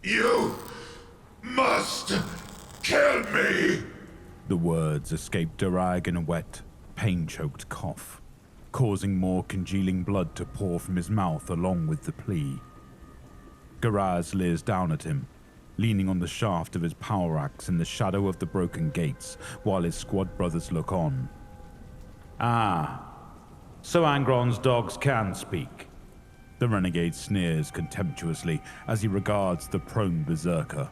You must kill me! The words escaped Durag in a wet, pain-choked cough, causing more congealing blood to pour from his mouth along with the plea. Garaz leers down at him, leaning on the shaft of his power axe in the shadow of the broken gates, while his squad brothers look on. Ah, so Angron's dogs can speak. The renegade sneers contemptuously as he regards the prone berserker.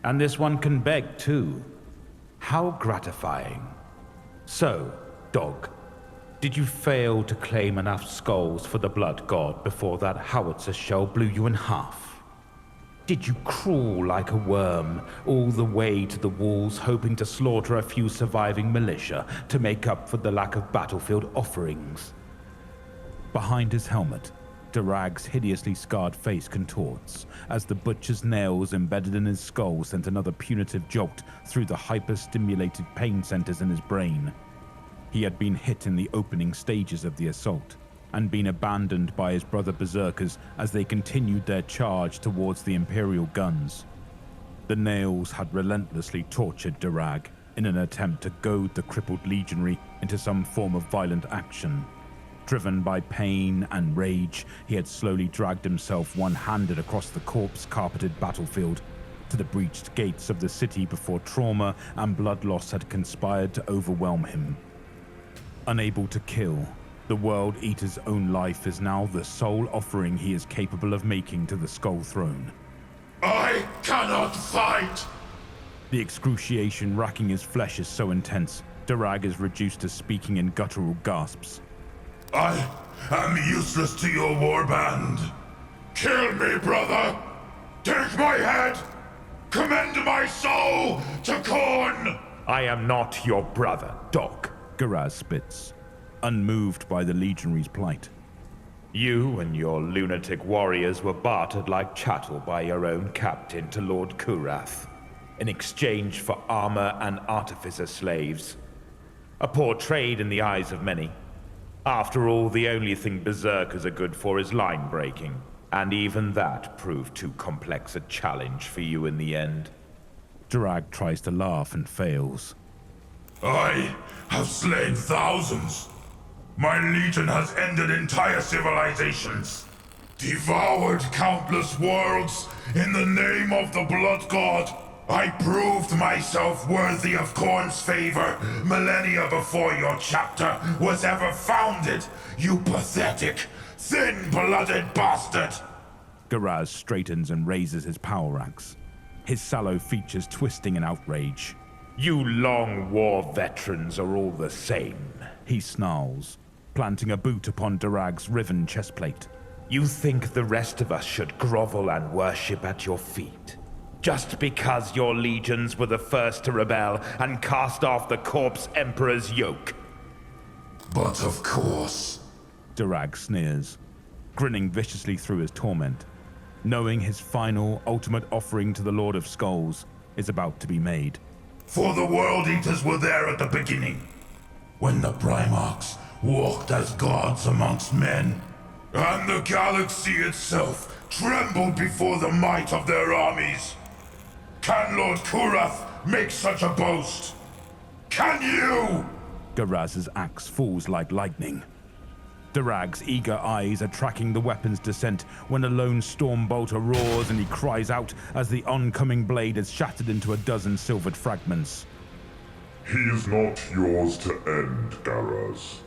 And this one can beg too. How gratifying. So, dog, did you fail to claim enough skulls for the blood god before that howitzer shell blew you in half? Did you crawl like a worm all the way to the walls hoping to slaughter a few surviving militia to make up for the lack of battlefield offerings? Behind his helmet, Durag's hideously scarred face contorts as the butcher's nails embedded in his skull sent another punitive jolt through the hyper-stimulated pain centers in his brain. He had been hit in the opening stages of the assault and been abandoned by his brother berserkers as they continued their charge towards the Imperial guns. The nails had relentlessly tortured Durag in an attempt to goad the crippled legionary into some form of violent action. Driven by pain and rage, he had slowly dragged himself one-handed across the corpse-carpeted battlefield to the breached gates of the city before trauma and blood loss had conspired to overwhelm him. Unable to kill, the World Eater's own life is now the sole offering he is capable of making to the Skull Throne. I cannot fight! The excruciation racking his flesh is so intense, Durag is reduced to speaking in guttural gasps. I am useless to your warband. Kill me, brother! Take my head! Commend my soul to KHORN! I am not your brother, dog, Garaz spits, unmoved by the legionary's plight. You and your lunatic warriors were bartered like chattel by your own captain to Lord Kurath, in exchange for armor and artificer slaves. A poor trade in the eyes of many. After all, the only thing berserkers are good for is line breaking, and even that proved too complex a challenge for you in the end. Durag tries to laugh and fails. I have slain thousands. My legion has ended entire civilizations, devoured countless worlds in the name of the Blood God. I proved myself worthy of KHORN's favor millennia before your chapter was ever founded, you pathetic, thin-blooded bastard! Garaz straightens and raises his power axe, his sallow features twisting in outrage. You long war veterans are all the same, he snarls, planting a boot upon Durag's riven chestplate. You think the rest of us should grovel and worship at your feet? Just because your legions were the first to rebel and cast off the corpse emperor's yoke. But of course. Durag sneers, grinning viciously through his torment, knowing his final, ultimate offering to the Lord of Skulls is about to be made. For the World Eaters were there at the beginning, when the Primarchs walked as gods amongst men, and the galaxy itself trembled before the might of their armies. Can Lord Kurath make such a boast? Can you? Garaz's axe falls like lightning. Durag's eager eyes are tracking the weapon's descent when a lone stormbolter roars and he cries out as the oncoming blade is shattered into a dozen silvered fragments. He is not yours to end, Garaz.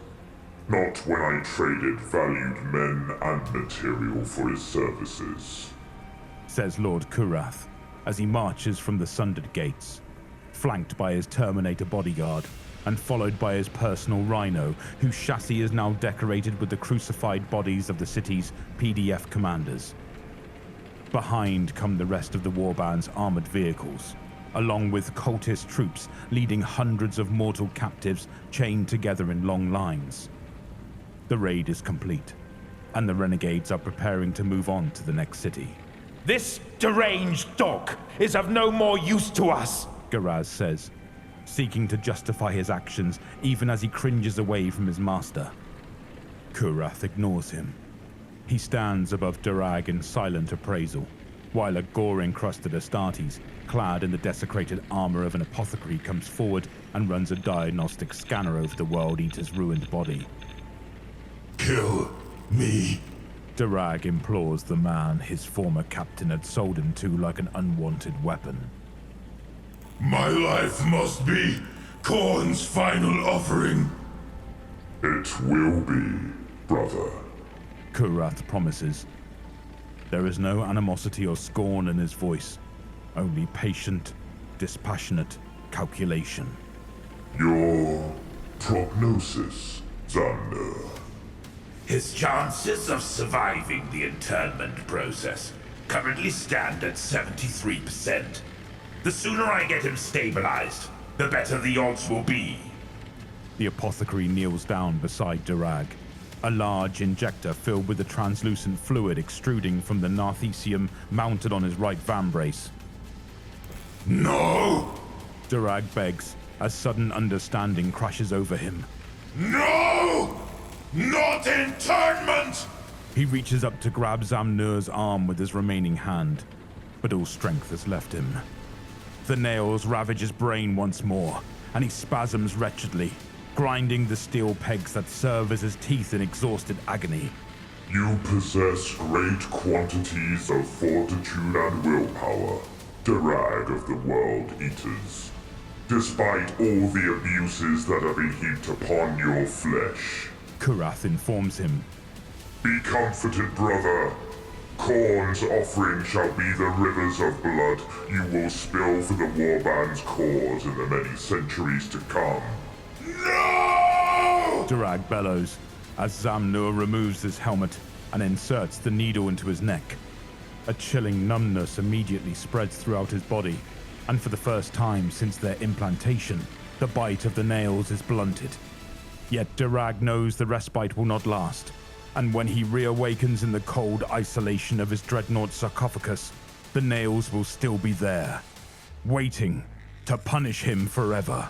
Not when I traded valued men and material for his services, says Lord Kurath, as he marches from the sundered gates, flanked by his Terminator bodyguard, and followed by his personal Rhino, whose chassis is now decorated with the crucified bodies of the city's PDF commanders. Behind come the rest of the warband's armored vehicles, along with cultist troops leading hundreds of mortal captives chained together in long lines. The raid is complete, and the renegades are preparing to move on to the next city. This deranged dog is of no more use to us, Garaz says, seeking to justify his actions even as he cringes away from his master. Kurath ignores him. He stands above Durag in silent appraisal, while a gore-encrusted Astartes, clad in the desecrated armor of an apothecary, comes forward and runs a diagnostic scanner over the World Eater's ruined body. Kill me. Durag implores the man his former captain had sold him to like an unwanted weapon. My life must be KHORN's final offering. It will be, brother. Kurath promises. There is no animosity or scorn in his voice, only patient, dispassionate calculation. Your prognosis, Xander. His chances of surviving the internment process currently stand at 73%. The sooner I get him stabilized, the better the odds will be. The apothecary kneels down beside Durag, a large injector filled with a translucent fluid extruding from the narthecium mounted on his right vambrace. No! Durag begs, as sudden understanding crashes over him. No! Not internment! He reaches up to grab Zamnur's arm with his remaining hand, but all strength has left him. The nails ravage his brain once more, and he spasms wretchedly, grinding the steel pegs that serve as his teeth in exhausted agony. You possess great quantities of fortitude and willpower, Durag of the World Eaters, despite all the abuses that have been heaped upon your flesh. Kurath informs him. Be comforted, brother. KHORN's offering shall be the rivers of blood you will spill for the Warband's cause in the many centuries to come. No! Durag bellows, as Zamnur removes his helmet and inserts the needle into his neck. A chilling numbness immediately spreads throughout his body, and for the first time since their implantation, the bite of the nails is blunted. Yet Durag knows the respite will not last, and when he reawakens in the cold isolation of his dreadnought sarcophagus, the nails will still be there, waiting to punish him forever.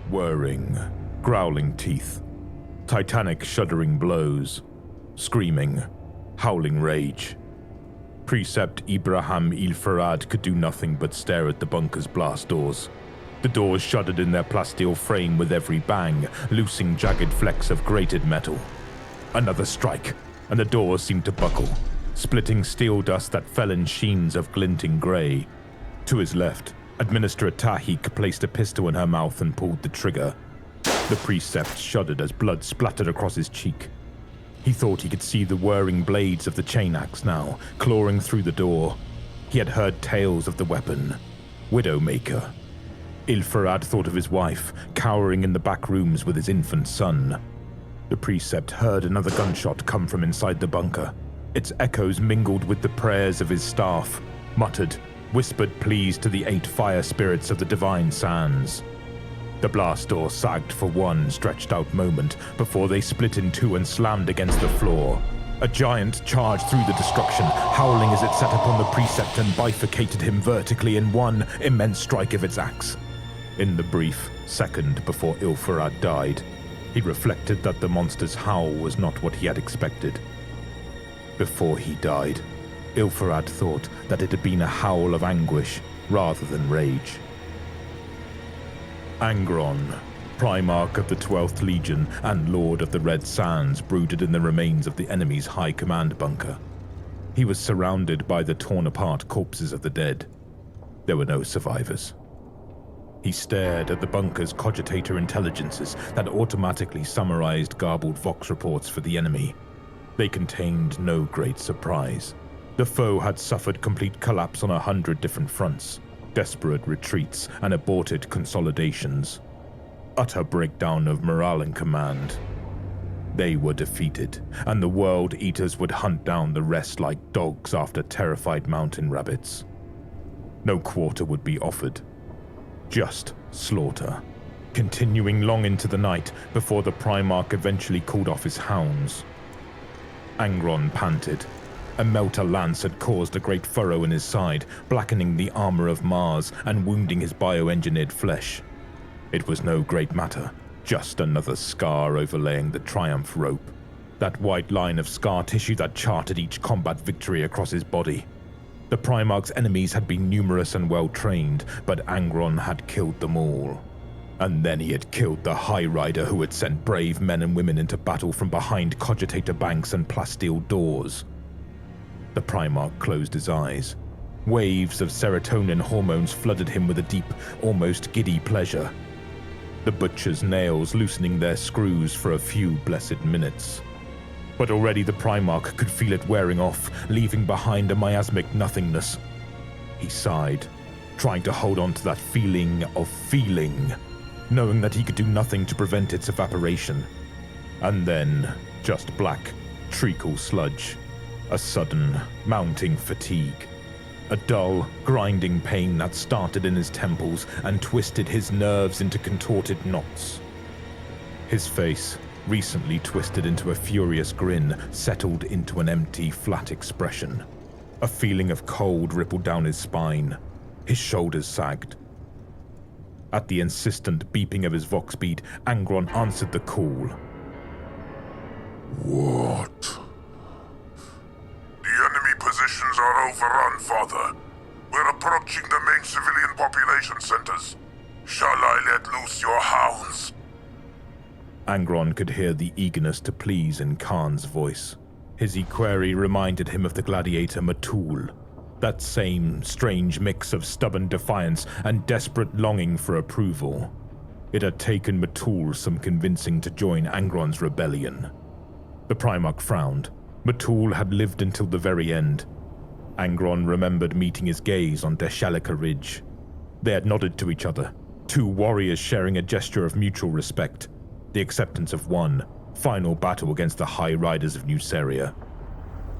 Whirring, growling teeth, titanic shuddering blows, screaming, howling rage. Precept Ibrahim Il-Farad could do nothing but stare at the bunker's blast doors. The doors shuddered in their plasteel frame with every bang, loosing jagged flecks of grated metal. Another strike, and the doors seemed to buckle, splitting steel dust that fell in sheens of glinting grey. To his left, Administrator Tahik placed a pistol in her mouth and pulled the trigger. The precept shuddered as blood splattered across his cheek. He thought he could see the whirring blades of the chain axe now, clawing through the door. He had heard tales of the weapon. Widowmaker. Il-Farad thought of his wife, cowering in the back rooms with his infant son. The precept heard another gunshot come from inside the bunker. Its echoes mingled with the prayers of his staff, muttered, whispered pleas to the 8 fire spirits of the divine sands. The blast door sagged for one stretched-out moment before they split in two and slammed against the floor. A giant charged through the destruction, howling as it set upon the precept and bifurcated him vertically in one immense strike of its axe. In the brief second before Il-Farad died, he reflected that the monster's howl was not what he had expected. Before he died, Il-Farad thought that it had been a howl of anguish rather than rage. Angron, Primarch of the 12th Legion and Lord of the Red Sands, brooded in the remains of the enemy's high command bunker. He was surrounded by the torn-apart corpses of the dead. There were no survivors. He stared at the bunker's cogitator intelligences that automatically summarized garbled Vox reports for the enemy. They contained no great surprise. The foe had suffered complete collapse on 100 different fronts, desperate retreats and aborted consolidations. Utter breakdown of morale in command. They were defeated, and the World Eaters would hunt down the rest like dogs after terrified mountain rabbits. No quarter would be offered. Just slaughter, continuing long into the night before the Primarch eventually called off his hounds. Angron panted, A melter lance had caused a great furrow in his side, blackening the armor of Mars and wounding his bioengineered flesh. It was no great matter, just another scar overlaying the triumph rope. That white line of scar tissue that charted each combat victory across his body. The Primarch's enemies had been numerous and well-trained, but Angron had killed them all. And then he had killed the High Rider who had sent brave men and women into battle from behind cogitator banks and plasteel doors. The Primarch closed his eyes. Waves of serotonin hormones flooded him with a deep, almost giddy pleasure. The butcher's nails loosening their screws for a few blessed minutes. But already the Primarch could feel it wearing off, leaving behind a miasmic nothingness. He sighed, trying to hold on to that feeling of feeling, knowing that he could do nothing to prevent its evaporation. And then, just black, treacle sludge. A sudden, mounting fatigue. A dull, grinding pain that started in his temples and twisted his nerves into contorted knots. His face, recently twisted into a furious grin, settled into an empty, flat expression. A feeling of cold rippled down his spine. His shoulders sagged. At the insistent beeping of his Vox bead, Angron answered the call. What? The enemy positions are overrun, Father. We're approaching the main civilian population centers. Shall I let loose your hounds? Angron could hear the eagerness to please in KHARN's voice. His equerry reminded him of the gladiator Matul. That same strange mix of stubborn defiance and desperate longing for approval. It had taken Matul some convincing to join Angron's rebellion. The Primarch frowned. Matul had lived until the very end. Angron remembered meeting his gaze on Deshalika Ridge. They had nodded to each other, two warriors sharing a gesture of mutual respect, the acceptance of one final battle against the High Riders of Nuceria.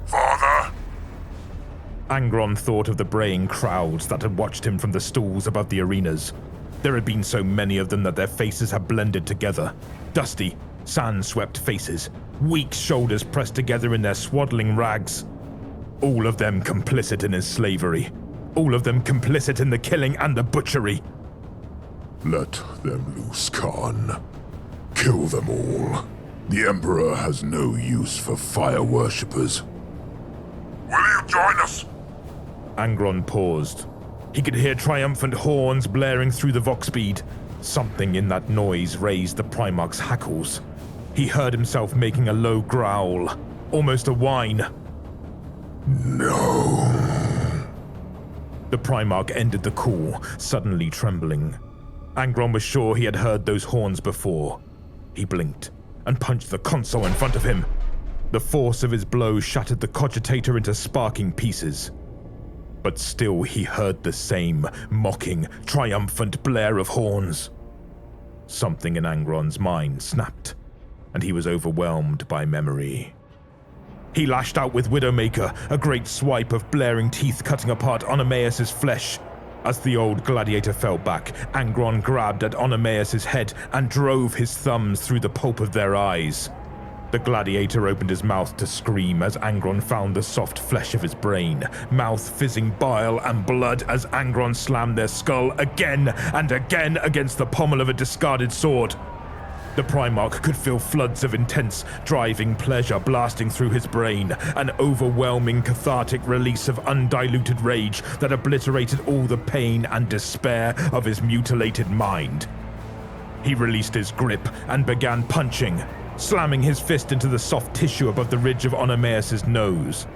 Father! Angron thought of the braying crowds that had watched him from the stalls above the arenas. There had been so many of them that their faces had blended together. Dusty, sand-swept faces, weak shoulders pressed together in their swaddling rags. All of them complicit in his slavery. All of them complicit in the killing and the butchery. Let them loose, KHARN. Kill them all. The Emperor has no use for fire worshippers. Will you join us? Angron paused. He could hear triumphant horns blaring through the Vox bead. Something in that noise raised the Primarch's hackles. He heard himself making a low growl, almost a whine. No. The Primarch ended the call, suddenly trembling. Angron was sure he had heard those horns before. He blinked and punched the console in front of him. The force of his blow shattered the cogitator into sparking pieces. But still he heard the same mocking, triumphant blare of horns. Something in Angron's mind snapped, and he was overwhelmed by memory. He lashed out with Widowmaker, a great swipe of blaring teeth cutting apart Onomaeus' flesh. As the old gladiator fell back, Angron grabbed at Onomaeus' head and drove his thumbs through the pulp of their eyes. The gladiator opened his mouth to scream as Angron found the soft flesh of his brain, mouth fizzing bile and blood as Angron slammed their skull again and again against the pommel of a discarded sword. The Primarch could feel floods of intense, driving pleasure blasting through his brain, an overwhelming cathartic release of undiluted rage that obliterated all the pain and despair of his mutilated mind. He released his grip and began punching, slamming his fist into the soft tissue above the ridge of Onomaeus' nose.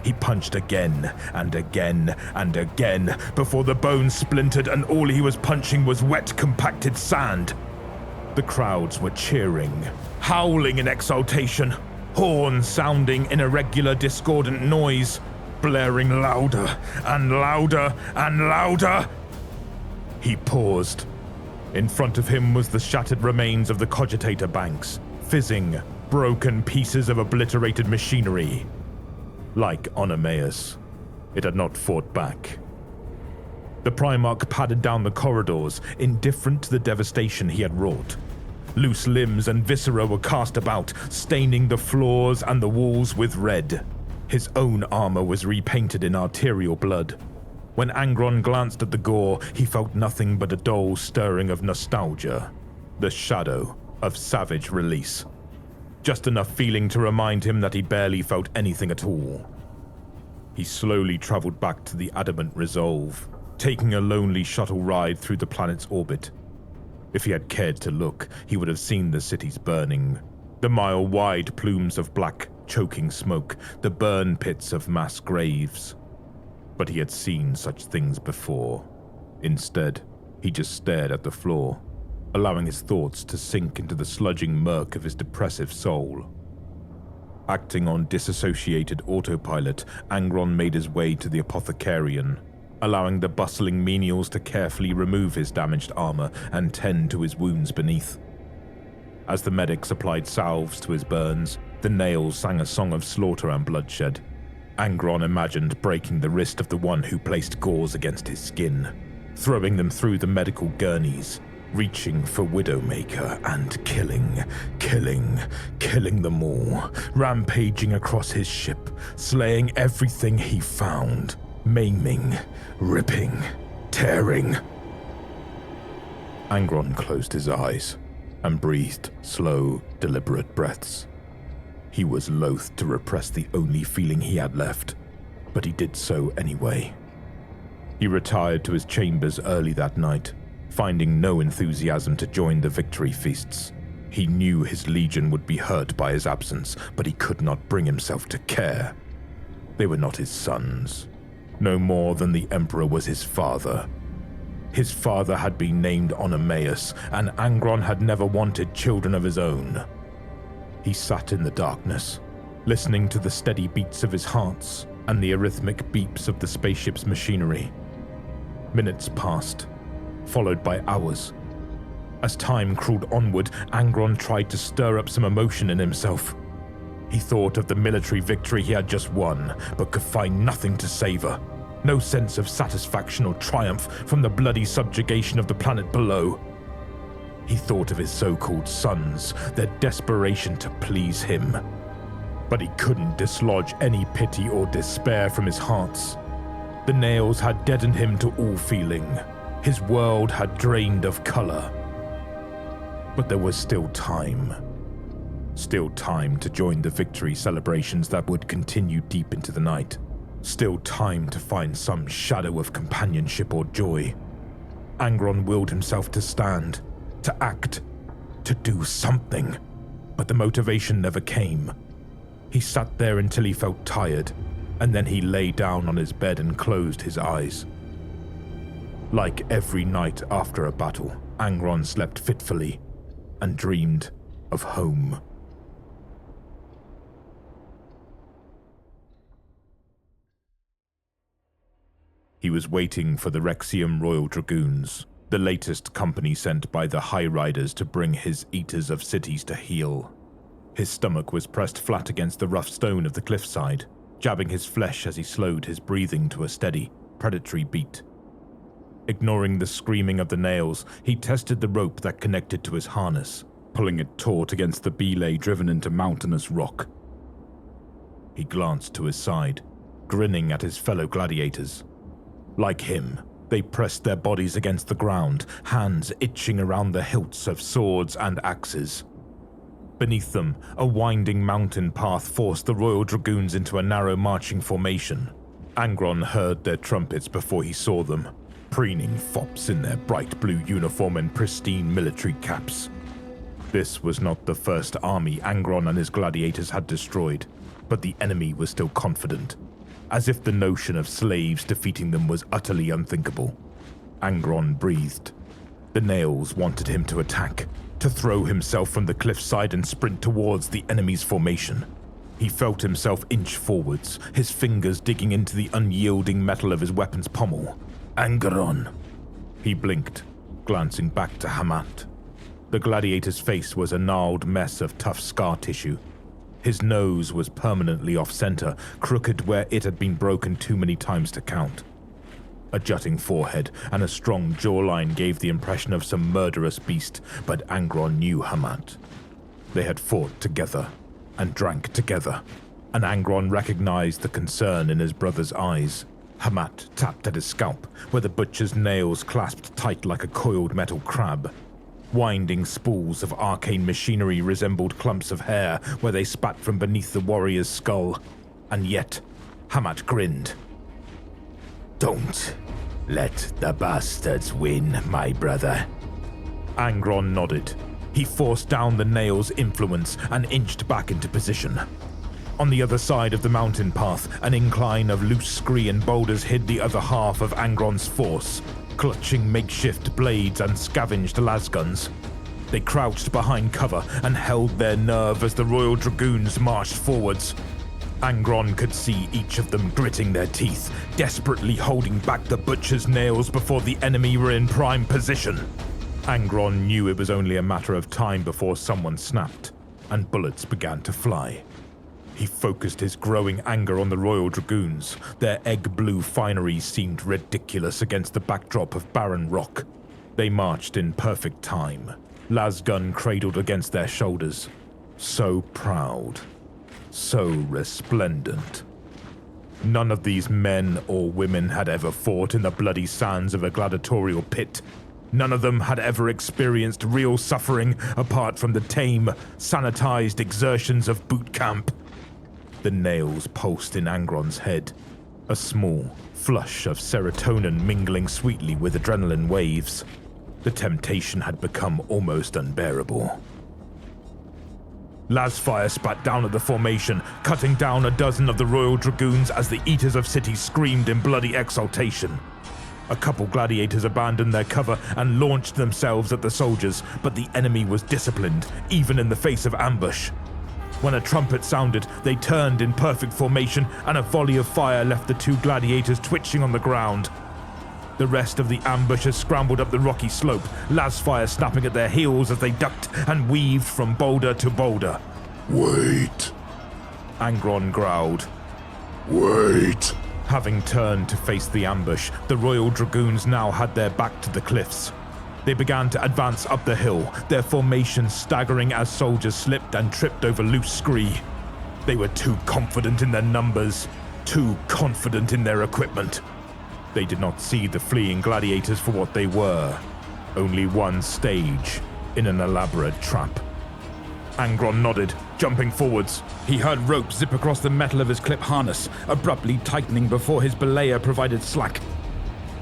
He punched again and again and again before the bones splintered and all he was punching was wet, compacted sand. The crowds were cheering, howling in exultation, horns sounding in irregular, discordant noise, blaring louder and louder and louder. He paused. In front of him was the shattered remains of the cogitator banks, fizzing, broken pieces of obliterated machinery. Like Onomaeus, it had not fought back. The Primarch padded down the corridors, indifferent to the devastation he had wrought. Loose limbs and viscera were cast about, staining the floors and the walls with red. His own armor was repainted in arterial blood. When Angron glanced at the gore, he felt nothing but a dull stirring of nostalgia, the shadow of savage release. Just enough feeling to remind him that he barely felt anything at all. He slowly traveled back to the Adamant Resolve, taking a lonely shuttle ride through the planet's orbit. If he had cared to look, he would have seen the cities burning, the mile-wide plumes of black, choking smoke, the burn pits of mass graves. But he had seen such things before. Instead, he just stared at the floor, allowing his thoughts to sink into the sludging murk of his depressive soul. Acting on disassociated autopilot, Angron made his way to the apothecarian, allowing the bustling menials to carefully remove his damaged armor and tend to his wounds beneath. As the medics applied salves to his burns, the nails sang a song of slaughter and bloodshed. Angron imagined breaking the wrist of the one who placed gauze against his skin, throwing them through the medical gurneys, reaching for Widowmaker and killing them all, rampaging across his ship, slaying everything he found, maiming, ripping, tearing. Angron closed his eyes and breathed slow, deliberate breaths. He was loath to repress the only feeling he had left, but he did so anyway. He retired to his chambers early that night, finding no enthusiasm to join the victory feasts. He knew his legion would be hurt by his absence, but he could not bring himself to care. They were not his sons, no more than the Emperor was his father. His father had been named Onomaeus, and Angron had never wanted children of his own. He sat in the darkness, listening to the steady beats of his hearts and the arrhythmic beeps of the spaceship's machinery. Minutes passed, followed by hours. As time crawled onward, Angron tried to stir up some emotion in himself. He thought of the military victory he had just won, but could find nothing to savor. No sense of satisfaction or triumph from the bloody subjugation of the planet below. He thought of his so-called sons, their desperation to please him. But he couldn't dislodge any pity or despair from his hearts. The nails had deadened him to all feeling. His world had drained of color. But there was still time. Still time to join the victory celebrations that would continue deep into the night. Still time to find some shadow of companionship or joy. Angron willed himself to stand, to act, to do something, but the motivation never came. He sat there until he felt tired, and then he lay down on his bed and closed his eyes. Like every night after a battle, Angron slept fitfully and dreamed of home. He was waiting for the Rexium Royal Dragoons, the latest company sent by the High Riders to bring his Eaters of Cities to heel. His stomach was pressed flat against the rough stone of the cliffside, jabbing his flesh as he slowed his breathing to a steady, predatory beat. Ignoring the screaming of the nails, he tested the rope that connected to his harness, pulling it taut against the belay driven into mountainous rock. He glanced to his side, grinning at his fellow gladiators. Like him, they pressed their bodies against the ground, hands itching around the hilts of swords and axes. Beneath them, a winding mountain path forced the Royal Dragoons into a narrow marching formation. Angron heard their trumpets before he saw them, preening fops in their bright blue uniform and pristine military caps. This was not the first army Angron and his gladiators had destroyed, but the enemy was still confident, as if the notion of slaves defeating them was utterly unthinkable. Angron breathed. The nails wanted him to attack, to throw himself from the cliffside and sprint towards the enemy's formation. He felt himself inch forwards, his fingers digging into the unyielding metal of his weapon's pommel. Angron! He blinked, glancing back to Hamat. The gladiator's face was a gnarled mess of tough scar tissue. His nose was permanently off-center, crooked where it had been broken too many times to count. A jutting forehead and a strong jawline gave the impression of some murderous beast, but Angron knew Hamat. They had fought together and drank together. and Angron recognized the concern in his brother's eyes. Hamat tapped at his scalp, where the butcher's nails clasped tight like a coiled metal crab. Winding spools of arcane machinery resembled clumps of hair where they spat from beneath the warrior's skull. And yet, Hamat grinned. "Don't let the bastards win, my brother." Angron nodded. He forced down the nail's influence and inched back into position. On the other side of the mountain path, an incline of loose scree and boulders hid the other half of Angron's force, clutching makeshift blades and scavenged lasguns. They crouched behind cover and held their nerve as the Royal Dragoons marched forwards. Angron could see each of them gritting their teeth, desperately holding back the butcher's nails before the enemy were in prime position. Angron knew it was only a matter of time before someone snapped, and bullets began to fly. He focused his growing anger on the Royal Dragoons. Their egg-blue finery seemed ridiculous against the backdrop of barren rock. They marched in perfect time, lasgun cradled against their shoulders. So proud. So resplendent. None of these men or women had ever fought in the bloody sands of a gladiatorial pit. None of them had ever experienced real suffering apart from the tame, sanitized exertions of boot camp. The nails pulsed in Angron's head, a small flush of serotonin mingling sweetly with adrenaline waves. The temptation had become almost unbearable. Lasfire spat down at the formation, cutting down a dozen of the Royal Dragoons as the Eaters of Cities screamed in bloody exultation. A couple gladiators abandoned their cover and launched themselves at the soldiers, but the enemy was disciplined, even in the face of ambush. When a trumpet sounded, they turned in perfect formation, and a volley of fire left the two gladiators twitching on the ground. The rest of the ambushers scrambled up the rocky slope, lasfire snapping at their heels as they ducked and weaved from boulder to boulder. "Wait," Angron growled. "Wait." Having turned to face the ambush, the Royal Dragoons now had their back to the cliffs. They began to advance up the hill, their formation staggering as soldiers slipped and tripped over loose scree. They were too confident in their numbers, too confident in their equipment. They did not see the fleeing gladiators for what they were, only one stage in an elaborate trap. Angron nodded, jumping forwards. He heard rope zip across the metal of his clip harness, abruptly tightening before his belayer provided slack.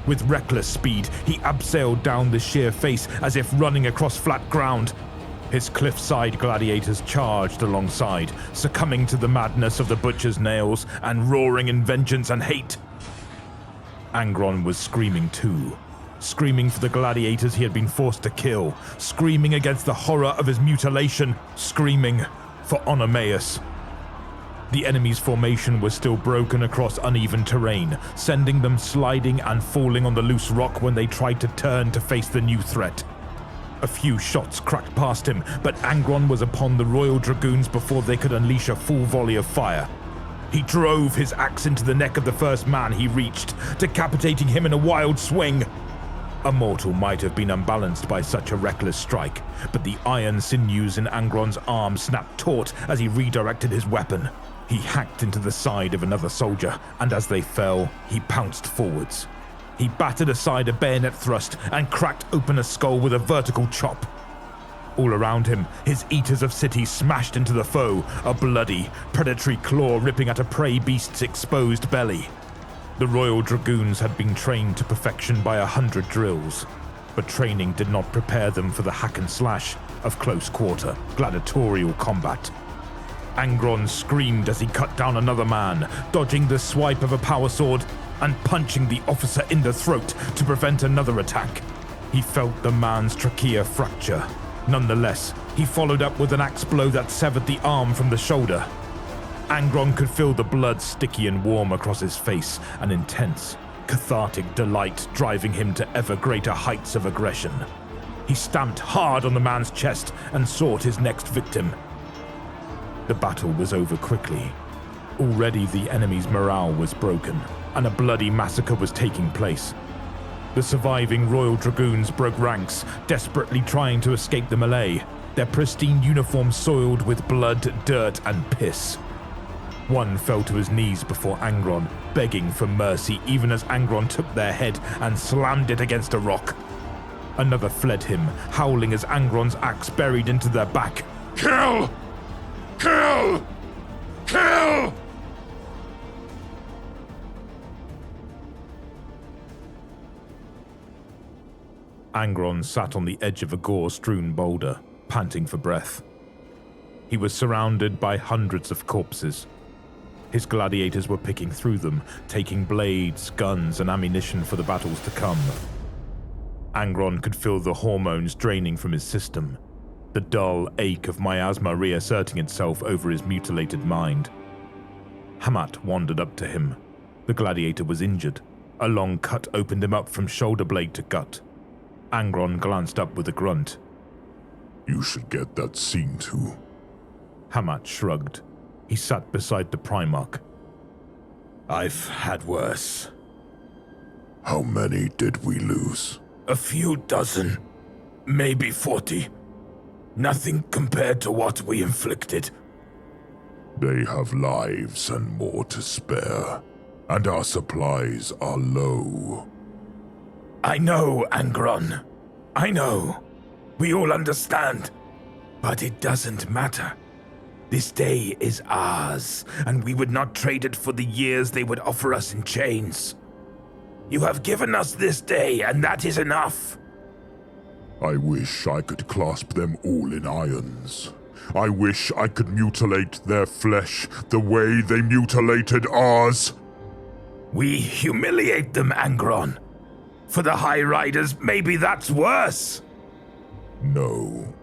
With reckless speed, he abseiled down the sheer face as if running across flat ground. His cliffside gladiators charged alongside, succumbing to the madness of the butcher's nails and roaring in vengeance and hate. Angron was screaming too. Screaming for the gladiators he had been forced to kill, screaming against the horror of his mutilation, screaming for Onomaeus. The enemy's formation was still broken across uneven terrain, sending them sliding and falling on the loose rock when they tried to turn to face the new threat. A few shots cracked past him, but Angron was upon the Royal Dragoons before they could unleash a full volley of fire. He drove his axe into the neck of the first man he reached, decapitating him in a wild swing. A mortal might have been unbalanced by such a reckless strike, but the iron sinews in Angron's arm snapped taut as he redirected his weapon. He hacked into the side of another soldier, and as they fell, he pounced forwards. He battered aside a bayonet thrust and cracked open a skull with a vertical chop. All around him, his Eaters of Cities smashed into the foe, a bloody, predatory claw ripping at a prey beast's exposed belly. The Royal Dragoons had been trained to perfection by 100 drills, but training did not prepare them for the hack and slash of close-quarter, gladiatorial combat. Angron screamed as he cut down another man, dodging the swipe of a power sword and punching the officer in the throat to prevent another attack. He felt the man's trachea fracture. Nonetheless, he followed up with an axe blow that severed the arm from the shoulder. Angron could feel the blood sticky and warm across his face, an intense, cathartic delight driving him to ever greater heights of aggression. He stamped hard on the man's chest and sought his next victim. The battle was over quickly. Already the enemy's morale was broken, and a bloody massacre was taking place. The surviving Royal Dragoons broke ranks, desperately trying to escape the melee, their pristine uniforms soiled with blood, dirt, and piss. One fell to his knees before Angron, begging for mercy even as Angron took their head and slammed it against a rock. Another fled him, howling as Angron's axe buried into their back. Kill! Kill! Kill! Angron sat on the edge of a gore-strewn boulder, panting for breath. He was surrounded by hundreds of corpses. His gladiators were picking through them, taking blades, guns, and ammunition for the battles to come. Angron could feel the hormones draining from his system, the dull ache of miasma reasserting itself over his mutilated mind. Hamat wandered up to him. The gladiator was injured. A long cut opened him up from shoulder blade to gut. Angron glanced up with a grunt. You should get that seen to. Hamat shrugged. He sat beside the Primarch. I've had worse. How many did we lose? A few dozen. Maybe 40. Nothing compared to what we inflicted. They have lives and more to spare, and our supplies are low. I know, Angron. I know. We all understand. But it doesn't matter. This day is ours, and we would not trade it for the years they would offer us in chains. You have given us this day, and that is enough. I wish I could clasp them all in irons. I wish I could mutilate their flesh the way they mutilated ours. We humiliate them, Angron. For the High Riders, maybe that's worse. No.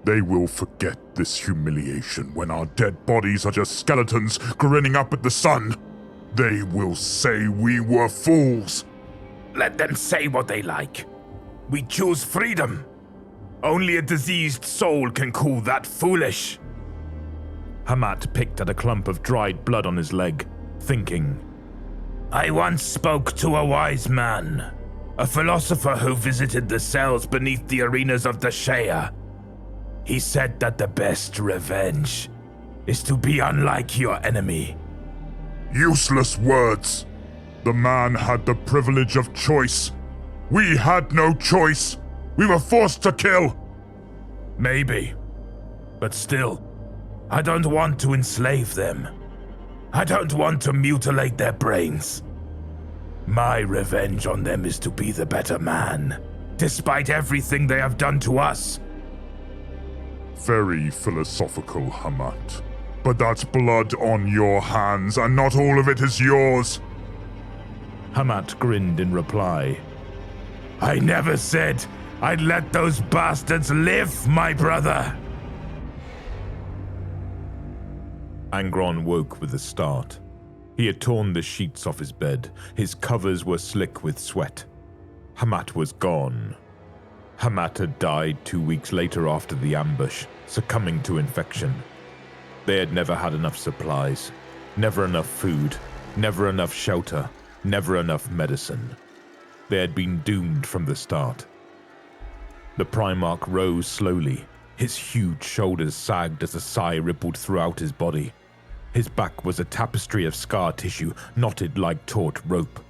They will forget this humiliation when our dead bodies are just skeletons grinning up at the sun. They will say we were fools. Let them say what they like. We choose freedom. Only a diseased soul can call that foolish. Hamat picked at a clump of dried blood on his leg, thinking. I once spoke to a wise man, a philosopher who visited the cells beneath the arenas of the Shea. He said that the best revenge is to be unlike your enemy. Useless words. The man had the privilege of choice. We had no choice. We were forced to kill. Maybe. But still, I don't want to enslave them. I don't want to mutilate their brains. My revenge on them is to be the better man, despite everything they have done to us. Very philosophical, Hamat. But that's blood on your hands, and not all of it is yours. Hamat grinned in reply. I never said I'd let those bastards live, my brother. Angron woke with a start. He had torn the sheets off his bed. His covers were slick with sweat. Hamat was gone. Hamat had died 2 weeks later after the ambush, succumbing to infection. They had never had enough supplies, never enough food, never enough shelter, never enough medicine. They had been doomed from the start. The Primarch rose slowly. His huge shoulders sagged as a sigh rippled throughout his body. His back was a tapestry of scar tissue, knotted like taut rope.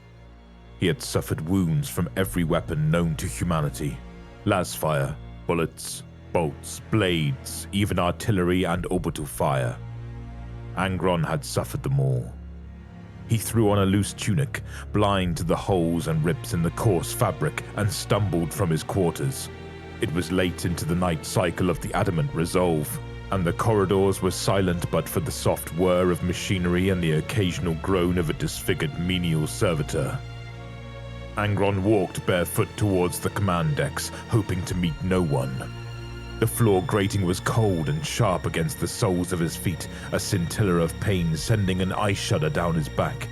He had suffered wounds from every weapon known to humanity. Lasfire, bullets, bolts, blades, even artillery and orbital fire. Angron had suffered them all. He threw on a loose tunic, blind to the holes and rips in the coarse fabric, and stumbled from his quarters. It was late into the night cycle of the Adamant Resolve, and the corridors were silent but for the soft whir of machinery and the occasional groan of a disfigured menial servitor. Angron walked barefoot towards the command decks, hoping to meet no one. The floor grating was cold and sharp against the soles of his feet, a scintilla of pain sending an ice shudder down his back.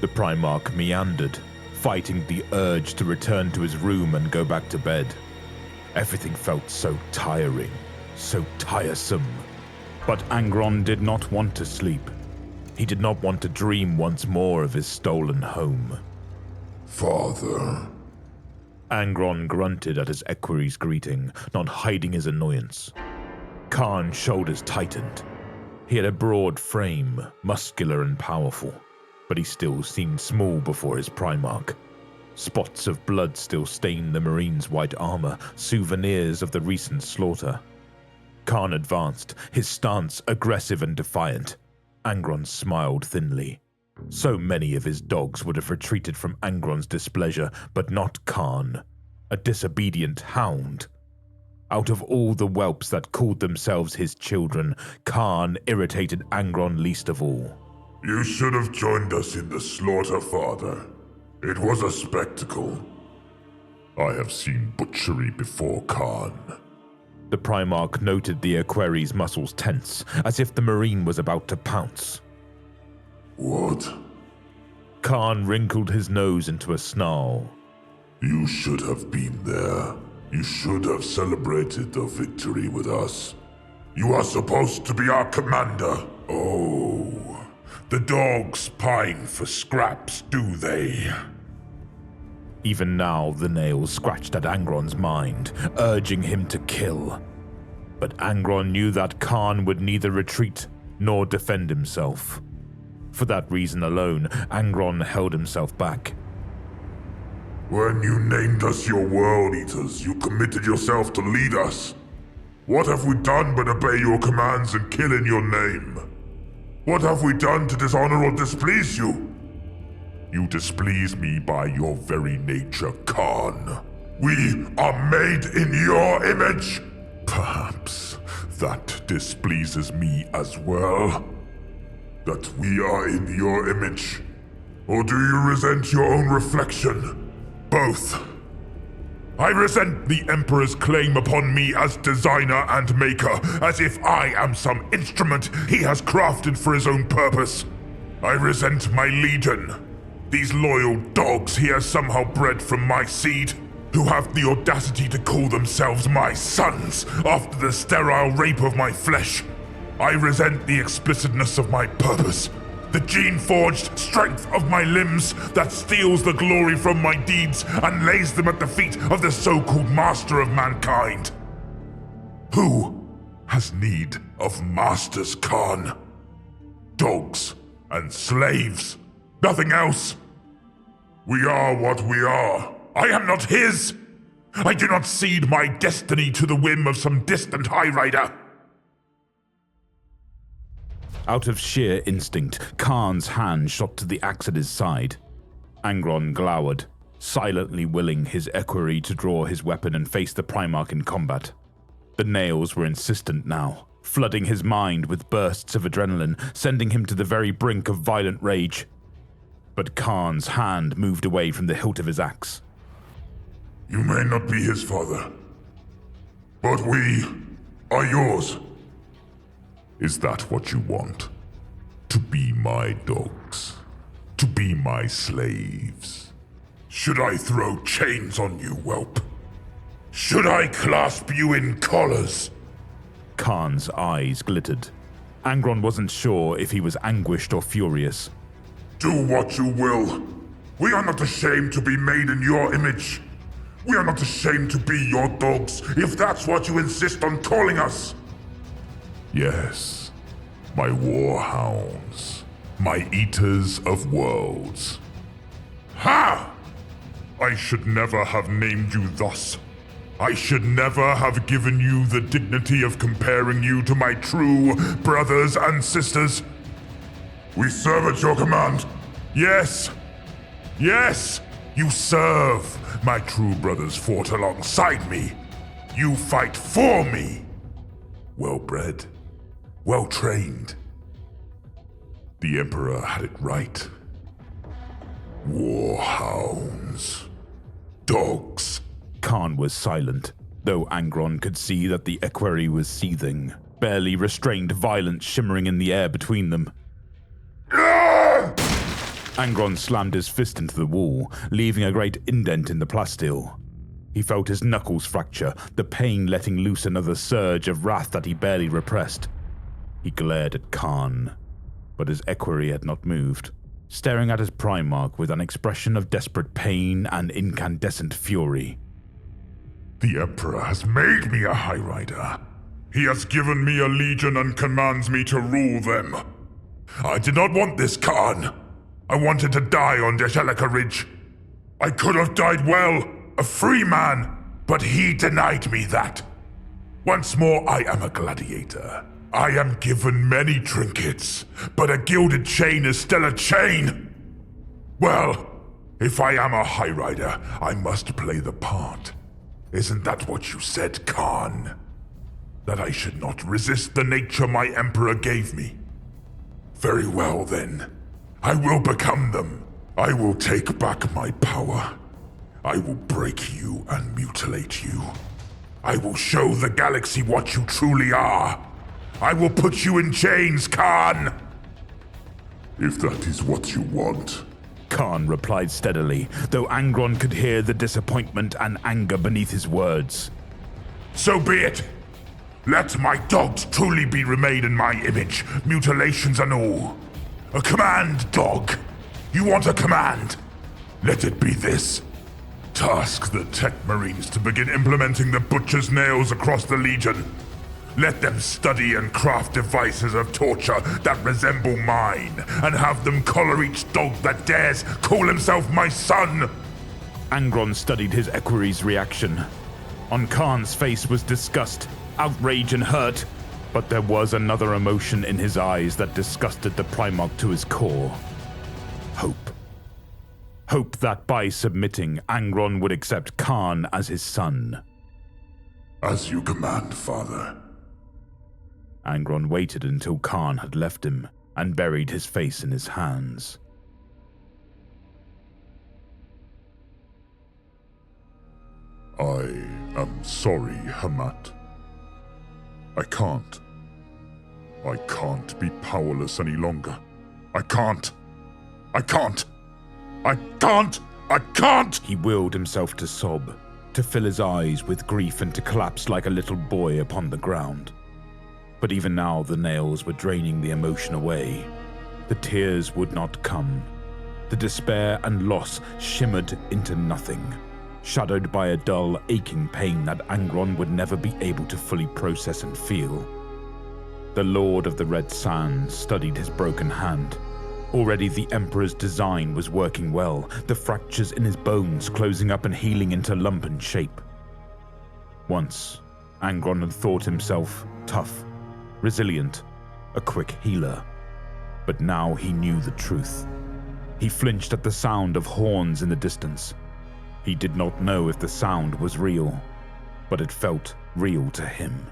The Primarch meandered, fighting the urge to return to his room and go back to bed. Everything felt so tiring, so tiresome. But Angron did not want to sleep. He did not want to dream once more of his stolen home. Father. Angron grunted at his equerry's greeting, not hiding his annoyance. KHARN's shoulders tightened. He had a broad frame, muscular and powerful, but he still seemed small before his Primarch. Spots of blood still stained the Marine's white armor, souvenirs of the recent slaughter. KHARN advanced, his stance aggressive and defiant. Angron smiled thinly. So many of his dogs would have retreated from Angron's displeasure, but not KHARN, a disobedient hound. Out of all the whelps that called themselves his children, KHARN irritated Angron least of all. You should have joined us in the slaughter, Father. It was a spectacle. I have seen butchery before, KHARN. The Primarch noted the Equerry's muscles tense, as if the Marine was about to pounce. What? KHARN wrinkled his nose into a snarl. You should have been there. You should have celebrated the victory with us. You are supposed to be our commander. Oh, the dogs pine for scraps, do they? Even now, the nails scratched at Angron's mind, urging him to kill. But Angron knew that KHARN would neither retreat nor defend himself. For that reason alone, Angron held himself back. When you named us your World Eaters, you committed yourself to lead us. What have we done but obey your commands and kill in your name? What have we done to dishonor or displease you? You displease me by your very nature, KHARN. We are made in your image. Perhaps that displeases me as well. That we are in your image. Or do you resent your own reflection? Both. I resent the Emperor's claim upon me as designer and maker, as if I am some instrument he has crafted for his own purpose. I resent my legion. These loyal dogs he has somehow bred from my seed, who have the audacity to call themselves my sons after the sterile rape of my flesh. I resent the explicitness of my purpose, the gene-forged strength of my limbs that steals the glory from my deeds and lays them at the feet of the so-called master of mankind. Who has need of masters, KHARN? Dogs and slaves. Nothing else. We are what we are. I am not his. I do not cede my destiny to the whim of some distant high rider. Out of sheer instinct, KHARN's hand shot to the axe at his side. Angron glowered, silently willing his equerry to draw his weapon and face the Primarch in combat. The nails were insistent now, flooding his mind with bursts of adrenaline, sending him to the very brink of violent rage. But KHARN's hand moved away from the hilt of his axe. You may not be his father, but we are yours. Is that what you want? To be my dogs? To be my slaves? Should I throw chains on you, whelp? Should I clasp you in collars? KHARN's eyes glittered. Angron wasn't sure if he was anguished or furious. Do what you will. We are not ashamed to be made in your image. We are not ashamed to be your dogs, if that's what you insist on calling us. Yes, my warhounds, my eaters of worlds. Ha! I should never have named you thus. I should never have given you the dignity of comparing you to my true brothers and sisters. We serve at your command. Yes. Yes, you serve. My true brothers fought alongside me. You fight for me. Well-bred. Well-trained. The Emperor had it right. Warhounds. Dogs. KHARN was silent, though Angron could see that the equerry was seething, barely restrained violence shimmering in the air between them. Angron slammed his fist into the wall, leaving a great indent in the plasteel. He felt his knuckles fracture, the pain letting loose another surge of wrath that he barely repressed. He glared at KHARN, but his equerry had not moved, staring at his Primarch with an expression of desperate pain and incandescent fury. The Emperor has made me a High Rider. He has given me a legion and commands me to rule them. I did not want this, KHARN. I wanted to die on Deshelika Ridge. I could have died well, a free man, but he denied me that. Once more, I am a gladiator. I am given many trinkets, but a gilded chain is still a chain. Well, if I am a High Rider, I must play the part. Isn't that what you said, KHARN? That I should not resist the nature my Emperor gave me? Very well then. I will become them. I will take back my power. I will break you and mutilate you. I will show the galaxy what you truly are. I will put you in chains, KHARN! If that is what you want. KHARN replied steadily, though Angron could hear the disappointment and anger beneath his words. So be it. Let my dogs truly be remade in my image, mutilations and all. A command, dog. You want a command? Let it be this. Task the Tech Marines to begin implementing the Butcher's Nails across the Legion. Let them study and craft devices of torture that resemble mine, and have them collar each dog that dares call himself my son. Angron studied his equerry's reaction. On KHARN's face was disgust, outrage and hurt, but there was another emotion in his eyes that disgusted the Primarch to his core. Hope. Hope that by submitting, Angron would accept KHARN as his son. As you command, Father. Angron waited until KHARN had left him and buried his face in his hands. I am sorry, Hamat. I can't. I can't be powerless any longer. I can't. I can't. I can't. I can't! He willed himself to sob, to fill his eyes with grief and to collapse like a little boy upon the ground. But even now the nails were draining the emotion away. The tears would not come. The despair and loss shimmered into nothing, shadowed by a dull, aching pain that Angron would never be able to fully process and feel. The Lord of the Red Sands studied his broken hand. Already the Emperor's design was working well, the fractures in his bones closing up and healing into lump and shape. Once, Angron had thought himself tough, resilient, a quick healer. But now he knew the truth. He flinched at the sound of horns in the distance. He did not know if the sound was real, but it felt real to him.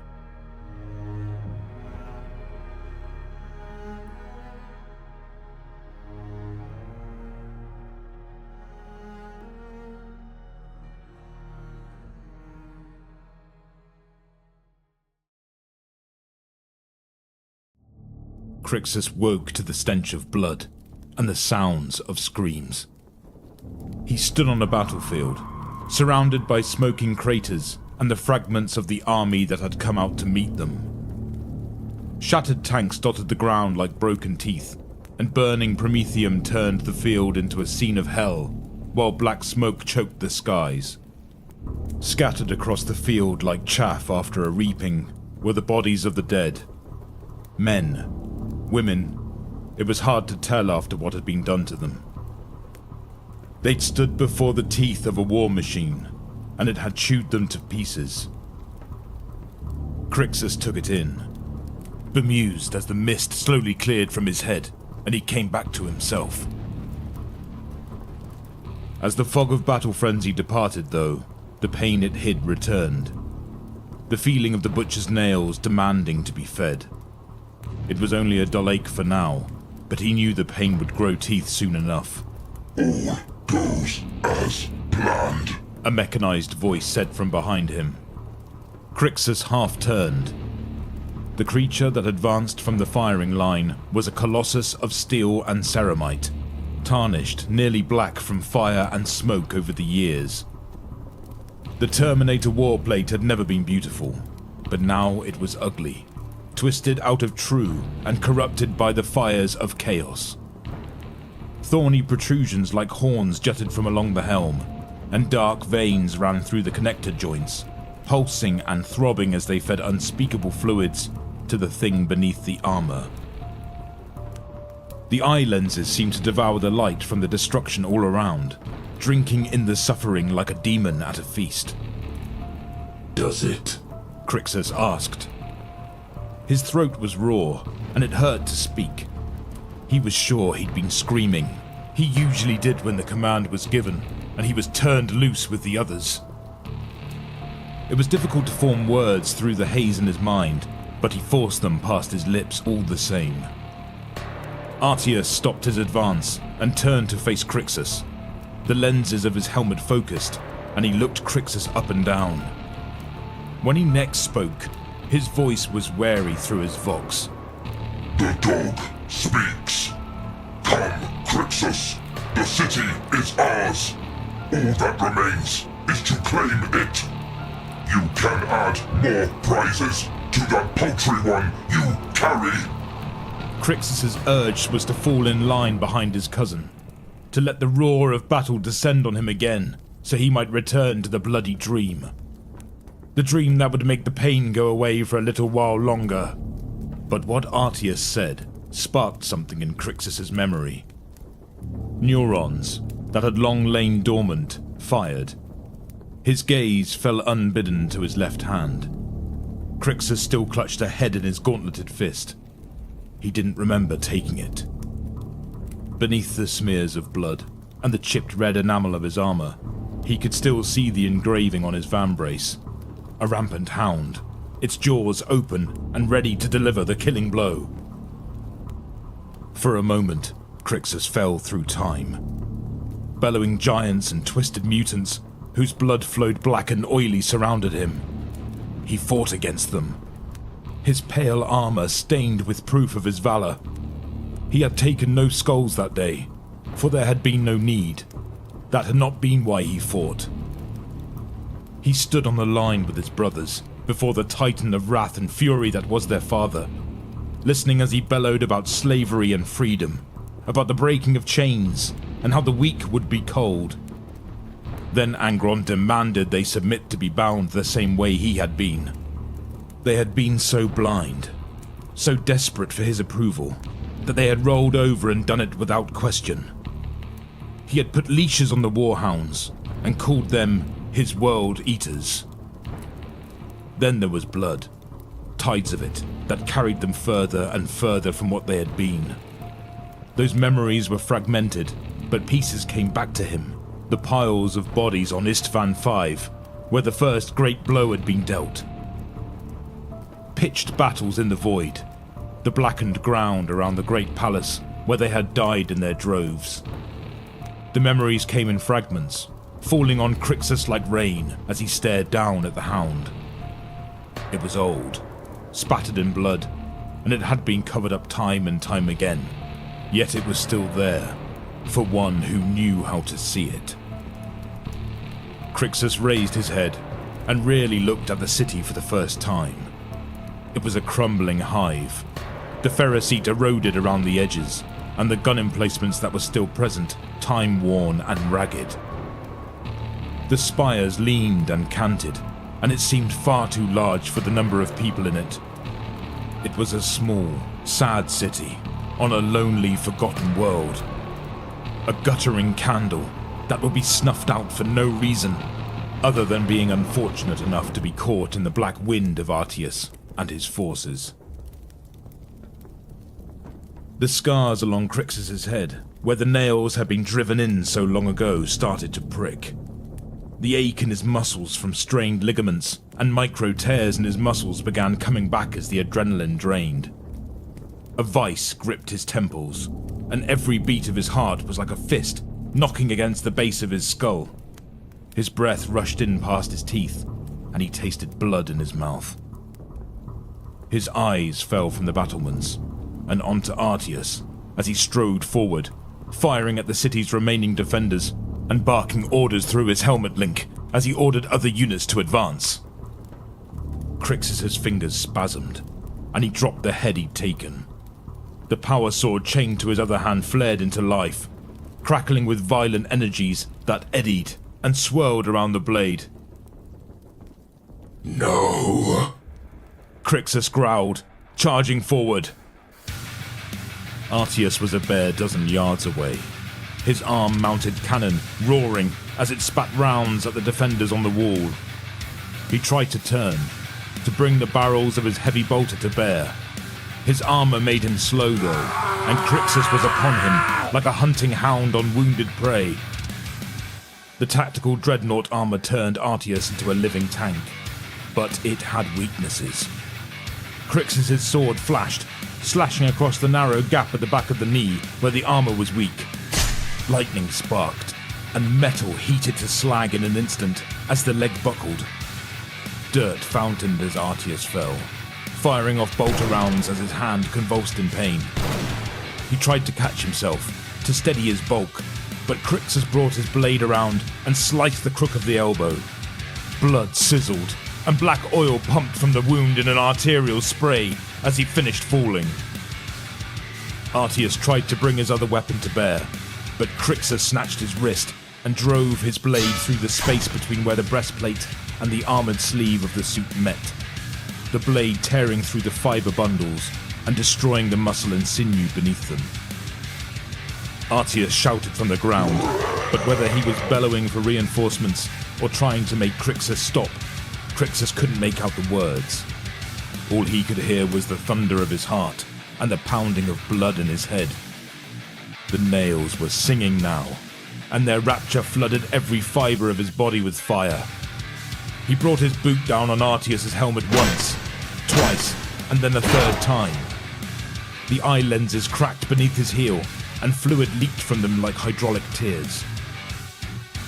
Crixus woke to the stench of blood and the sounds of screams. He stood on a battlefield, surrounded by smoking craters and the fragments of the army that had come out to meet them. Shattered tanks dotted the ground like broken teeth, and burning promethium turned the field into a scene of hell, while black smoke choked the skies. Scattered across the field like chaff after a reaping were the bodies of the dead. Men, women, it was hard to tell after what had been done to them. They'd stood before the teeth of a war machine, and it had chewed them to pieces. Crixus took it in, bemused as the mist slowly cleared from his head, and he came back to himself. As the fog of battle frenzy departed, though, the pain it hid returned. The feeling of the butcher's nails demanding to be fed. It was only a dull ache for now, but he knew the pain would grow teeth soon enough. All goes as planned, a mechanized voice said from behind him. Crixus half turned. The creature that advanced from the firing line was a colossus of steel and ceramite, tarnished, nearly black from fire and smoke over the years. The Terminator warplate had never been beautiful, but now it was ugly, twisted out of true and corrupted by the fires of chaos. Thorny protrusions like horns jutted from along the helm, and dark veins ran through the connector joints, pulsing and throbbing as they fed unspeakable fluids to the thing beneath the armor. The eye lenses seemed to devour the light from the destruction all around, drinking in the suffering like a demon at a feast. Does it? Crixus asked. His throat was raw, and it hurt to speak. He was sure he'd been screaming. He usually did when the command was given, and he was turned loose with the others. It was difficult to form words through the haze in his mind, but he forced them past his lips all the same. Artius stopped his advance and turned to face Crixus. The lenses of his helmet focused, and he looked Crixus up and down. When he next spoke, his voice was wary through his vox. The dog speaks. Come, Crixus. The city is ours. All that remains is to claim it. You can add more prizes to that paltry one you carry. Crixus's urge was to fall in line behind his cousin, to let the roar of battle descend on him again, so he might return to the bloody dream. The dream that would make the pain go away for a little while longer. But what Artius said sparked something in Crixus's memory. Neurons that had long lain dormant fired. His gaze fell unbidden to his left hand. Crixus still clutched a head in his gauntleted fist. He didn't remember taking it. Beneath the smears of blood and the chipped red enamel of his armor, he could still see the engraving on his vambrace. A rampant hound, its jaws open and ready to deliver the killing blow. For a moment, Crixus fell through time. Bellowing giants and twisted mutants, whose blood flowed black and oily, surrounded him. He fought against them. His pale armor stained with proof of his valor. He had taken no skulls that day, for there had been no need. That had not been why he fought. He stood on the line with his brothers, before the titan of wrath and fury that was their father, listening as he bellowed about slavery and freedom, about the breaking of chains, and how the weak would be cold. Then Angron demanded they submit to be bound the same way he had been. They had been so blind, so desperate for his approval, that they had rolled over and done it without question. He had put leashes on the warhounds, and called them his world eaters. Then there was blood, tides of it, that carried them further and further from what they had been. Those memories were fragmented, but pieces came back to him, the piles of bodies on Istvan V, where the first great blow had been dealt. Pitched battles in the void, the blackened ground around the great palace where they had died in their droves. The memories came in fragments, falling on Crixus like rain as he stared down at the hound. It was old, spattered in blood, and it had been covered up time and time again, yet it was still there, for one who knew how to see it. Crixus raised his head and really looked at the city for the first time. It was a crumbling hive. The ferrocete eroded around the edges, and the gun emplacements that were still present, time-worn and ragged. The spires leaned and canted, and it seemed far too large for the number of people in it. It was a small, sad city, on a lonely, forgotten world. A guttering candle that would be snuffed out for no reason, other than being unfortunate enough to be caught in the black wind of Artius and his forces. The scars along Crixus's head, where the nails had been driven in so long ago, started to prick. The ache in his muscles from strained ligaments and micro tears in his muscles began coming back as the adrenaline drained. A vice gripped his temples, and every beat of his heart was like a fist knocking against the base of his skull. His breath rushed in past his teeth, and he tasted blood in his mouth. His eyes fell from the battlements and onto Artius as he strode forward, firing at the city's remaining defenders and barking orders through his helmet link as he ordered other units to advance. Crixus's fingers spasmed, and he dropped the head he'd taken. The power sword chained to his other hand flared into life, crackling with violent energies that eddied and swirled around the blade. No, Crixus growled, charging forward. Artius was a bare dozen yards away, his arm-mounted cannon roaring as it spat rounds at the defenders on the wall. He tried to turn, to bring the barrels of his heavy bolter to bear. His armor made him slow though, and Crixus was upon him like a hunting hound on wounded prey. The tactical dreadnought armor turned Artius into a living tank, but it had weaknesses. Crixus' sword flashed, slashing across the narrow gap at the back of the knee where the armor was weak. Lightning sparked, and metal heated to slag in an instant as the leg buckled. Dirt fountained as Artius fell, firing off bolter rounds as his hand convulsed in pain. He tried to catch himself, to steady his bulk, but Crixus brought his blade around and sliced the crook of the elbow. Blood sizzled, and black oil pumped from the wound in an arterial spray as he finished falling. Artius tried to bring his other weapon to bear, but Crixus snatched his wrist and drove his blade through the space between where the breastplate and the armored sleeve of the suit met, the blade tearing through the fiber bundles and destroying the muscle and sinew beneath them. Artius shouted from the ground, but whether he was bellowing for reinforcements or trying to make Crixus stop, Crixus couldn't make out the words. All he could hear was the thunder of his heart and the pounding of blood in his head. The nails were singing now, and their rapture flooded every fiber of his body with fire. He brought his boot down on Artius' helmet once, twice, and then a third time. The eye lenses cracked beneath his heel, and fluid leaked from them like hydraulic tears.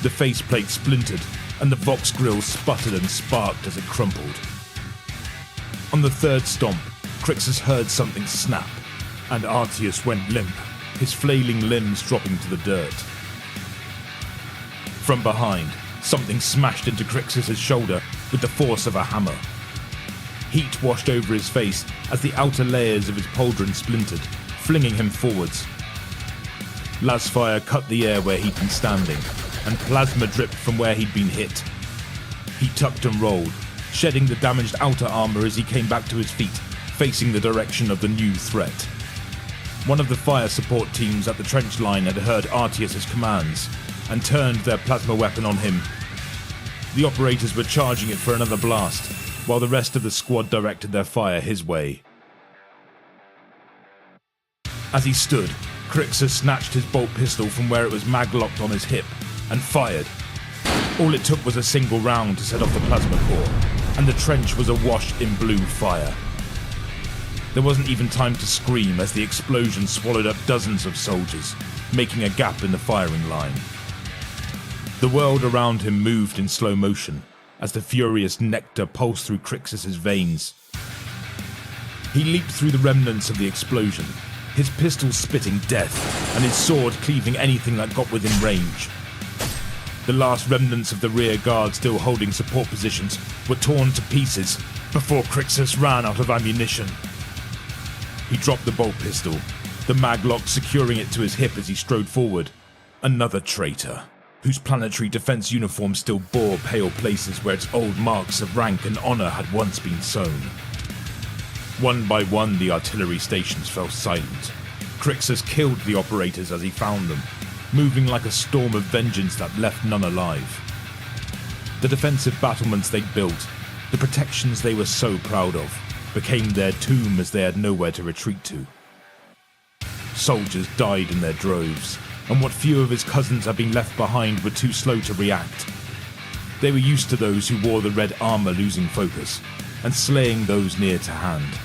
The faceplate splintered, and the Vox grill sputtered and sparked as it crumpled. On the third stomp, Crixus heard something snap, and Artius went limp, his flailing limbs dropping to the dirt. From behind, something smashed into Crixus' shoulder with the force of a hammer. Heat washed over his face as the outer layers of his pauldron splintered, flinging him forwards. Lasfire cut the air where he'd been standing, and plasma dripped from where he'd been hit. He tucked and rolled, shedding the damaged outer armor as he came back to his feet, facing the direction of the new threat. One of the fire support teams at the trench line had heard Artius' commands and turned their plasma weapon on him. The operators were charging it for another blast, while the rest of the squad directed their fire his way. As he stood, Crixus snatched his bolt pistol from where it was mag-locked on his hip and fired. All it took was a single round to set off the plasma core, and the trench was awash in blue fire. There wasn't even time to scream as the explosion swallowed up dozens of soldiers, making a gap in the firing line. The world around him moved in slow motion as the furious nectar pulsed through Crixus' veins. He leaped through the remnants of the explosion, his pistol spitting death and his sword cleaving anything that got within range. The last remnants of the rear guard still holding support positions were torn to pieces before Crixus ran out of ammunition. He dropped the bolt pistol, the maglock securing it to his hip as he strode forward. Another traitor, whose planetary defense uniform still bore pale places where its old marks of rank and honor had once been sown. One by one, the artillery stations fell silent. Crixus killed the operators as he found them, moving like a storm of vengeance that left none alive. The defensive battlements they'd built, the protections they were so proud of, became their tomb as they had nowhere to retreat to. Soldiers died in their droves, and what few of his cousins had been left behind were too slow to react. They were used to those who wore the red armor losing focus, and slaying those near to hand.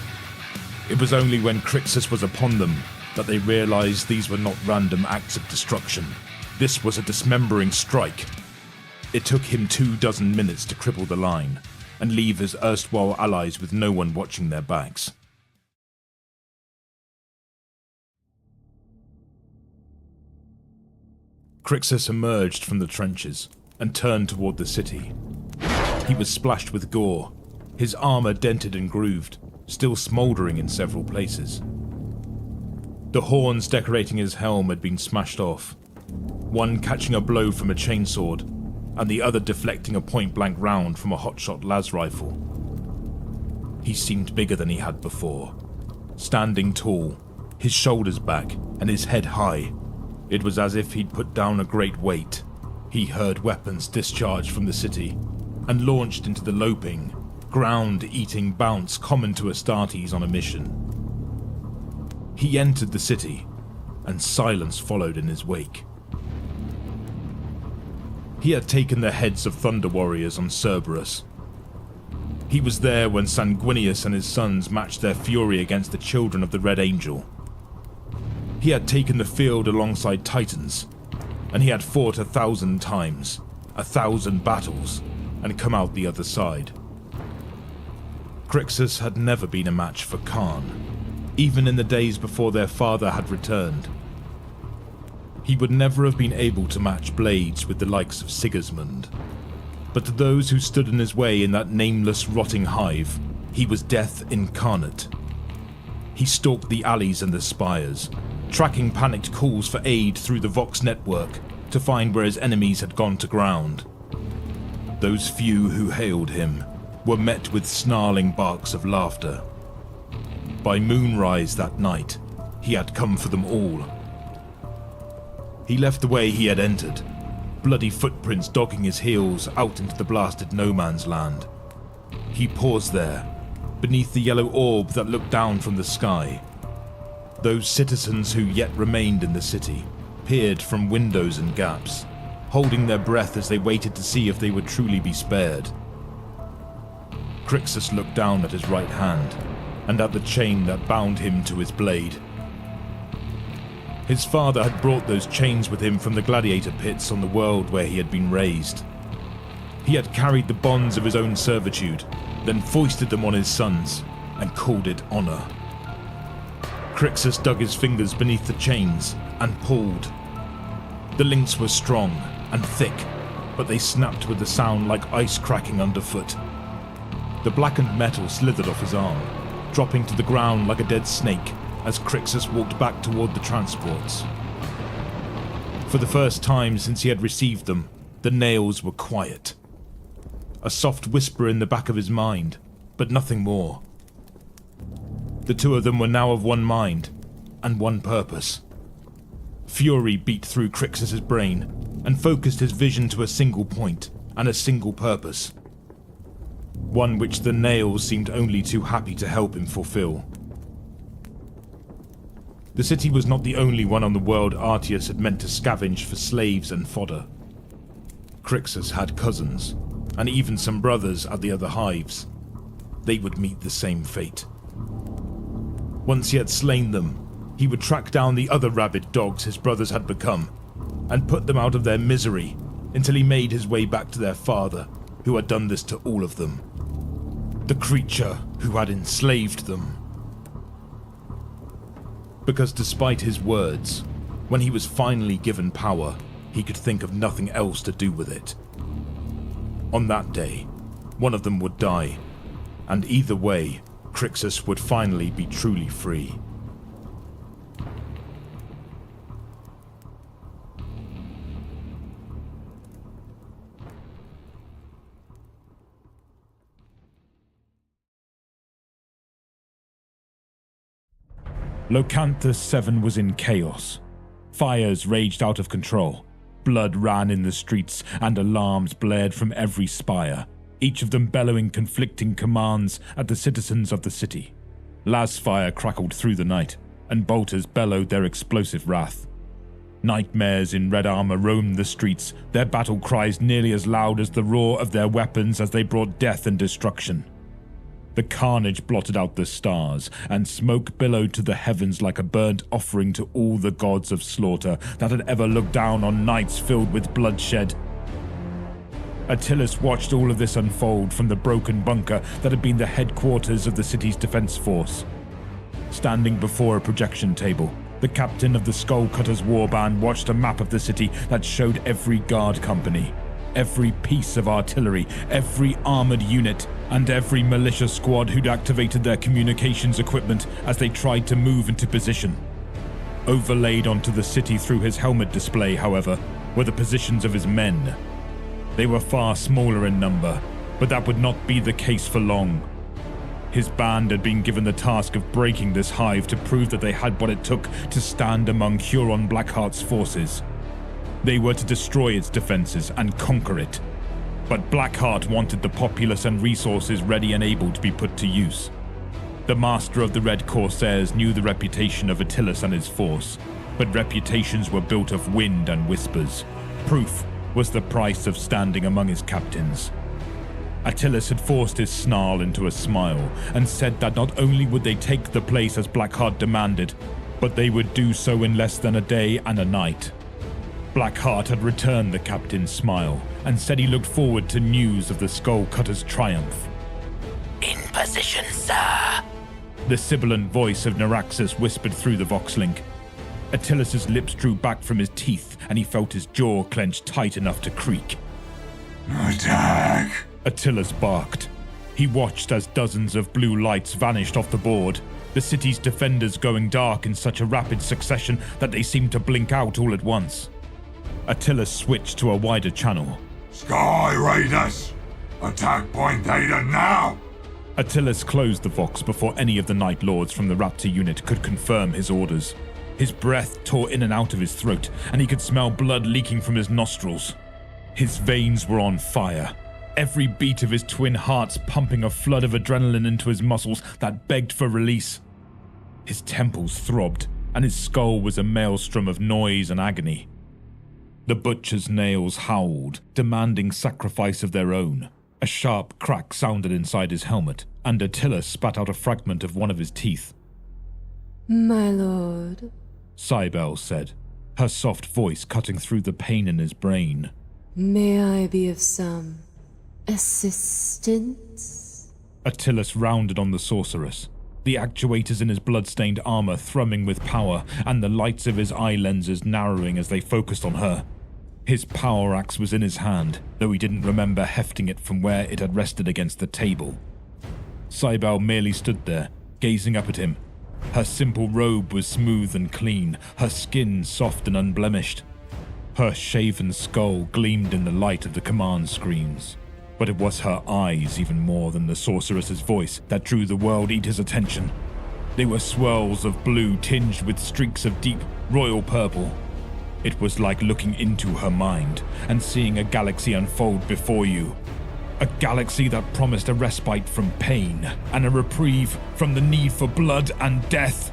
It was only when Crixus was upon them that they realized these were not random acts of destruction. This was a dismembering strike. It took him 24 minutes to cripple the line, and leave his erstwhile allies with no one watching their backs. Crixus emerged from the trenches and turned toward the city. He was splashed with gore, his armor dented and grooved, still smoldering in several places. The horns decorating his helm had been smashed off, one catching a blow from a chainsword, and the other deflecting a point-blank round from a hotshot las rifle. He seemed bigger than he had before, standing tall, his shoulders back and his head high. It was as if he'd put down a great weight. He heard weapons discharged from the city and launched into the loping, ground-eating bounce common to Astartes on a mission. He entered the city, and silence followed in his wake. He had taken the heads of Thunder Warriors on Cerberus. He was there when Sanguinius and his sons matched their fury against the children of the Red Angel. He had taken the field alongside Titans, and he had fought 1,000 times, 1,000 battles, and come out the other side. Crixus had never been a match for KHARN, even in the days before their father had returned. He would never have been able to match blades with the likes of Sigismund. But to those who stood in his way in that nameless rotting hive, he was death incarnate. He stalked the alleys and the spires, tracking panicked calls for aid through the Vox network to find where his enemies had gone to ground. Those few who hailed him were met with snarling barks of laughter. By moonrise that night, he had come for them all. He left the way he had entered, bloody footprints dogging his heels out into the blasted no-man's land. He paused there, beneath the yellow orb that looked down from the sky. Those citizens who yet remained in the city peered from windows and gaps, holding their breath as they waited to see if they would truly be spared. Crixus looked down at his right hand, and at the chain that bound him to his blade. His father had brought those chains with him from the gladiator pits on the world where he had been raised. He had carried the bonds of his own servitude, then foisted them on his sons, and called it honor. Crixus dug his fingers beneath the chains, and pulled. The links were strong and thick, but they snapped with a sound like ice cracking underfoot. The blackened metal slithered off his arm, dropping to the ground like a dead snake as Crixus walked back toward the transports. For the first time since he had received them, the nails were quiet. A soft whisper in the back of his mind, but nothing more. The two of them were now of one mind, and one purpose. Fury beat through Crixus's brain, and focused his vision to a single point, and a single purpose. One which the nails seemed only too happy to help him fulfill. The city was not the only one on the world Artius had meant to scavenge for slaves and fodder. Crixus had cousins, and even some brothers at the other hives. They would meet the same fate. Once he had slain them, he would track down the other rabid dogs his brothers had become, and put them out of their misery until he made his way back to their father, who had done this to all of them. The creature who had enslaved them. Because despite his words, when he was finally given power, he could think of nothing else to do with it. On that day, one of them would die, and either way, Crixus would finally be truly free. Locanthus 7 was in chaos. Fires raged out of control. Blood ran in the streets, and alarms blared from every spire, each of them bellowing conflicting commands at the citizens of the city. Lasfire crackled through the night, and bolters bellowed their explosive wrath. Nightmares in red armor roamed the streets, their battle cries nearly as loud as the roar of their weapons as they brought death and destruction. The carnage blotted out the stars, and smoke billowed to the heavens like a burnt offering to all the gods of slaughter that had ever looked down on nights filled with bloodshed. Attilas watched all of this unfold from the broken bunker that had been the headquarters of the city's defense force. Standing before a projection table, the captain of the Skullcutters warband watched a map of the city that showed every guard company, every piece of artillery, every armored unit, and every militia squad who'd activated their communications equipment as they tried to move into position. Overlaid onto the city through his helmet display, however, were the positions of his men. They were far smaller in number, but that would not be the case for long. His band had been given the task of breaking this hive to prove that they had what it took to stand among Huron Blackheart's forces. They were to destroy its defenses and conquer it. But Blackheart wanted the populace and resources ready and able to be put to use. The master of the Red Corsairs knew the reputation of Attilas and his force, but reputations were built of wind and whispers. Proof was the price of standing among his captains. Attilas had forced his snarl into a smile and said that not only would they take the place as Blackheart demanded, but they would do so in less than a day and a night. Blackheart had returned the captain's smile and said he looked forward to news of the Skullcutter's triumph. In position, sir. The sibilant voice of Naraxus whispered through the Voxlink. Attilas's lips drew back from his teeth and he felt his jaw clenched tight enough to creak. Attack! Attilas barked. He watched as dozens of blue lights vanished off the board, the city's defenders going dark in such a rapid succession that they seemed to blink out all at once. Attilas switched to a wider channel. Sky Raiders! Attack Point Theta now! Attilas closed the Vox before any of the Night Lords from the Raptor unit could confirm his orders. His breath tore in and out of his throat, and he could smell blood leaking from his nostrils. His veins were on fire, every beat of his twin hearts pumping a flood of adrenaline into his muscles that begged for release. His temples throbbed, and his skull was a maelstrom of noise and agony. The butcher's nails howled, demanding sacrifice of their own. A sharp crack sounded inside his helmet, and Attilas spat out a fragment of one of his teeth. My lord, Cybele said, her soft voice cutting through the pain in his brain. may I be of some assistance? Attilas rounded on the sorceress, the actuators in his blood-stained armor thrumming with power and the lights of his eye lenses narrowing as they focused on her. His power axe was in his hand, though he didn't remember hefting it from where it had rested against the table. Cybele merely stood there, gazing up at him. Her simple robe was smooth and clean, her skin soft and unblemished. Her shaven skull gleamed in the light of the command screens. But it was her eyes even more than the sorceress's voice that drew the World Eater's attention. They were swirls of blue tinged with streaks of deep, royal purple. It was like looking into her mind and seeing a galaxy unfold before you. A galaxy that promised a respite from pain and a reprieve from the need for blood and death.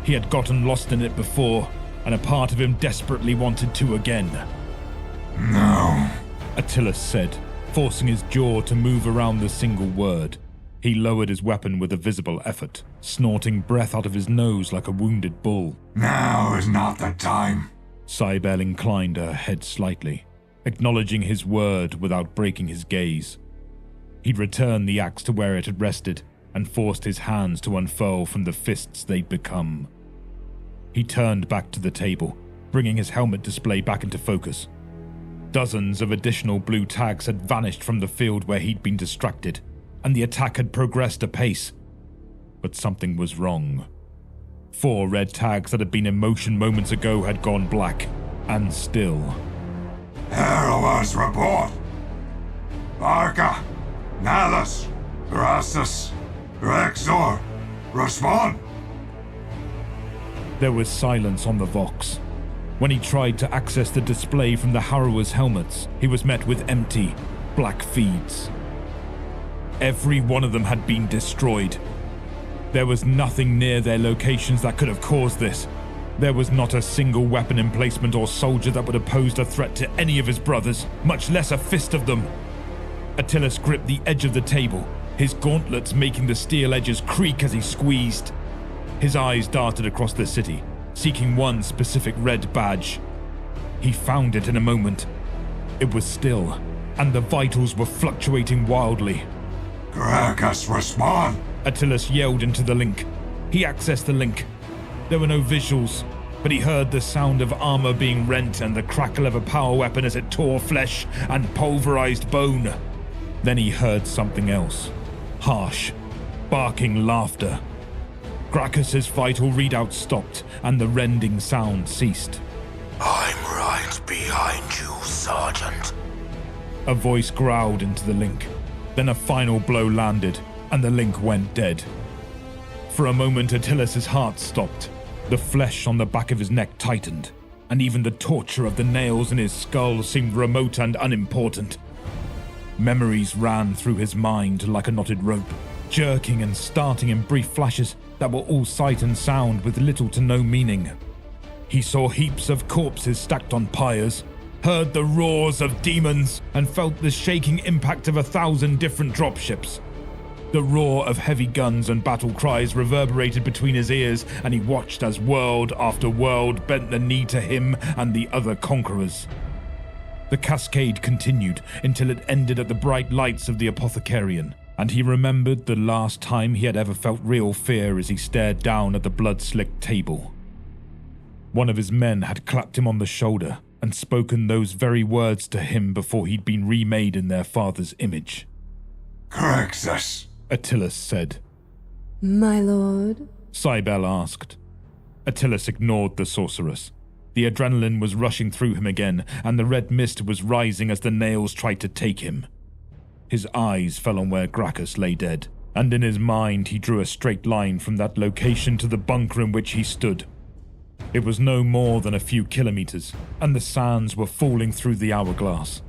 He had gotten lost in it before, and a part of him desperately wanted to again. No, Attilas said, forcing his jaw to move around the single word. He lowered his weapon with a visible effort, snorting breath out of his nose like a wounded bull. now is not the time. Cybele inclined her head slightly, acknowledging his word without breaking his gaze. He'd returned the axe to where it had rested and forced his hands to unfurl from the fists they'd become. He turned back to the table, bringing his helmet display back into focus. Dozens of additional blue tags had vanished from the field where he'd been distracted, and the attack had progressed apace. But something was wrong. 4 red tags that had been in motion moments ago had gone black, and still. Heroes report! Arca, Nalus, Rastus, Rexor, respond! There was silence on the Vox. When he tried to access the display from the Harrower's helmets, he was met with empty, black feeds. Every one of them had been destroyed. There was nothing near their locations that could have caused this. There was not a single weapon emplacement or soldier that would have posed a threat to any of his brothers, much less a fist of them. Attilas gripped the edge of the table, his gauntlets making the steel edges creak as he squeezed. His eyes darted across the city, seeking one specific red badge. He found it in a moment. It was still, and the vitals were fluctuating wildly. Crixus, respond! Attilas yelled into the link. He accessed the link. There were no visuals, but he heard the sound of armor being rent and the crackle of a power weapon as it tore flesh and pulverized bone. Then he heard something else. Harsh, barking laughter. Crixus's vital readout stopped and the rending sound ceased. I'm right behind you, Sergeant. A voice growled into the link. Then a final blow landed, and the link went dead. For a moment, Attilas's heart stopped. The flesh on the back of his neck tightened, and even the torture of the nails in his skull seemed remote and unimportant. Memories ran through his mind like a knotted rope, jerking and starting in brief flashes that were all sight and sound with little to no meaning. He saw heaps of corpses stacked on pyres, heard the roars of demons, and felt the shaking impact of 1,000 different dropships. The roar of heavy guns and battle cries reverberated between his ears, and he watched as world after world bent the knee to him and the other conquerors. The cascade continued until it ended at the bright lights of the Apothecarian, and he remembered the last time he had ever felt real fear as he stared down at the blood-slicked table. One of his men had clapped him on the shoulder and spoken those very words to him before he'd been remade in their father's image. Crixus, Attilas said. My lord? Cybele asked. Attilas ignored the sorceress. The adrenaline was rushing through him again, and the red mist was rising as the nails tried to take him. His eyes fell on where Crixus lay dead, and in his mind he drew a straight line from that location to the bunker in which he stood. It was no more than a few kilometers, and the sands were falling through the hourglass.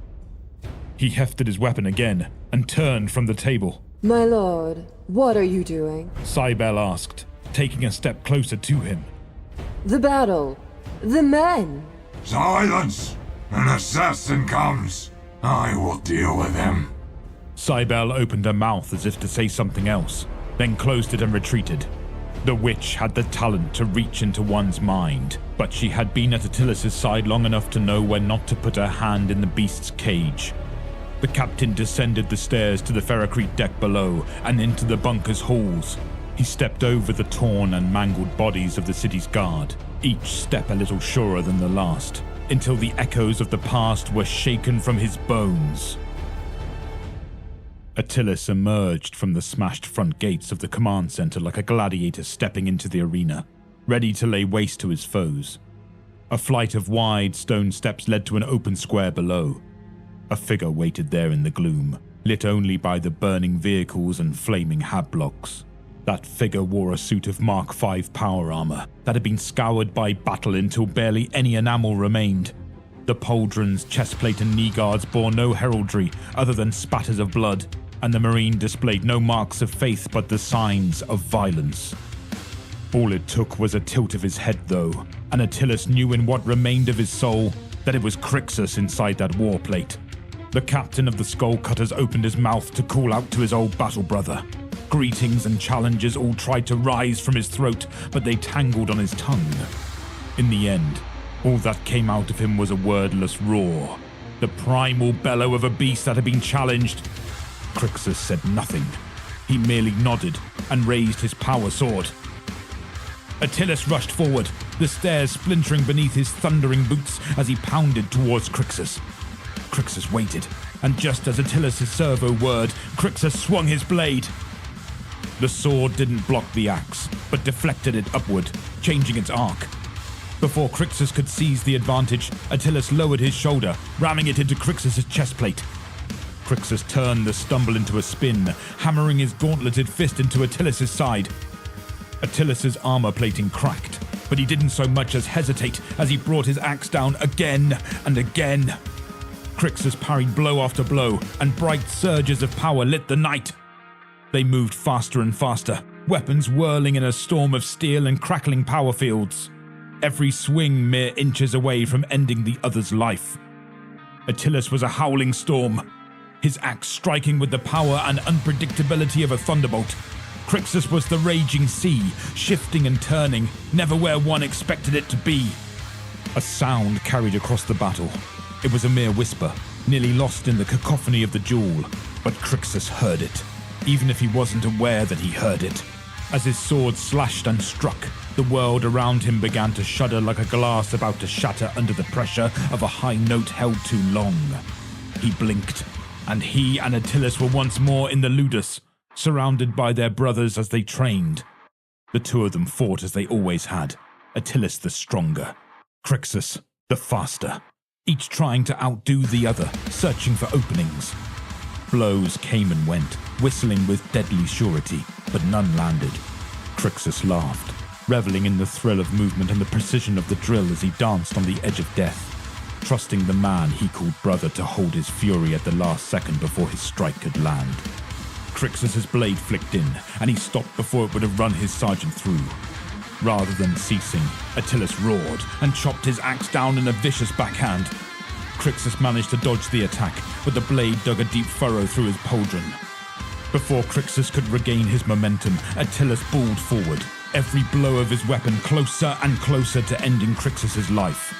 He hefted his weapon again and turned from the table. My lord, what are you doing? Cybele asked, taking a step closer to him. The battle! The men! silence! An assassin comes. I will deal with him. Cybele opened her mouth as if to say something else, then closed it and retreated. The witch had the talent to reach into one's mind, but she had been at Attilas's side long enough to know when not to put her hand in the beast's cage. The captain descended the stairs to the ferrocrete deck below and into the bunker's halls. He stepped over the torn and mangled bodies of the city's guard, each step a little surer than the last, until the echoes of the past were shaken from his bones. Attilas emerged from the smashed front gates of the command center like a gladiator stepping into the arena, ready to lay waste to his foes. A flight of wide stone steps led to an open square below. A figure waited there in the gloom, lit only by the burning vehicles and flaming hab blocks. That figure wore a suit of Mark V power armor that had been scoured by battle until barely any enamel remained. The pauldrons, chestplate and knee guards bore no heraldry other than spatters of blood, and the Marine displayed no marks of faith but the signs of violence. All it took was a tilt of his head though, and Attilas knew in what remained of his soul that it was Crixus inside that warplate. The captain of the Skullcutters opened his mouth to call out to his old battle brother. Greetings and challenges all tried to rise from his throat, but they tangled on his tongue. In the end, all that came out of him was a wordless roar, the primal bellow of a beast that had been challenged. Crixus said nothing. He merely nodded and raised his power sword. Attilas rushed forward, the stairs splintering beneath his thundering boots as he pounded towards Crixus. Crixus waited, and just as Attilas' servo word, Crixus swung his blade. The sword didn't block the axe, but deflected it upward, changing its arc. Before Crixus could seize the advantage, Attilas lowered his shoulder, ramming it into Crixus' chestplate. Crixus turned the stumble into a spin, hammering his gauntleted fist into Attilas' side. Attilas' armor plating cracked, but he didn't so much as hesitate as he brought his axe down again and again. Crixus parried blow after blow, and bright surges of power lit the night. They moved faster and faster, weapons whirling in a storm of steel and crackling power fields. Every swing mere inches away from ending the other's life. Attilas was a howling storm, his axe striking with the power and unpredictability of a thunderbolt. Crixus was the raging sea, shifting and turning, never where one expected it to be. A sound carried across the battle. It was a mere whisper, nearly lost in the cacophony of the duel, but Crixus heard it, even if he wasn't aware that he heard it. As his sword slashed and struck, the world around him began to shudder like a glass about to shatter under the pressure of a high note held too long. He blinked, and he and Attilas were once more in the Ludus, surrounded by their brothers as they trained. The two of them fought as they always had, Attilas the stronger, Crixus the faster. each trying to outdo the other, searching for openings. Blows came and went, whistling with deadly surety, but none landed. Crixus laughed, reveling in the thrill of movement and the precision of the drill as he danced on the edge of death, trusting the man he called brother to hold his fury at the last second before his strike could land. Crixus's blade flicked in, and he stopped before it would have run his sergeant through. Rather than ceasing, Attilas roared and chopped his axe down in a vicious backhand. Crixus managed to dodge the attack, but the blade dug a deep furrow through his pauldron. Before Crixus could regain his momentum, Attilas balled forward, every blow of his weapon closer and closer to ending Crixus's life.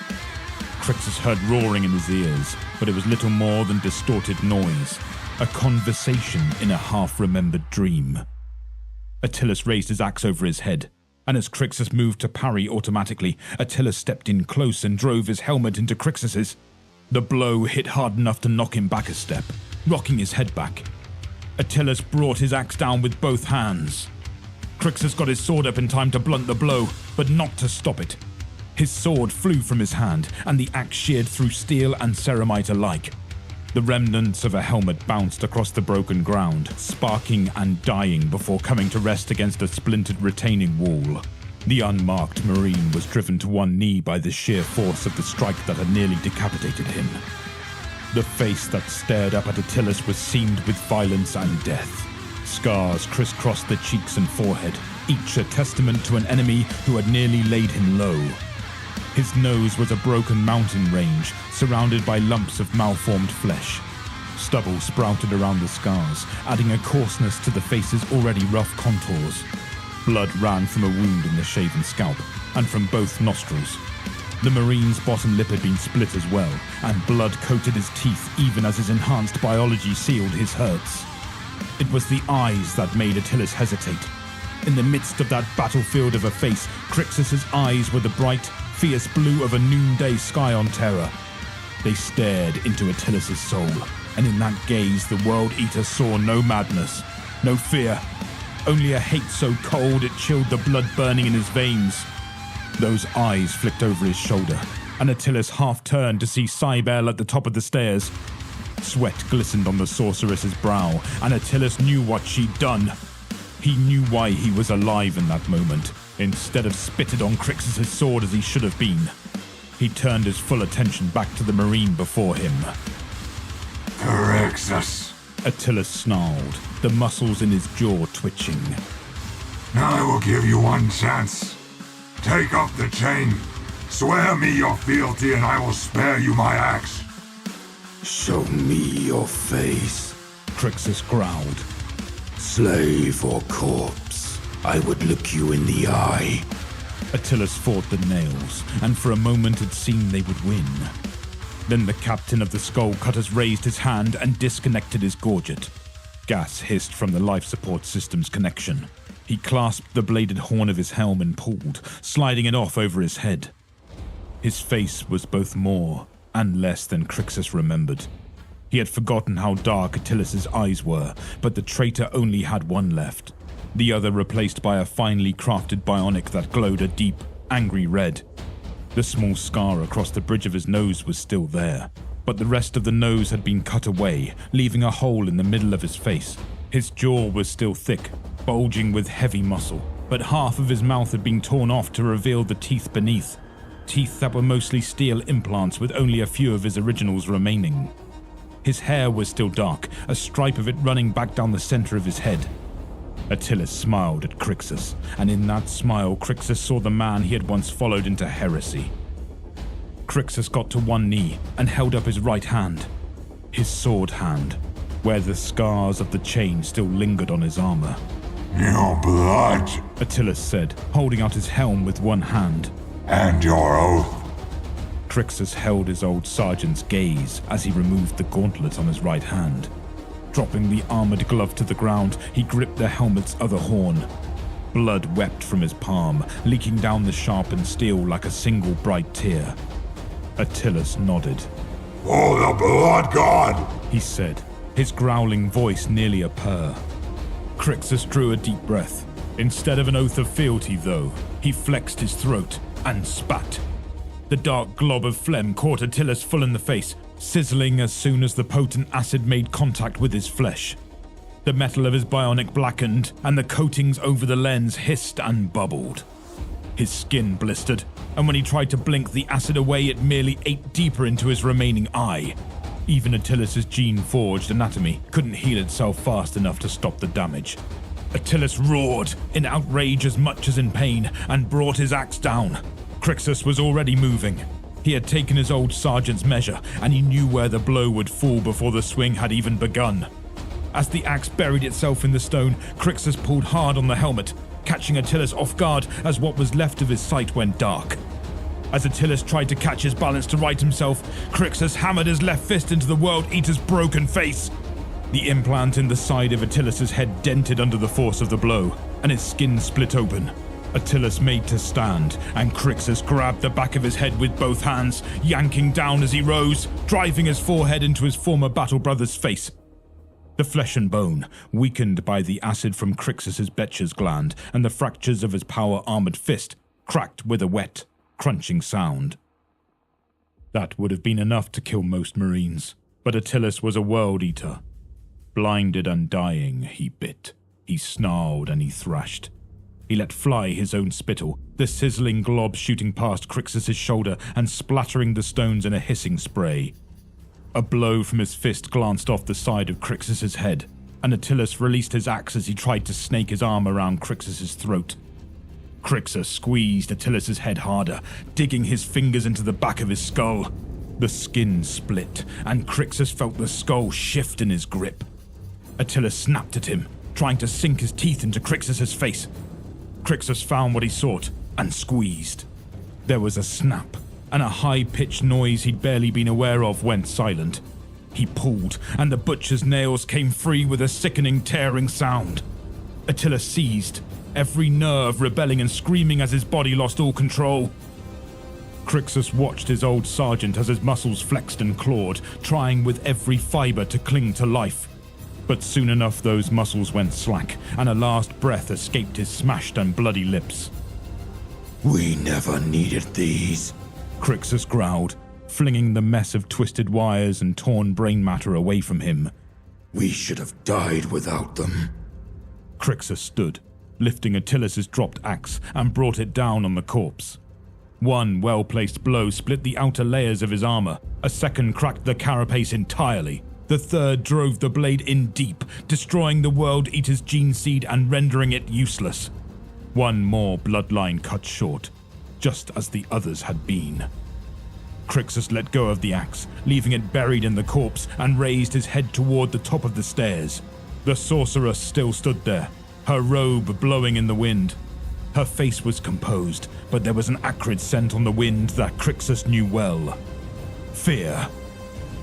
Crixus heard roaring in his ears, but it was little more than distorted noise, a conversation in a half-remembered dream. Attilas raised his axe over his head, and as Crixus moved to parry automatically, Attilas stepped in close and drove his helmet into Crixus's. The blow hit hard enough to knock him back a step, rocking his head back. Attilas brought his axe down with both hands. Crixus got his sword up in time to blunt the blow, but not to stop it. His sword flew from his hand, and the axe sheared through steel and ceramite alike. The remnants of a helmet bounced across the broken ground, sparking and dying before coming to rest against a splintered retaining wall. The unmarked Marine was driven to one knee by the sheer force of the strike that had nearly decapitated him. The face that stared up at Attilas was seamed with violence and death. Scars crisscrossed the cheeks and forehead, each a testament to an enemy who had nearly laid him low. His nose was a broken mountain range, surrounded by lumps of malformed flesh. Stubble sprouted around the scars, adding a coarseness to the face's already rough contours. Blood ran from a wound in the shaven scalp, and from both nostrils. The Marine's bottom lip had been split as well, and blood coated his teeth even as his enhanced biology sealed his hurts. It was the eyes that made Attilas hesitate. In the midst of that battlefield of a face, Crixus's eyes were the bright, fierce blue of a noonday sky on terror. They stared into Attilas' soul, and in that gaze the World Eater saw no madness, no fear, only a hate so cold it chilled the blood burning in his veins. Those eyes flicked over his shoulder, and Attilas half turned to see Cybele at the top of the stairs. Sweat glistened on the sorceress's brow, and Attilas knew what she'd done. He knew why he was alive in that moment, instead of spitted on Crixus' sword as he should have been. He turned his full attention back to the Marine before him. Crixus, Attilas snarled, the muscles in his jaw twitching. I will give you one chance. Take off the chain. Swear me your fealty and I will spare you my axe. Show me your face, Crixus growled. Slave or corpse, I would look you in the eye. Attilas fought the nails, and for a moment it seemed they would win. Then the captain of the Skull Cutters raised his hand and disconnected his gorget. Gas hissed from the life support system's connection. He clasped the bladed horn of his helm and pulled, sliding it off over his head. His face was both more and less than Crixus remembered. He had forgotten how dark Attilas' eyes were, but the traitor only had one left, the other replaced by a finely crafted bionic that glowed a deep, angry red. The small scar across the bridge of his nose was still there, but the rest of the nose had been cut away, leaving a hole in the middle of his face. His jaw was still thick, bulging with heavy muscle, but half of his mouth had been torn off to reveal the teeth beneath. Teeth that were mostly steel implants with only a few of his originals remaining. His hair was still dark, a stripe of it running back down the center of his head. Attilas smiled at Crixus, and in that smile Crixus saw the man he had once followed into heresy. Crixus got to one knee and held up his right hand, his sword hand, where the scars of the chain still lingered on his armor. Your blood Attilas said, holding out his helm with one hand. and your oath. Crixus held his old sergeant's gaze as he removed the gauntlet on his right hand. Dropping the armored glove to the ground, he gripped the helmet's other horn. Blood wept from his palm, leaking down the sharpened steel like a single bright tear. Attilas nodded. For the blood god! He said, his growling voice nearly a purr. Crixus drew a deep breath. Instead of an oath of fealty, though, he flexed his throat and spat. The dark glob of phlegm caught Attilas full in the face, sizzling as soon as the potent acid made contact with his flesh. The metal of his bionic blackened, and the coatings over the lens hissed and bubbled. His skin blistered, and when he tried to blink the acid away, it merely ate deeper into his remaining eye. Even Attilas' gene-forged anatomy couldn't heal itself fast enough to stop the damage. Attilas roared, in outrage as much as in pain, and brought his axe down. Crixus was already moving. He had taken his old sergeant's measure, and he knew where the blow would fall before the swing had even begun. As the axe buried itself in the stone, Crixus pulled hard on the helmet, catching Attilas off guard as what was left of his sight went dark. As Attilas tried to catch his balance to right himself, Crixus hammered his left fist into the World Eater's broken face. The implant in the side of Attilas' head dented under the force of the blow, and his skin split open. Attilas made to stand, and Crixus grabbed the back of his head with both hands, yanking down as he rose, driving his forehead into his former battle brother's face. The flesh and bone, weakened by the acid from Crixus' Betcher's gland and the fractures of his power-armored fist, cracked with a wet, crunching sound. That would have been enough to kill most Marines, but Attilas was a World Eater. Blinded and dying, he bit, he snarled and he thrashed. He let fly his own spittle, the sizzling glob shooting past Crixus' shoulder and splattering the stones in a hissing spray. A blow from his fist glanced off the side of Crixus' head, and Attilas released his axe as he tried to snake his arm around Crixus' throat. Crixus squeezed Attilas' head harder, digging his fingers into the back of his skull. The skin split, and Crixus felt the skull shift in his grip. Attilas snapped at him, trying to sink his teeth into Crixus' face. Crixus found what he sought, and squeezed. There was a snap, and a high-pitched noise he'd barely been aware of went silent. He pulled, and the butcher's nails came free with a sickening, tearing sound. Attilas seized, every nerve rebelling and screaming as his body lost all control. Crixus watched his old sergeant as his muscles flexed and clawed, trying with every fibre to cling to life. But soon enough those muscles went slack, and a last breath escaped his smashed and bloody lips. "We never needed these," Crixus growled, flinging the mess of twisted wires and torn brain matter away from him. "We should have died without them." Crixus stood, lifting Attilas' dropped axe, and brought it down on the corpse. One well-placed blow split the outer layers of his armor, a second cracked the carapace entirely. The third drove the blade in deep, destroying the World Eater's gene seed and rendering it useless. One more bloodline cut short, just as the others had been. Crixus let go of the axe, leaving it buried in the corpse, and raised his head toward the top of the stairs. The sorceress still stood there, her robe blowing in the wind. Her face was composed, but there was an acrid scent on the wind that Crixus knew well. Fear.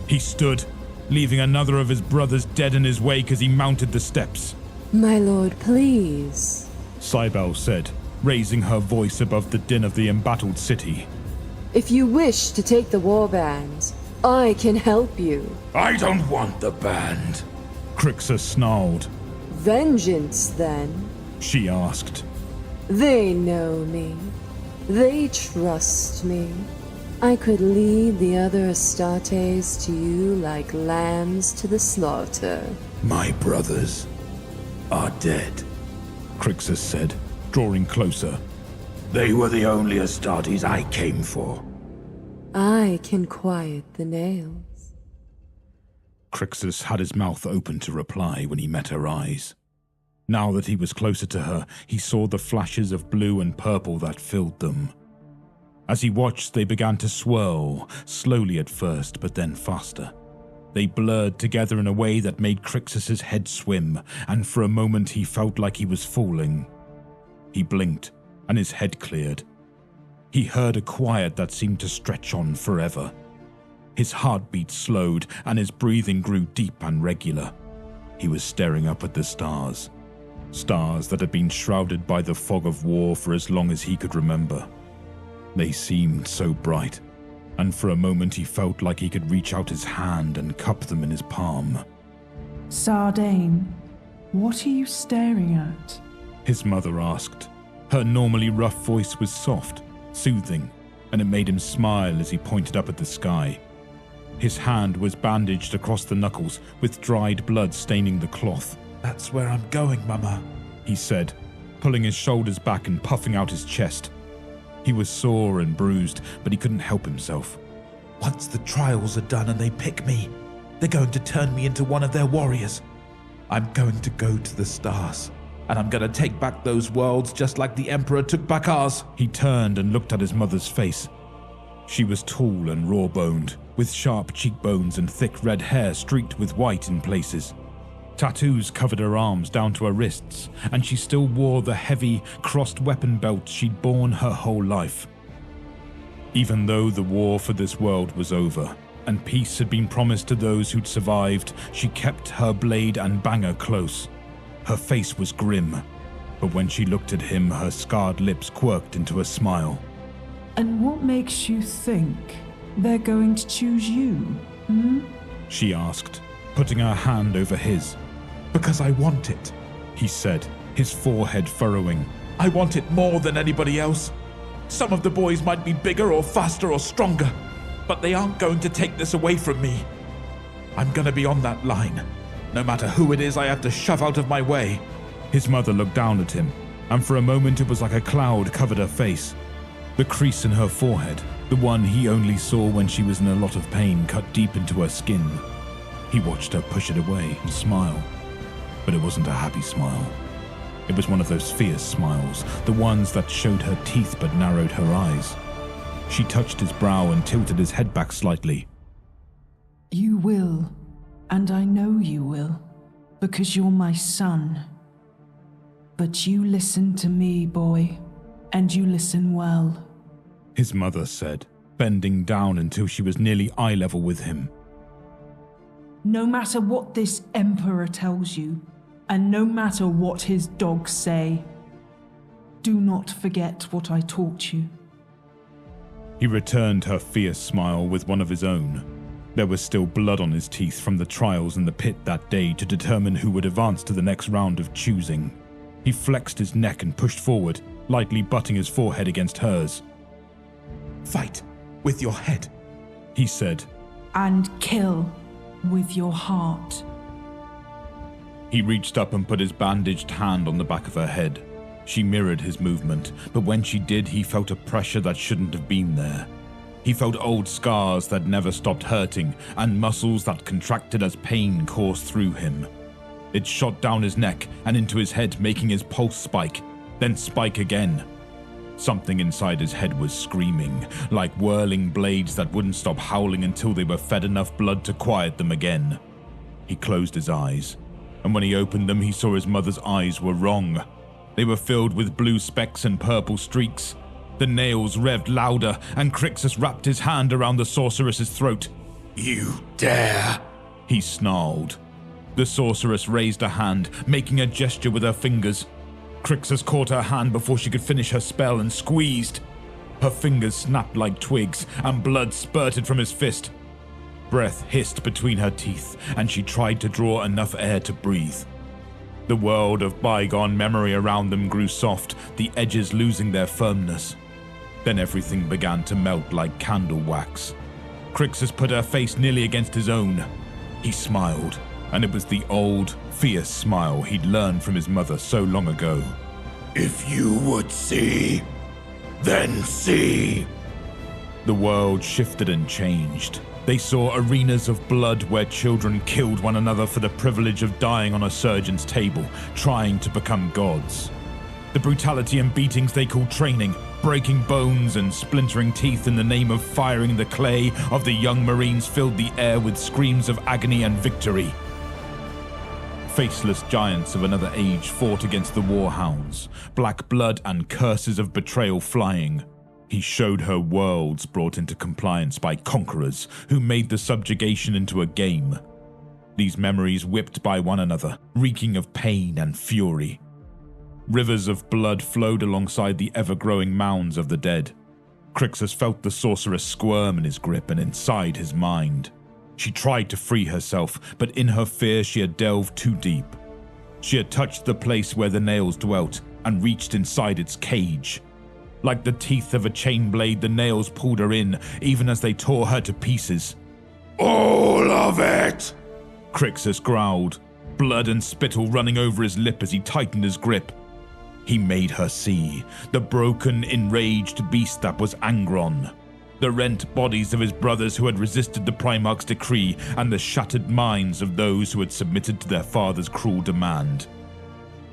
He stood, leaving another of his brothers dead in his wake as he mounted the steps. My lord, please. Cybele said, raising her voice above the din of the embattled city. If you wish to take the warbands, I can help you. "I don't want the band," Crixus snarled. Vengeance, then? She asked. They know me. They trust me. I could lead the other Astartes to you like lambs to the slaughter. "My brothers are dead," Crixus said, drawing closer. "They were the only Astartes I came for." I can quiet the nails. Crixus had his mouth open to reply when he met her eyes. Now that he was closer to her, he saw the flashes of blue and purple that filled them. As he watched, they began to swirl, slowly at first, but then faster. They blurred together in a way that made Crixus's head swim, and for a moment he felt like he was falling. He blinked, and his head cleared. He heard a quiet that seemed to stretch on forever. His heartbeat slowed, and his breathing grew deep and regular. He was staring up at the stars. Stars that had been shrouded by the fog of war for as long as he could remember. They seemed so bright, and for a moment he felt like he could reach out his hand and cup them in his palm. Sardane, what are you staring at? His mother asked. Her normally rough voice was soft, soothing, and it made him smile as he pointed up at the sky. His hand was bandaged across the knuckles, with dried blood staining the cloth. "That's where I'm going, Mama," he said, pulling his shoulders back and puffing out his chest. He was sore and bruised, but he couldn't help himself. "Once the trials are done and they pick me, they're going to turn me into one of their warriors. I'm going to go to the stars, and I'm going to take back those worlds just like the Emperor took back ours." He turned and looked at his mother's face. She was tall and raw-boned, with sharp cheekbones and thick red hair streaked with white in places. Tattoos covered her arms down to her wrists, and she still wore the heavy, crossed weapon belt she'd borne her whole life. Even though the war for this world was over, and peace had been promised to those who'd survived, she kept her blade and banger close. Her face was grim, but when she looked at him, her scarred lips quirked into a smile. And what makes you think they're going to choose you, She asked, putting her hand over his. "Because I want it," He said, his forehead furrowing. "I want it more than anybody else. Some of the boys might be bigger or faster or stronger, but they aren't going to take this away from me. I'm going to be on that line, no matter who it is I have to shove out of my way." His mother looked down at him, and for a moment it was like a cloud covered her face. The crease in her forehead, the one he only saw when she was in a lot of pain, cut deep into her skin. He watched her push it away and smile, but it wasn't a happy smile. It was one of those fierce smiles, the ones that showed her teeth but narrowed her eyes. She touched his brow and tilted his head back slightly. You will, and I know you will, because you're my son. But you listen to me, boy, and you listen well. His mother said, bending down until she was nearly eye level with him. No matter what this Emperor tells you, and no matter what his dogs say, do not forget what I taught you. He returned her fierce smile with one of his own. There was still blood on his teeth from the trials in the pit that day to determine who would advance to the next round of choosing. He flexed his neck and pushed forward, lightly butting his forehead against hers. "Fight with your head," he said. And kill with your heart. He reached up and put his bandaged hand on the back of her head. She mirrored his movement, but when she did, he felt a pressure that shouldn't have been there. He felt old scars that never stopped hurting, and muscles that contracted as pain coursed through him. It shot down his neck and into his head, making his pulse spike, then spike again. Something inside his head was screaming, like whirling blades that wouldn't stop howling until they were fed enough blood to quiet them again. He closed his eyes, and when he opened them, he saw his mother's eyes were wrong. They were filled with blue specks and purple streaks. The nails revved louder, and Crixus wrapped his hand around the sorceress's throat. "You dare!" he snarled. The sorceress raised a hand, making a gesture with her fingers. Crixus caught her hand before she could finish her spell and squeezed. Her fingers snapped like twigs, and blood spurted from his fist. Breath hissed between her teeth, and she tried to draw enough air to breathe. The world of bygone memory around them grew soft, the edges losing their firmness. Then everything began to melt like candle wax. Crixus put her face nearly against his own. He smiled, and it was the old, fierce smile he'd learned from his mother so long ago. If you would see, then see. The world shifted and changed. They saw arenas of blood where children killed one another for the privilege of dying on a surgeon's table, trying to become gods. The brutality and beatings they called training, breaking bones and splintering teeth in the name of firing the clay of the young Marines filled the air with screams of agony and victory. Faceless giants of another age fought against the warhounds, black blood and curses of betrayal flying. He showed her worlds brought into compliance by conquerors who made the subjugation into a game. These memories whipped by one another, reeking of pain and fury. Rivers of blood flowed alongside the ever-growing mounds of the dead. Crixus felt the sorceress squirm in his grip and inside his mind. She tried to free herself, but in her fear she had delved too deep. She had touched the place where the nails dwelt and reached inside its cage. Like the teeth of a chain blade, the nails pulled her in, even as they tore her to pieces. All of it! Crixus growled, blood and spittle running over his lip as he tightened his grip. He made her see the broken, enraged beast that was Angron, the rent bodies of his brothers who had resisted the Primarch's decree, and the shattered minds of those who had submitted to their father's cruel demand.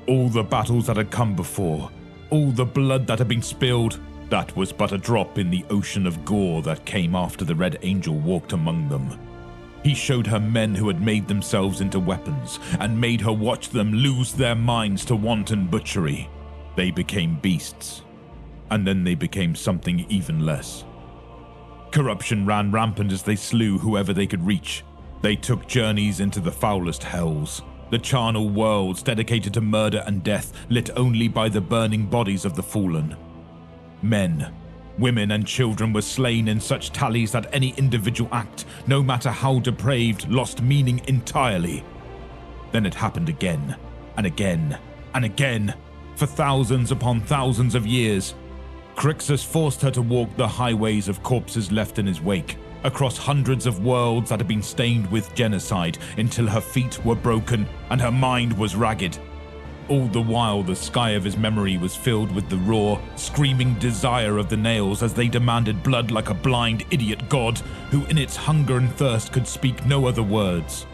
All the battles that had come before, all the blood that had been spilled, that was but a drop in the ocean of gore that came after the Red Angel walked among them. He showed her men who had made themselves into weapons, and made her watch them lose their minds to wanton butchery. They became beasts, and then they became something even less. Corruption ran rampant as they slew whoever they could reach. They took journeys into the foulest hells, the charnel worlds dedicated to murder and death, lit only by the burning bodies of the fallen. Men, women, and children were slain in such tallies that any individual act, no matter how depraved, lost meaning entirely. Then it happened again, and again, and again, for thousands upon thousands of years. Crixus forced her to walk the highways of corpses left in his wake, across hundreds of worlds that had been stained with genocide, until her feet were broken and her mind was ragged. All the while, the sky of his memory was filled with the raw, screaming desire of the nails as they demanded blood like a blind idiot god who in its hunger and thirst could speak no other words.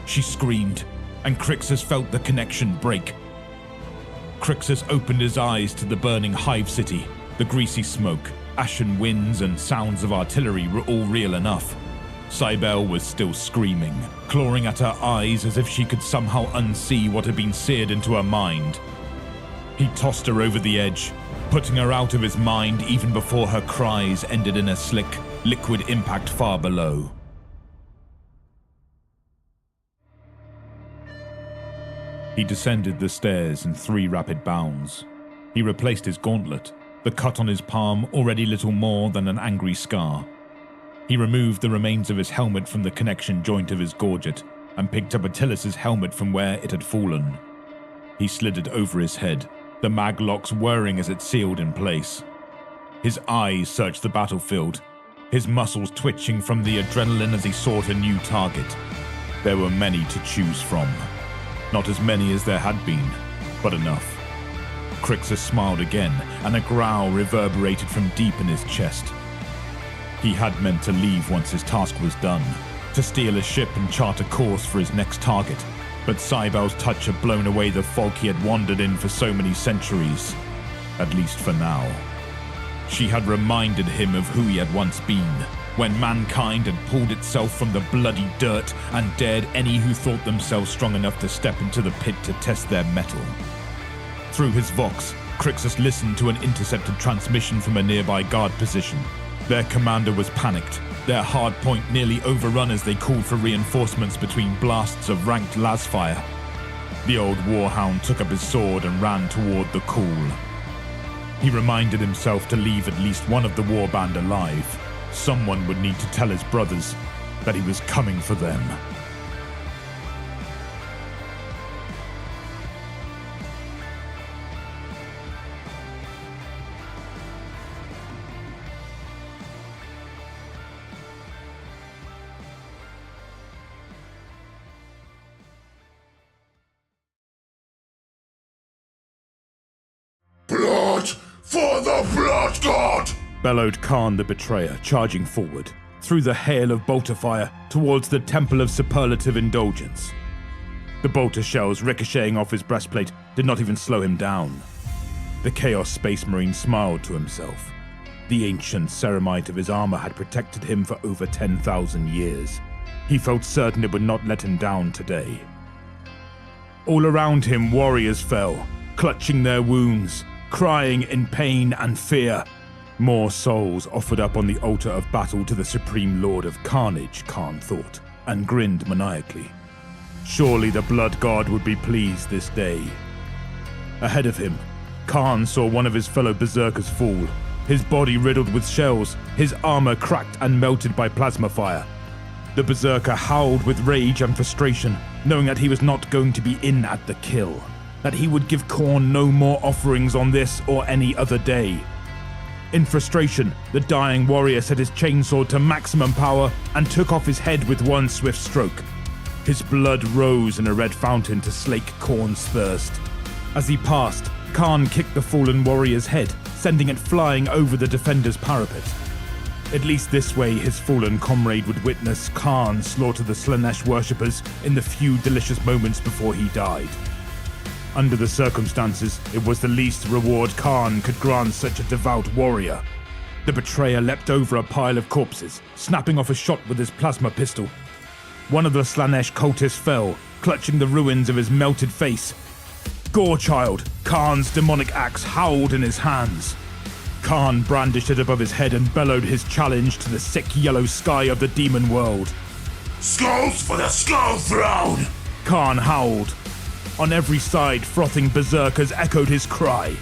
She screamed, and Crixus felt the connection break. Crixus opened his eyes to the burning hive city. The greasy smoke, ashen winds, and sounds of artillery were all real enough. Cybele was still screaming, clawing at her eyes as if she could somehow unsee what had been seared into her mind. He tossed her over the edge, putting her out of his mind even before her cries ended in a slick, liquid impact far below. He descended the stairs in 3 rapid bounds. He replaced his gauntlet, the cut on his palm already little more than an angry scar. He removed the remains of his helmet from the connection joint of his gorget, and picked up Attilus's helmet from where it had fallen. He slid it over his head, the mag locks whirring as it sealed in place. His eyes searched the battlefield, his muscles twitching from the adrenaline as he sought a new target. There were many to choose from. Not as many as there had been, but enough. Crixus smiled again, and a growl reverberated from deep in his chest. He had meant to leave once his task was done, to steal a ship and chart a course for his next target, but Cybele's touch had blown away the fog he had wandered in for so many centuries, at least for now. She had reminded him of who he had once been, when mankind had pulled itself from the bloody dirt and dared any who thought themselves strong enough to step into the pit to test their mettle. Through his Vox, Crixus listened to an intercepted transmission from a nearby guard position. Their commander was panicked, their hard point nearly overrun as they called for reinforcements between blasts of ranked lasfire. The old warhound took up his sword and ran toward the call. He reminded himself to leave at least one of the warband alive. Someone would need to tell his brothers that he was coming for them. Blood for the Blood God! Bellowed KHARN the Betrayer, charging forward, through the hail of bolter fire, towards the Temple of Superlative Indulgence. The bolter shells ricocheting off his breastplate did not even slow him down. The Chaos Space Marine smiled to himself. The ancient ceramite of his armor had protected him for over 10,000 years. He felt certain it would not let him down today. All around him, warriors fell, clutching their wounds, crying in pain and fear. More souls offered up on the altar of battle to the Supreme Lord of Carnage, KHARN thought, and grinned maniacally. Surely the Blood God would be pleased this day. Ahead of him, KHARN saw one of his fellow berserkers fall, his body riddled with shells, his armor cracked and melted by plasma fire. The berserker howled with rage and frustration, knowing that he was not going to be in at the kill, that he would give KHORN no more offerings on this or any other day. In frustration, the dying warrior set his chainsaw to maximum power and took off his head with one swift stroke. His blood rose in a red fountain to slake Khorne's thirst. As he passed, KHARN kicked the fallen warrior's head, sending it flying over the defender's parapet. At least this way his fallen comrade would witness KHARN slaughter the Slaanesh worshippers in the few delicious moments before he died. Under the circumstances, it was the least reward KHARN could grant such a devout warrior. The betrayer leapt over a pile of corpses, snapping off a shot with his plasma pistol. One of the Slaanesh cultists fell, clutching the ruins of his melted face. Gorechild, KHARN's demonic axe, howled in his hands. KHARN brandished it above his head and bellowed his challenge to the sick yellow sky of the demon world. Skulls for the Skull Throne! KHARN howled. On every side, frothing berserkers echoed his cry.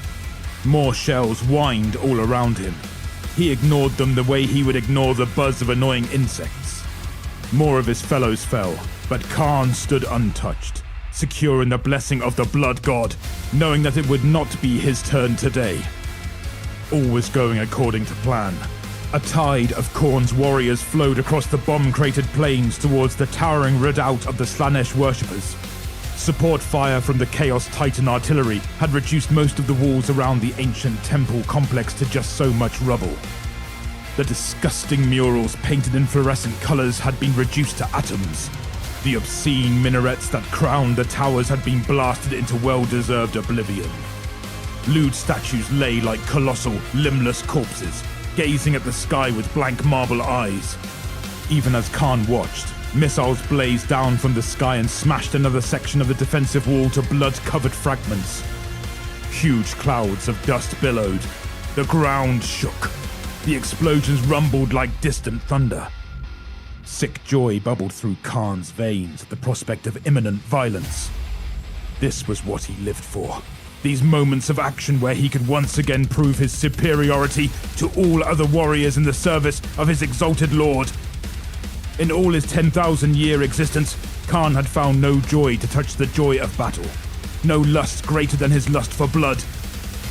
More shells whined all around him. He ignored them the way he would ignore the buzz of annoying insects. More of his fellows fell, but KHARN stood untouched, secure in the blessing of the Blood God, knowing that it would not be his turn today. All was going according to plan. A tide of Khorne's warriors flowed across the bomb-cratered plains towards the towering redoubt of the Slaanesh worshippers. Support fire from the Chaos Titan artillery had reduced most of the walls around the ancient temple complex to just so much rubble. The disgusting murals painted in fluorescent colors had been reduced to atoms. The obscene minarets that crowned the towers had been blasted into well-deserved oblivion. Lewd statues lay like colossal, limbless corpses, gazing at the sky with blank marble eyes. Even as KHARN watched, missiles blazed down from the sky and smashed another section of the defensive wall to blood-covered fragments. Huge clouds of dust billowed. The ground shook. The explosions rumbled like distant thunder. Sick joy bubbled through KHARN's veins at the prospect of imminent violence. This was what he lived for. These moments of action where he could once again prove his superiority to all other warriors in the service of his exalted lord. In all his 10,000-year existence, KHARN had found no joy to touch the joy of battle. No lust greater than his lust for blood.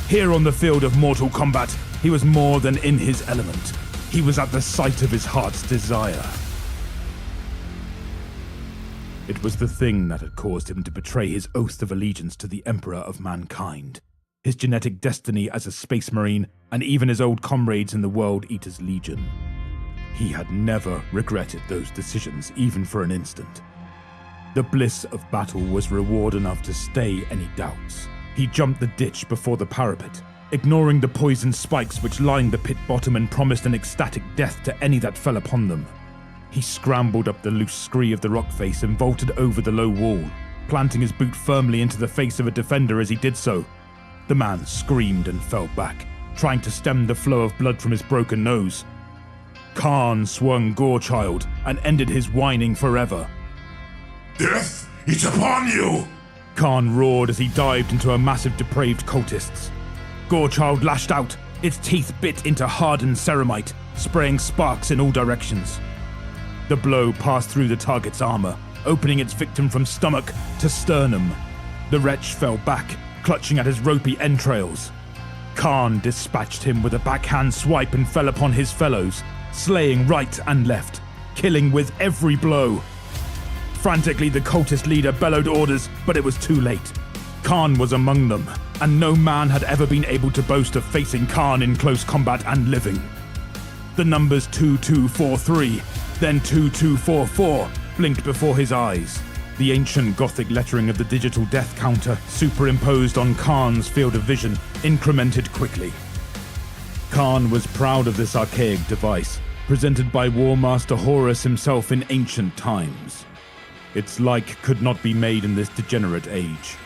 Here on the field of mortal combat, he was more than in his element. He was at the site of his heart's desire. It was the thing that had caused him to betray his oath of allegiance to the Emperor of Mankind, his genetic destiny as a space marine, and even his old comrades in the World Eaters Legion. He had never regretted those decisions, even for an instant. The bliss of battle was reward enough to stay any doubts. He jumped the ditch before the parapet, ignoring the poisoned spikes which lined the pit bottom and promised an ecstatic death to any that fell upon them. He scrambled up the loose scree of the rock face and vaulted over the low wall, planting his boot firmly into the face of a defender as he did so. The man screamed and fell back, trying to stem the flow of blood from his broken nose. KHARN swung Gorechild and ended his whining forever. Death is upon you! KHARN roared as he dived into a massive depraved cultists. Gorechild lashed out, its teeth bit into hardened ceramite, spraying sparks in all directions. The blow passed through the target's armor, opening its victim from stomach to sternum. The wretch fell back, clutching at his ropey entrails. KHARN dispatched him with a backhand swipe and fell upon his fellows, slaying right and left, killing with every blow. Frantically, the cultist leader bellowed orders, but it was too late. KHARN was among them, and no man had ever been able to boast of facing KHARN in close combat and living. The numbers 2243, then 2244 blinked before his eyes. The ancient Gothic lettering of the digital death counter, superimposed on KHARN's field of vision, incremented quickly. KHARN was proud of this archaic device, presented by War Master Horus himself in ancient times. Its like could not be made in this degenerate age.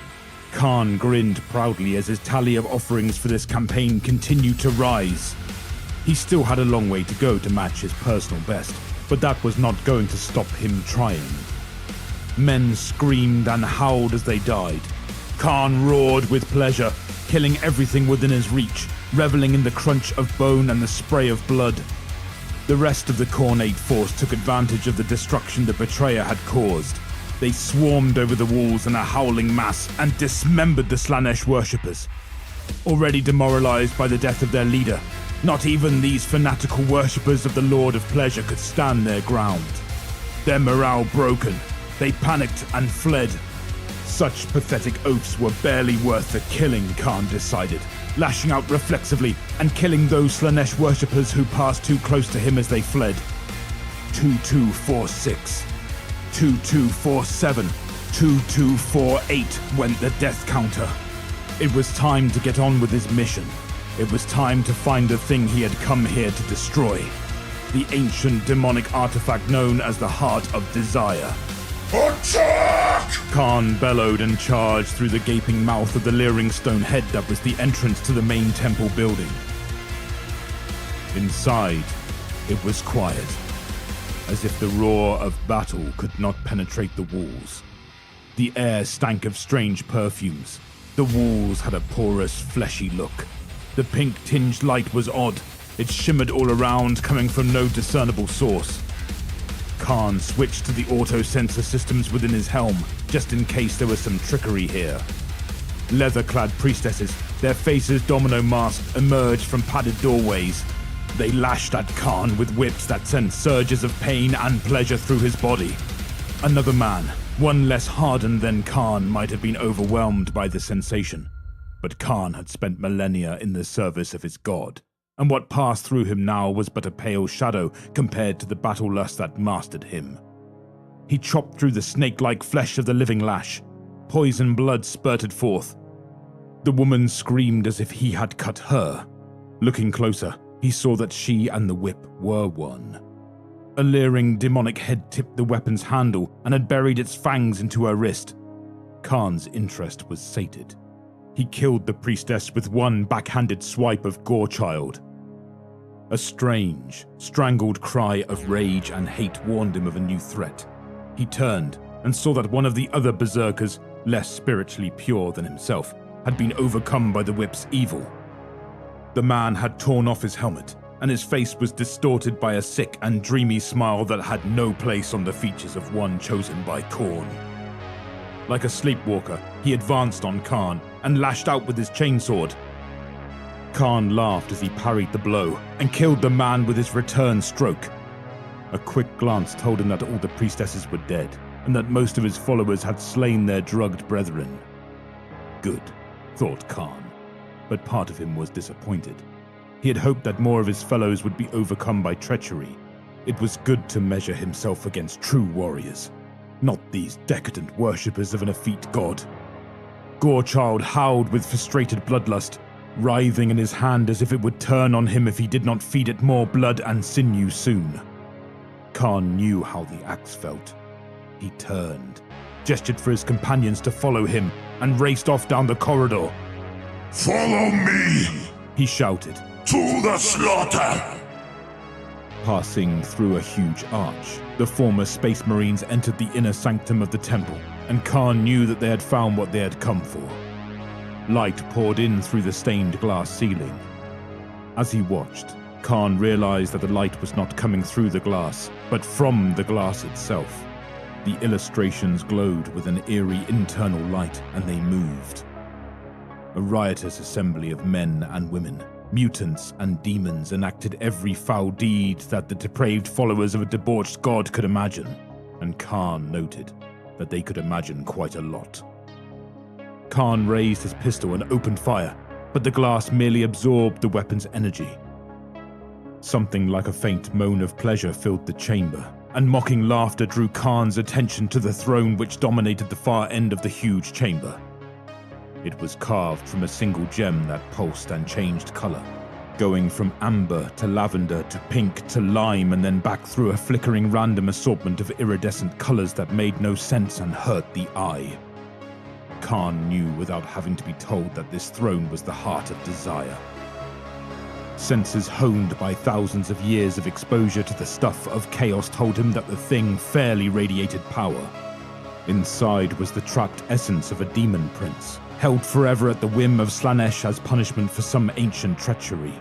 KHARN grinned proudly as his tally of offerings for this campaign continued to rise. He still had a long way to go to match his personal best, but that was not going to stop him trying. Men screamed and howled as they died. KHARN roared with pleasure, killing everything within his reach, reveling in the crunch of bone and the spray of blood. The rest of the Khornate force took advantage of the destruction the betrayer had caused. They swarmed over the walls in a howling mass and dismembered the Slaanesh worshippers. Already demoralized by the death of their leader, Not even these fanatical worshippers of the Lord of Pleasure could stand their ground. Their morale broken, they panicked and fled. Such pathetic oafs were barely worth the killing, KHARN decided, lashing out reflexively and killing those Slaanesh worshippers who passed too close to him as they fled. 2246, 2247, 2248 went the death counter. It was time to get on with his mission. It was time to find the thing he had come here to destroy. The ancient demonic artifact known as the Heart of Desire. Attack! KHARN bellowed and charged through the gaping mouth of the leering stone head that was the entrance to the main temple building. Inside, it was quiet, as if the roar of battle could not penetrate the walls. The air stank of strange perfumes. The walls had a porous, fleshy look. The pink-tinged light was odd. It shimmered all around, coming from no discernible source. KHARN switched to the auto-sensor systems within his helm, just in case there was some trickery here. Leather-clad priestesses, their faces domino masked, emerged from padded doorways. They lashed at KHARN with whips that sent surges of pain and pleasure through his body. Another man, one less hardened than KHARN, might have been overwhelmed by the sensation. But KHARN had spent millennia in the service of his god, and what passed through him now was but a pale shadow compared to the battle lust that mastered him. He chopped through the snake-like flesh of the living lash. Poison blood spurted forth. The woman screamed as if he had cut her. Looking closer, he saw that she and the whip were one. A leering demonic head tipped the weapon's handle and had buried its fangs into her wrist. KHARN's interest was sated. He killed the priestess with one backhanded swipe of Gorechild. A strange, strangled cry of rage and hate warned him of a new threat. He turned and saw that one of the other berserkers, less spiritually pure than himself, had been overcome by the whip's evil. The man had torn off his helmet, and his face was distorted by a sick and dreamy smile that had no place on the features of one chosen by KHORN. Like a sleepwalker, he advanced on KHARN and lashed out with his chainsword. KHARN laughed as he parried the blow and killed the man with his return stroke. A quick glance told him that all the priestesses were dead and that most of his followers had slain their drugged brethren. Good, thought KHARN, but part of him was disappointed. He had hoped that more of his fellows would be overcome by treachery. It was good to measure himself against true warriors, not these decadent worshippers of an effete god. Gorechild howled with frustrated bloodlust, writhing in his hand as if it would turn on him if he did not feed it more blood and sinew soon. KHARN knew how the axe felt. He turned, gestured for his companions to follow him, and raced off down the corridor. Follow me! He shouted. To the slaughter! Passing through a huge arch, the former Space Marines entered the inner sanctum of the temple, and KHARN knew that they had found what they had come for. Light poured in through the stained glass ceiling. As he watched, KHARN realized that the light was not coming through the glass, but from the glass itself. The illustrations glowed with an eerie internal light, and they moved. A riotous assembly of men and women, mutants and demons enacted every foul deed that the depraved followers of a debauched god could imagine, and KHARN noted that they could imagine quite a lot. KHARN raised his pistol and opened fire, but the glass merely absorbed the weapon's energy. Something like a faint moan of pleasure filled the chamber, and mocking laughter drew KHARN's attention to the throne which dominated the far end of the huge chamber. It was carved from a single gem that pulsed and changed color, going from amber to lavender to pink to lime and then back through a flickering random assortment of iridescent colors that made no sense and hurt the eye. KHARN knew without having to be told that this throne was the Heart of Desire. Senses honed by thousands of years of exposure to the stuff of chaos told him that the thing fairly radiated power. Inside was the trapped essence of a demon prince, held forever at the whim of Slaanesh as punishment for some ancient treachery.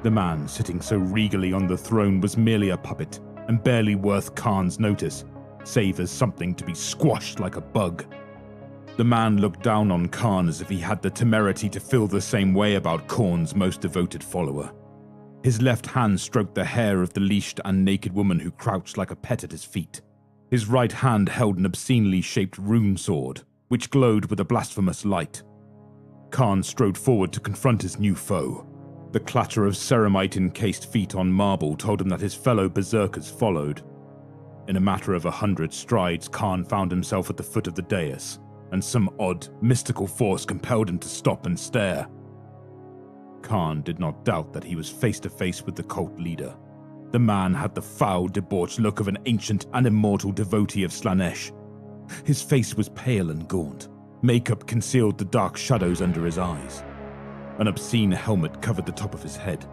The man sitting so regally on the throne was merely a puppet, and barely worth KHARN's notice, save as something to be squashed like a bug. The man looked down on KHARN as if he had the temerity to feel the same way about KHORN's most devoted follower. His left hand stroked the hair of the leashed and naked woman who crouched like a pet at his feet. His right hand held an obscenely shaped rune sword, which glowed with a blasphemous light. KHARN strode forward to confront his new foe. The clatter of ceramite-encased feet on marble told him that his fellow berserkers followed. In a matter of 100 strides, KHARN found himself at the foot of the dais, and some odd, mystical force compelled him to stop and stare. KHARN did not doubt that he was face to face with the cult leader. The man had the foul, debauched look of an ancient and immortal devotee of Slaanesh. His face was pale and gaunt. Makeup concealed the dark shadows under his eyes. An obscene helmet covered the top of his head.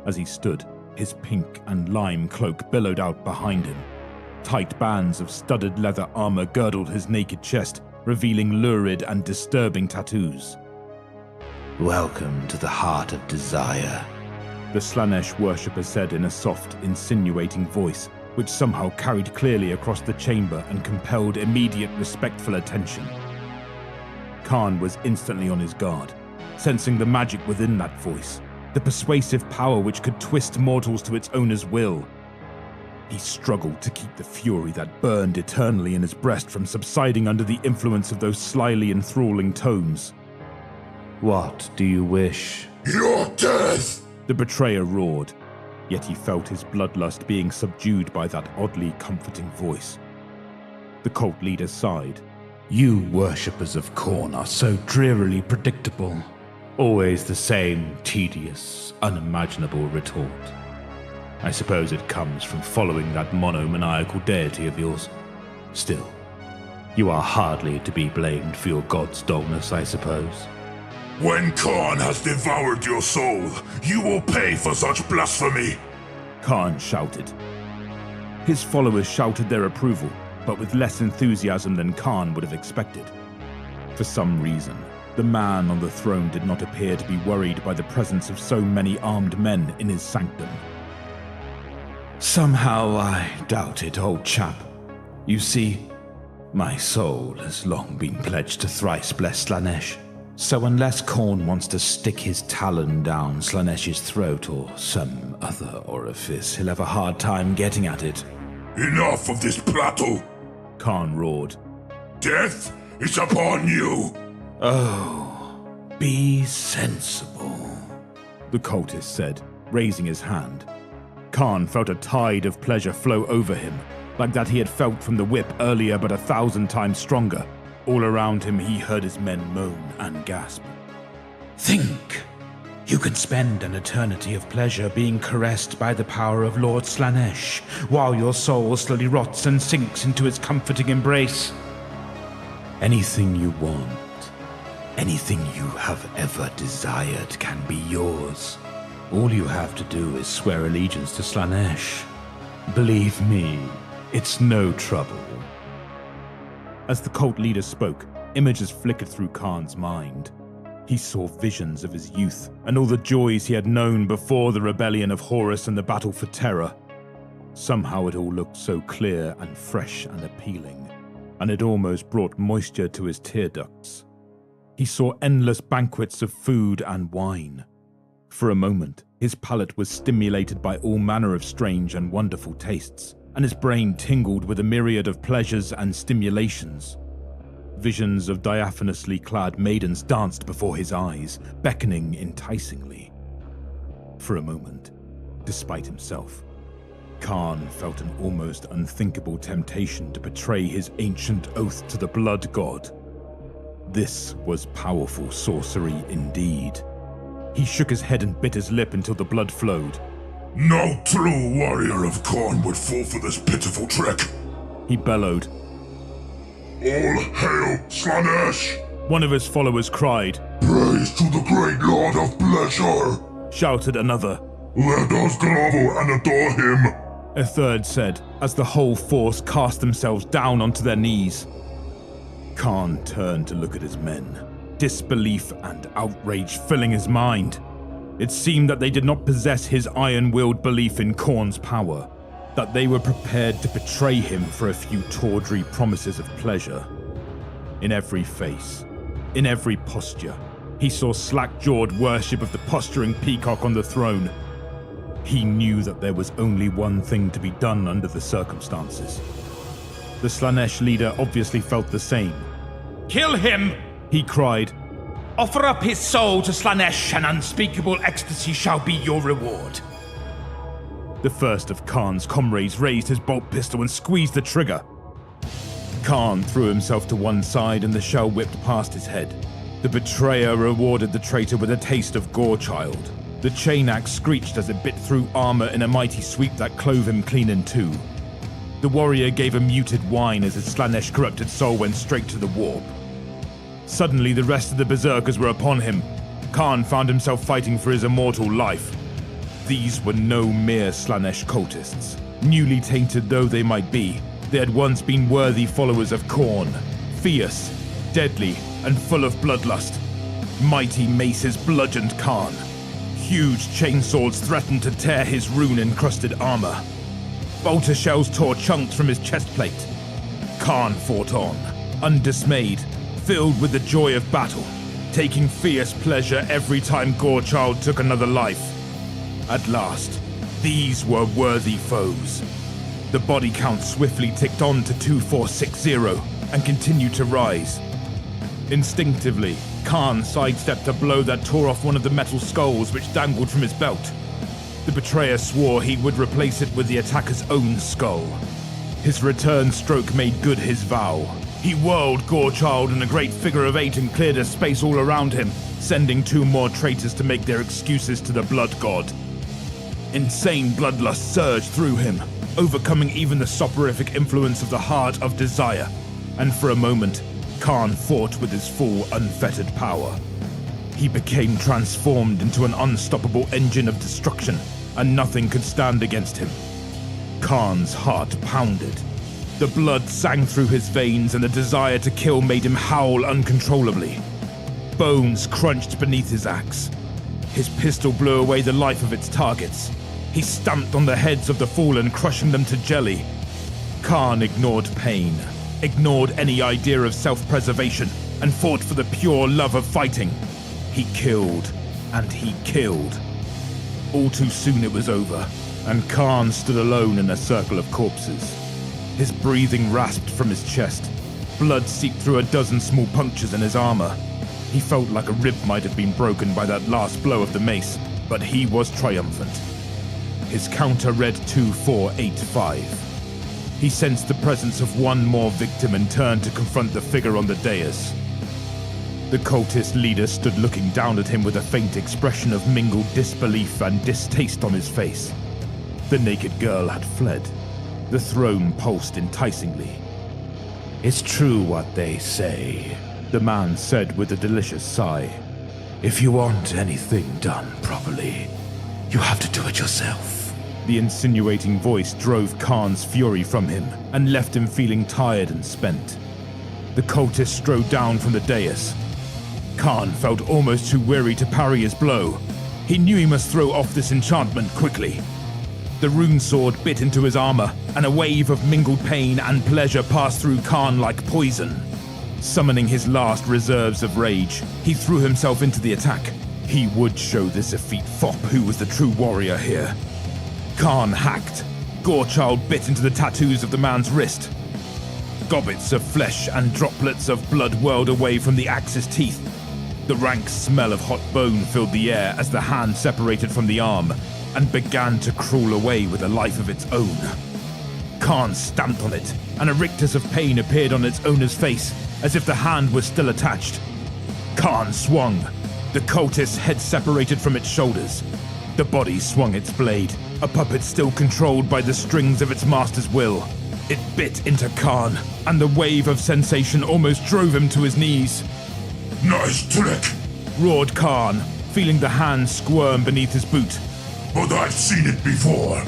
As he stood, his pink and lime cloak billowed out behind him. Tight bands of studded leather armor girdled his naked chest, revealing lurid and disturbing tattoos. Welcome to the Heart of Desire, the Slaanesh worshipper said in a soft, insinuating voice, which somehow carried clearly across the chamber and compelled immediate respectful attention. KHARN was instantly on his guard, sensing the magic within that voice, the persuasive power which could twist mortals to its owner's will. He struggled to keep the fury that burned eternally in his breast from subsiding under the influence of those slyly enthralling tones. What do you wish? Your death! The betrayer roared, yet he felt his bloodlust being subdued by that oddly comforting voice. The cult leader sighed. You worshippers of KHORN are so drearily predictable. Always the same tedious, unimaginable retort. I suppose it comes from following that monomaniacal deity of yours. Still, you are hardly to be blamed for your god's dullness, I suppose. When KHARN has devoured your soul, you will pay for such blasphemy! KHARN shouted. His followers shouted their approval, but with less enthusiasm than KHARN would have expected. For some reason, the man on the throne did not appear to be worried by the presence of so many armed men in his sanctum. Somehow I doubt it, old chap. You see, my soul has long been pledged to thrice-blessed Slaanesh. So unless KHORN wants to stick his talon down Slaanesh's throat or some other orifice, he'll have a hard time getting at it. Enough of this prattle! KHARN roared. Death is upon you! Oh, be sensible, the cultist said, raising his hand. KHARN felt a tide of pleasure flow over him, like that he had felt from the whip earlier but 1,000 times stronger. All around him he heard his men moan and gasp. Think! You can spend an eternity of pleasure being caressed by the power of Lord Slaanesh, while your soul slowly rots and sinks into its comforting embrace. Anything you want, anything you have ever desired can be yours. All you have to do is swear allegiance to Slaanesh. Believe me, it's no trouble. As the cult leader spoke, images flickered through KHARN's mind. He saw visions of his youth and all the joys he had known before the rebellion of Horus and the battle for Terra. Somehow it all looked so clear and fresh and appealing, and it almost brought moisture to his tear ducts. He saw endless banquets of food and wine. For a moment, his palate was stimulated by all manner of strange and wonderful tastes, and his brain tingled with a myriad of pleasures and stimulations. Visions of diaphanously clad maidens danced before his eyes, beckoning enticingly. For a moment, despite himself, KHARN felt an almost unthinkable temptation to betray his ancient oath to the blood god. This was powerful sorcery indeed. He shook his head and bit his lip until the blood flowed. No true warrior of KHARN would fall for this pitiful trick! He bellowed. All hail Slaanesh! One of his followers cried. Praise to the great Lord of Pleasure! Shouted another. Let us grovel and adore him! A third said, as the whole force cast themselves down onto their knees. KHARN turned to look at his men, disbelief and outrage filling his mind. It seemed that they did not possess his iron-willed belief in KHORN's power, that they were prepared to betray him for a few tawdry promises of pleasure. In every face, in every posture, he saw slack-jawed worship of the posturing peacock on the throne. He knew that there was only one thing to be done under the circumstances. The Slaanesh leader obviously felt the same. Kill him! He cried, Offer up his soul to Slaanesh, and unspeakable ecstasy shall be your reward. The first of KHARN's comrades raised his bolt pistol and squeezed the trigger. KHARN threw himself to one side and the shell whipped past his head. The betrayer rewarded the traitor with a taste of Gorechild. The chain axe screeched as it bit through armor in a mighty sweep that clove him clean in two. The warrior gave a muted whine as his Slaanesh corrupted soul went straight to the warp. Suddenly the rest of the berserkers were upon him. KHARN found himself fighting for his immortal life. These were no mere Slaanesh cultists. Newly tainted though they might be, they had once been worthy followers of KHORN. Fierce, deadly, and full of bloodlust. Mighty maces bludgeoned KHARN. Huge chainswords threatened to tear his rune-encrusted armor. Bolter shells tore chunks from his chestplate. KHARN fought on, undismayed, filled with the joy of battle, taking fierce pleasure every time Gorechild took another life. At last, these were worthy foes. The body count swiftly ticked on to 2460 and continued to rise. Instinctively, KHARN sidestepped a blow that tore off one of the metal skulls which dangled from his belt. The betrayer swore he would replace it with the attacker's own skull. His return stroke made good his vow. He whirled Gorechild in a great figure of 8 and cleared a space all around him, sending 2 more traitors to make their excuses to the blood god. Insane bloodlust surged through him, overcoming even the soporific influence of the heart of desire, and for a moment, KHARN fought with his full, unfettered power. He became transformed into an unstoppable engine of destruction, and nothing could stand against him. KHARN's heart pounded. The blood sang through his veins, and the desire to kill made him howl uncontrollably. Bones crunched beneath his axe. His pistol blew away the life of its targets. He stamped on the heads of the fallen, crushing them to jelly. KHARN ignored pain, ignored any idea of self-preservation, and fought for the pure love of fighting. He killed, and he killed. All too soon it was over, and KHARN stood alone in a circle of corpses. His breathing rasped from his chest. Blood seeped through a dozen small punctures in his armor. He felt like a rib might have been broken by that last blow of the mace, but he was triumphant. His counter read 2485. He sensed the presence of one more victim and turned to confront the figure on the dais. The cultist leader stood looking down at him with a faint expression of mingled disbelief and distaste on his face. The naked girl had fled. The throne pulsed enticingly. It's true what they say, the man said with a delicious sigh. If you want anything done properly, you have to do it yourself. The insinuating voice drove KHARN's fury from him and left him feeling tired and spent. The cultist strode down from the dais. KHARN felt almost too weary to parry his blow. He knew he must throw off this enchantment quickly. The rune sword bit into his armor, and a wave of mingled pain and pleasure passed through KHARN like poison. Summoning his last reserves of rage, he threw himself into the attack. He would show this effete fop who was the true warrior here. KHARN hacked. Gorechild bit into the tattoos of the man's wrist. Gobbets of flesh and droplets of blood whirled away from the axe's teeth. The rank smell of hot bone filled the air as the hand separated from the arm and began to crawl away with a life of its own. KHARN stamped on it, and a rictus of pain appeared on its owner's face, as if the hand was still attached. KHARN swung. The cultist's head separated from its shoulders. The body swung its blade, a puppet still controlled by the strings of its master's will. It bit into KHARN, and the wave of sensation almost drove him to his knees. Nice trick, roared KHARN, feeling the hand squirm beneath his boot. But I've seen it before.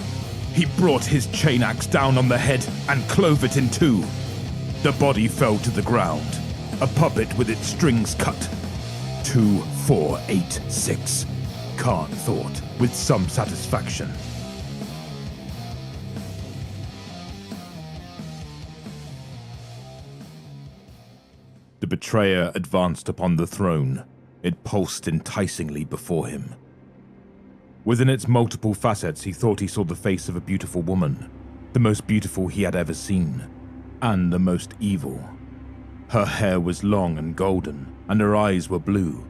He brought his chain axe down on the head and clove it in two. The body fell to the ground, a puppet with its strings cut. 2486, KHARN thought, with some satisfaction. The betrayer advanced upon the throne. It pulsed enticingly before him. Within its multiple facets, he thought he saw the face of a beautiful woman, the most beautiful he had ever seen, and the most evil. Her hair was long and golden, and her eyes were blue.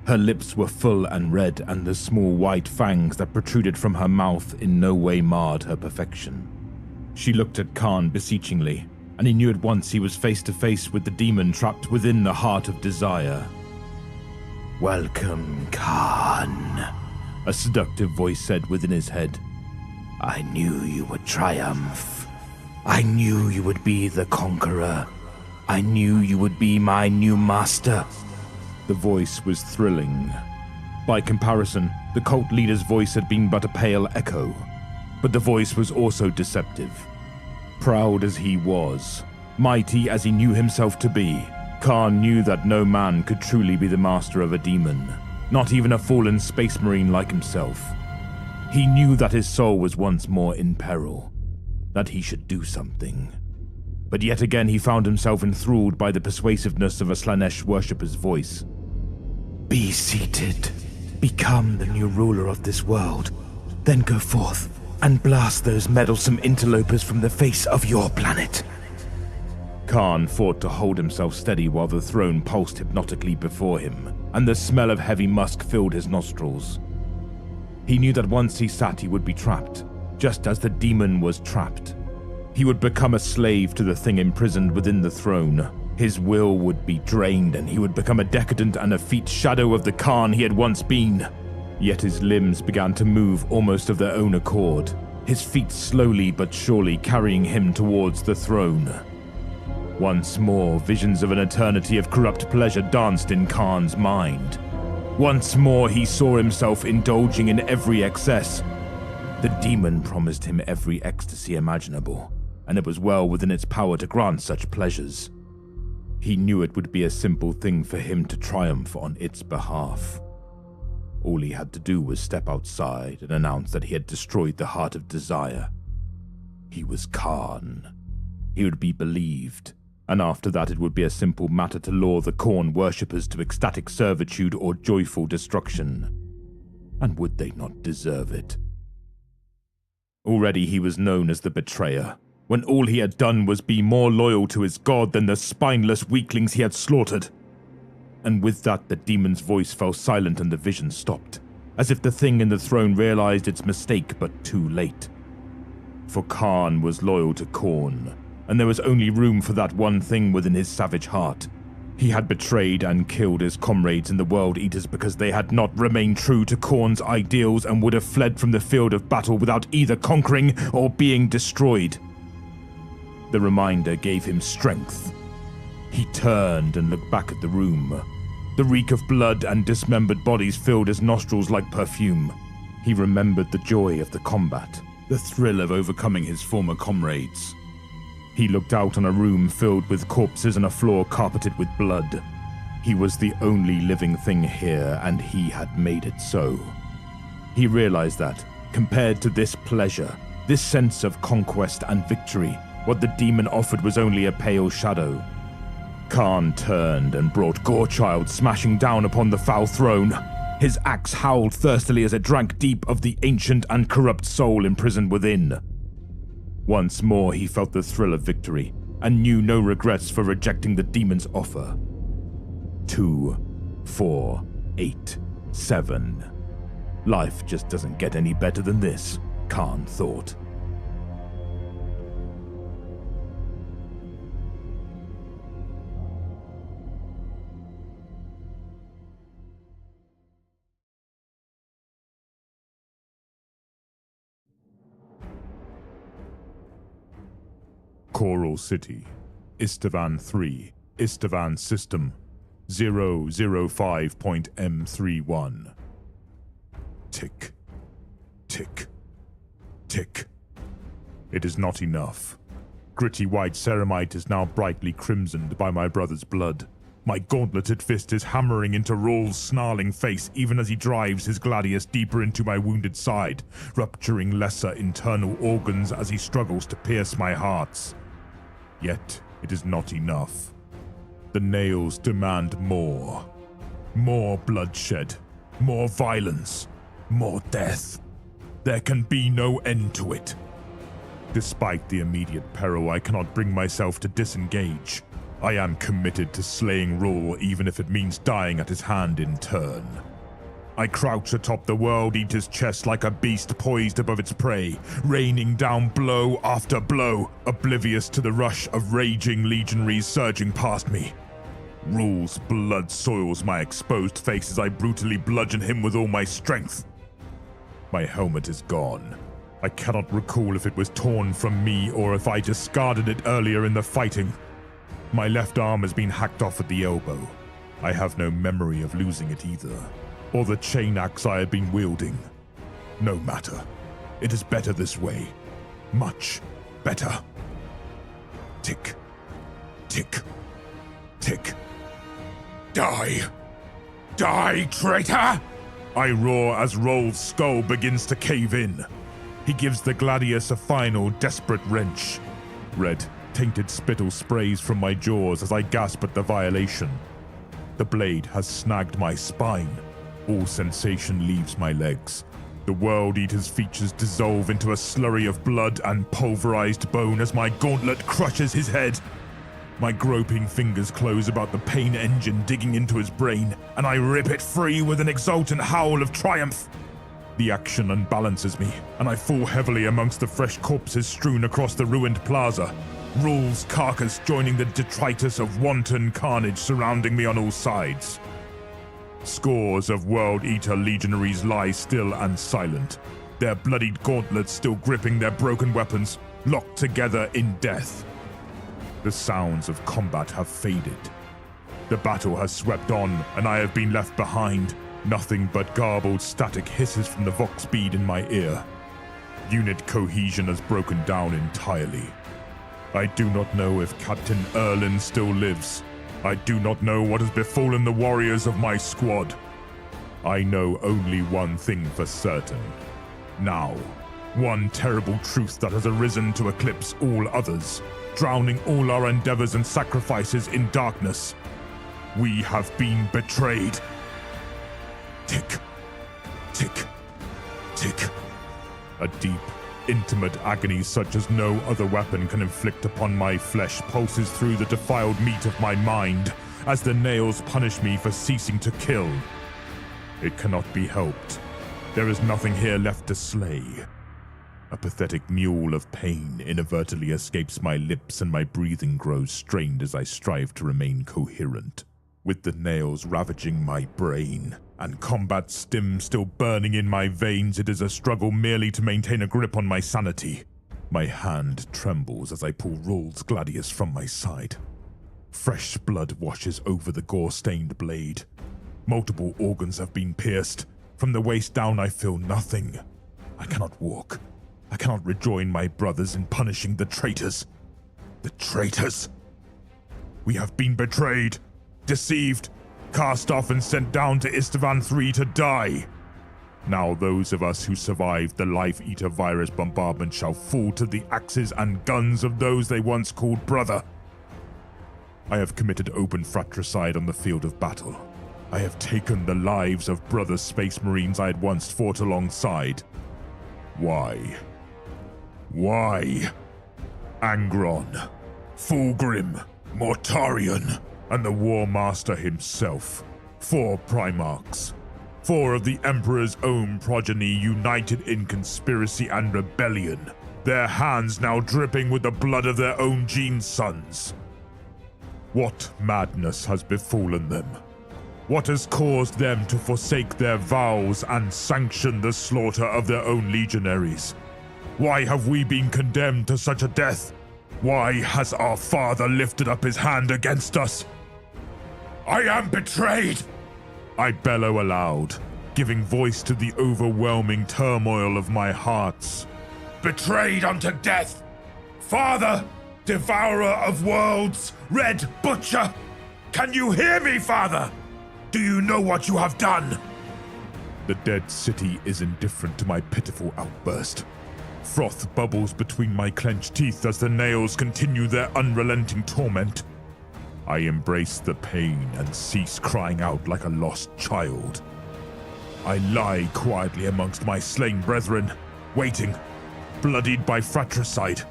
Her lips were full and red, and the small white fangs that protruded from her mouth in no way marred her perfection. She looked at KHARN beseechingly, and he knew at once he was face to face with the demon trapped within the heart of desire. "Welcome, KHARN," a seductive voice said within his head. "I knew you would triumph. I knew you would be the conqueror. I knew you would be my new master." The voice was thrilling. By comparison, the cult leader's voice had been but a pale echo, but the voice was also deceptive. Proud as he was, mighty as he knew himself to be, KHARN knew that no man could truly be the master of a demon, not even a fallen space marine like himself. He knew that his soul was once more in peril, that he should do something. But yet again he found himself enthralled by the persuasiveness of a Slanesh worshipper's voice. "Be seated. Become the new ruler of this world. Then go forth and blast those meddlesome interlopers from the face of your planet." KHARN fought to hold himself steady while the throne pulsed hypnotically before him, and the smell of heavy musk filled his nostrils. He knew that once he sat he would be trapped, just as the demon was trapped. He would become a slave to the thing imprisoned within the throne. His will would be drained, and he would become a decadent and effete shadow of the KHARN he had once been. Yet his limbs began to move almost of their own accord, his feet slowly but surely carrying him towards the throne. Once more, visions of an eternity of corrupt pleasure danced in KHARN's mind. Once more, he saw himself indulging in every excess. The demon promised him every ecstasy imaginable, and it was well within its power to grant such pleasures. He knew it would be a simple thing for him to triumph on its behalf. All he had to do was step outside and announce that he had destroyed the heart of desire. He was KHARN. He would be believed, and after that it would be a simple matter to lure the Khorne worshippers to ecstatic servitude or joyful destruction. And would they not deserve it? Already he was known as the Betrayer, when all he had done was be more loyal to his god than the spineless weaklings he had slaughtered. And with that the demon's voice fell silent and the vision stopped, as if the thing in the throne realized its mistake but too late. For KHARN was loyal to Khorne, and there was only room for that one thing within his savage heart. He had betrayed and killed his comrades in the World Eaters because they had not remained true to Khorne's ideals and would have fled from the field of battle without either conquering or being destroyed. The reminder gave him strength. He turned and looked back at the room. The reek of blood and dismembered bodies filled his nostrils like perfume. He remembered the joy of the combat, the thrill of overcoming his former comrades. He looked out on a room filled with corpses and a floor carpeted with blood. He was the only living thing here, and he had made it so. He realized that, compared to this pleasure, this sense of conquest and victory, what the demon offered was only a pale shadow. KHARN turned and brought Gorechild smashing down upon the foul throne. His axe howled thirstily as it drank deep of the ancient and corrupt soul imprisoned within. Once more he felt the thrill of victory, and knew no regrets for rejecting the demon's offer. 2, 4, 8, 7. Life just doesn't get any better than this, KHARN thought. Coral City, Istavan 3, Istavan System, 005.M31. Tick, tick, tick. It is not enough. Gritty white ceramite is now brightly crimsoned by my brother's blood. My gauntleted fist is hammering into Rawl's snarling face even as he drives his gladius deeper into my wounded side, rupturing lesser internal organs as he struggles to pierce my hearts. Yet it is not enough. The nails demand more. More bloodshed. More violence. More death. There can be no end to it. Despite the immediate peril, I cannot bring myself to disengage. I am committed to slaying Rule, even if it means dying at his hand in turn. I crouch atop the World Eater's chest like a beast poised above its prey, raining down blow after blow, oblivious to the rush of raging legionaries surging past me. Rule's blood soils my exposed face as I brutally bludgeon him with all my strength. My helmet is gone. I cannot recall if it was torn from me or if I discarded it earlier in the fighting. My left arm has been hacked off at the elbow. I have no memory of losing it either, or the chain axe I had been wielding. No matter. It is better this way. Much better. Tick. Tick. Tick. Die! Die, traitor! I roar as Roll's skull begins to cave in. He gives the gladius a final, desperate wrench. Red, tainted spittle sprays from my jaws as I gasp at the violation. The blade has snagged my spine. All sensation leaves my legs. The World Eater's features dissolve into a slurry of blood and pulverized bone as my gauntlet crushes his head. My groping fingers close about the pain engine digging into his brain, and I rip it free with an exultant howl of triumph. The action unbalances me, and I fall heavily amongst the fresh corpses strewn across the ruined plaza, Rule's carcass joining the detritus of wanton carnage surrounding me on all sides. Scores of World Eater legionaries lie still and silent, their bloodied gauntlets still gripping their broken weapons, locked together in death. The sounds of combat have faded. The battle has swept on, and I have been left behind. Nothing but garbled static hisses from the Vox bead in my ear. Unit cohesion has broken down entirely. I do not know if Captain Erlin still lives. I do not know what has befallen the warriors of my squad. I know only one thing for certain. Now, one terrible truth that has arisen to eclipse all others, drowning all our endeavors and sacrifices in darkness. We have been betrayed. Tick, tick, tick. A deep, intimate agony such as no other weapon can inflict upon my flesh pulses through the defiled meat of my mind as the nails punish me for ceasing to kill. It cannot be helped. There is nothing here left to slay. A pathetic mewl of pain inadvertently escapes my lips and my breathing grows strained as I strive to remain coherent. With the nails ravaging my brain and combat stim still burning in my veins, it is a struggle merely to maintain a grip on my sanity. My hand trembles as I pull Rule's gladius from my side. Fresh blood washes over the gore-stained blade. Multiple organs have been pierced. From the waist down I feel nothing. I cannot walk. I cannot rejoin my brothers in punishing the traitors. The traitors! We have been betrayed, deceived, cast off and sent down to Istvan III to die. Now those of us who survived the Life Eater virus bombardment shall fall to the axes and guns of those they once called brother. I have committed open fratricide on the field of battle. I have taken the lives of brother Space Marines I had once fought alongside. Why? Why? Angron, Fulgrim, Mortarion, and the War Master himself. 4 Primarchs. 4 of the Emperor's own progeny united in conspiracy and rebellion. Their hands now dripping with the blood of their own Gene sons. What madness has befallen them? What has caused them to forsake their vows and sanction the slaughter of their own legionaries? Why have we been condemned to such a death? Why has our father lifted up his hand against us? I am betrayed! I bellow aloud, giving voice to the overwhelming turmoil of my hearts. Betrayed unto death! Father, devourer of worlds, Red Butcher! Can you hear me, Father? Do you know what you have done? The dead city is indifferent to my pitiful outburst. Froth bubbles between my clenched teeth as the nails continue their unrelenting torment. I embrace the pain and cease crying out like a lost child. I lie quietly amongst my slain brethren, waiting, bloodied by fratricide,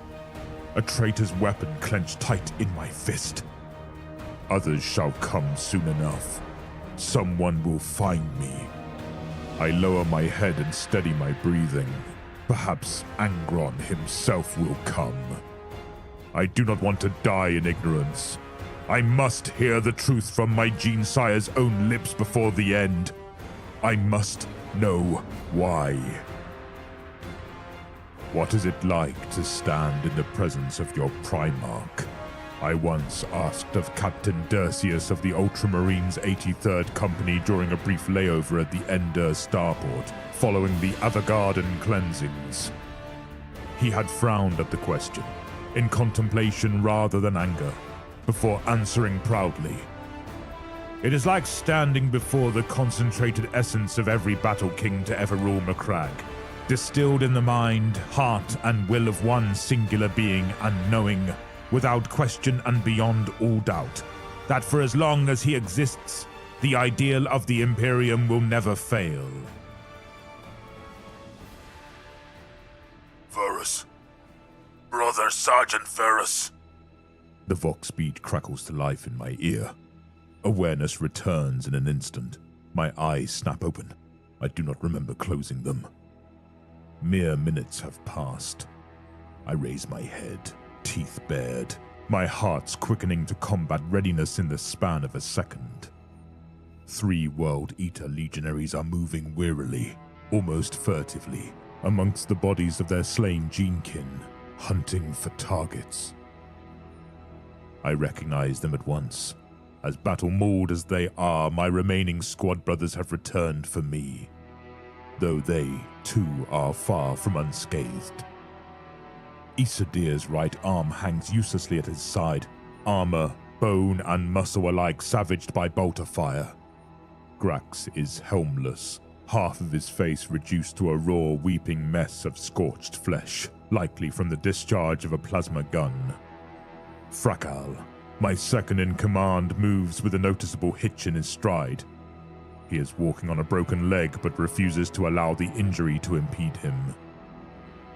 a traitor's weapon clenched tight in my fist. Others shall come soon enough. Someone will find me. I lower my head and steady my breathing. Perhaps Angron himself will come. I do not want to die in ignorance. I must hear the truth from my Genesire's own lips before the end. I must know why. What is it like to stand in the presence of your Primarch? I once asked of Captain Dersius of the Ultramarines 83rd Company during a brief layover at the Ender starport, following the Avogarden cleansings. He had frowned at the question, in contemplation rather than anger, before answering proudly. It is like standing before the concentrated essence of every battle king to ever rule Macragge, distilled in the mind, heart, and will of one singular being, and knowing, without question and beyond all doubt, that for as long as he exists, the ideal of the Imperium will never fail. Ferrus. Brother Sergeant Ferrus. The Vox beat crackles to life in my ear. Awareness returns in an instant. My eyes snap open. I do not remember closing them. Mere minutes have passed. I raise my head, teeth bared, my heart's quickening to combat readiness in the span of a second. 3 World Eater legionaries are moving wearily, almost furtively, amongst the bodies of their slain genekin, hunting for targets. I recognize them at once. As battle-mauled as they are, my remaining squad brothers have returned for me, though they, too, are far from unscathed. Isadir's right arm hangs uselessly at his side, armor, bone, and muscle alike savaged by bolter fire. Grax is helmless, half of his face reduced to a raw, weeping mess of scorched flesh, likely from the discharge of a plasma gun. Frakal, my second in command, moves with a noticeable hitch in his stride. He is walking on a broken leg but refuses to allow the injury to impede him.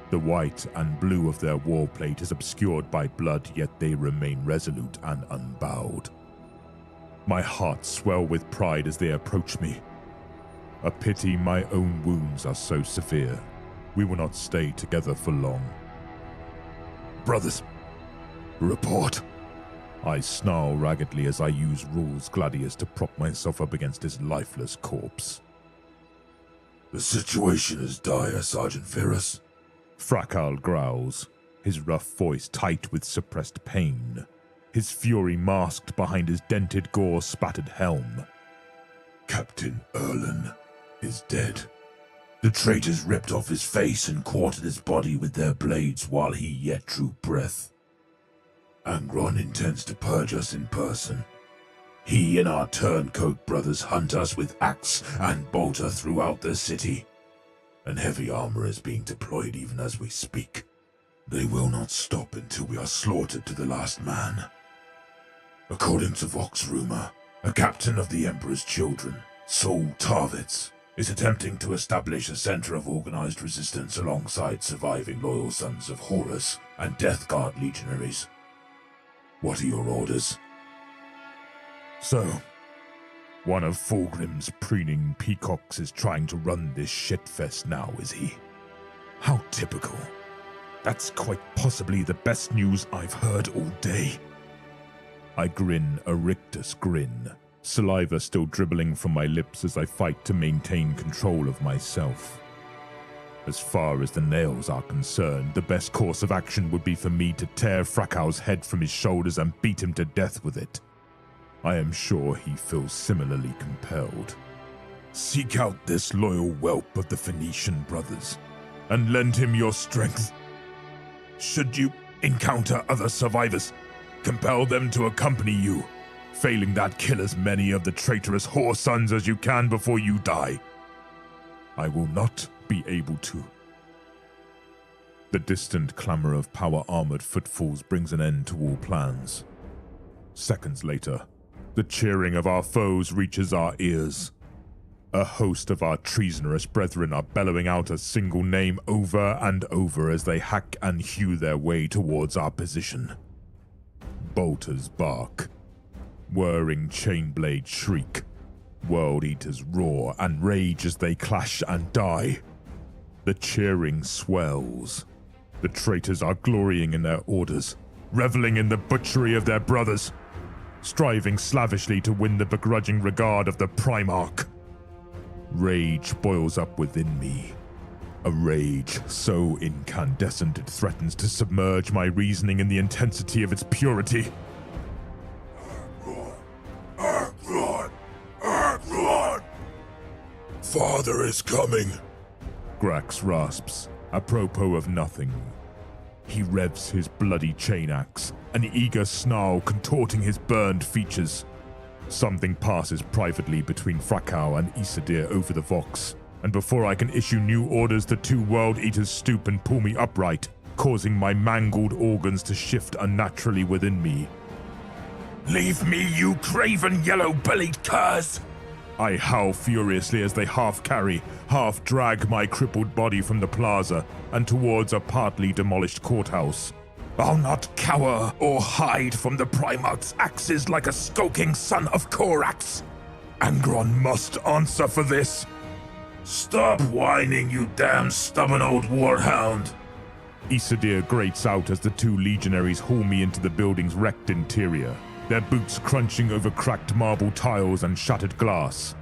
The white and blue of their war plate is obscured by blood, yet they remain resolute and unbowed. My heart swells with pride as they approach me. A pity my own wounds are so severe. We will not stay together for long. Brothers, report. I snarl raggedly as I use Rule's Gladius to prop myself up against his lifeless corpse. The situation is dire, Sergeant Ferrus. Frakal growls, his rough voice tight with suppressed pain, his fury masked behind his dented, gore-spattered helm. Captain Erlen is dead. The traitors ripped off his face and quartered his body with their blades while he yet drew breath. Angron intends to purge us in person. He and our turncoat brothers hunt us with axe and bolter throughout the city, and heavy armor is being deployed even as we speak. They will not stop until we are slaughtered to the last man. According to Vox rumor, a captain of the Emperor's children, Saul Tarvitz, is attempting to establish a center of organized resistance alongside surviving loyal sons of Horus and Death Guard legionaries. What are your orders? So, one of Fulgrim's preening peacocks is trying to run this shitfest now, is he? How typical. That's quite possibly the best news I've heard all day. I grin a rictus grin, saliva still dribbling from my lips as I fight to maintain control of myself. As far as the nails are concerned, the best course of action would be for me to tear Frakal's head from his shoulders and beat him to death with it. I am sure he feels similarly compelled. Seek out this loyal whelp of the Phoenician brothers, and lend him your strength. Should you encounter other survivors, compel them to accompany you. Failing that, kill as many of the traitorous whore sons as you can before you die. I will not be able to. The distant clamor of power-armored footfalls brings an end to all plans. Seconds later, the cheering of our foes reaches our ears. A host of our treasonous brethren are bellowing out a single name over and over as they hack and hew their way towards our position. Bolters bark. Whirring chain blades shriek. World Eaters roar and rage as they clash and die. The cheering swells. The traitors are glorying in their orders, reveling in the butchery of their brothers, striving slavishly to win the begrudging regard of the Primarch. Rage boils up within me. A rage so incandescent it threatens to submerge my reasoning in the intensity of its purity. Angron! Father is coming! Grax rasps, apropos of nothing. He revs his bloody chain axe, an eager snarl contorting his burned features. Something passes privately between Frakau and Isadir over the Vox, and before I can issue new orders, the two World Eaters stoop and pull me upright, causing my mangled organs to shift unnaturally within me. Leave me, you craven yellow-bellied curs! I howl furiously as they half carry, half drag my crippled body from the plaza and towards a partly demolished courthouse. I'll not cower or hide from the Primarch's axes like a skulking son of Korax. Angron must answer for this. Stop whining, you damn stubborn old warhound! Isadir grates out as the two legionaries haul me into the building's wrecked interior, their boots crunching over cracked marble tiles and shattered glass.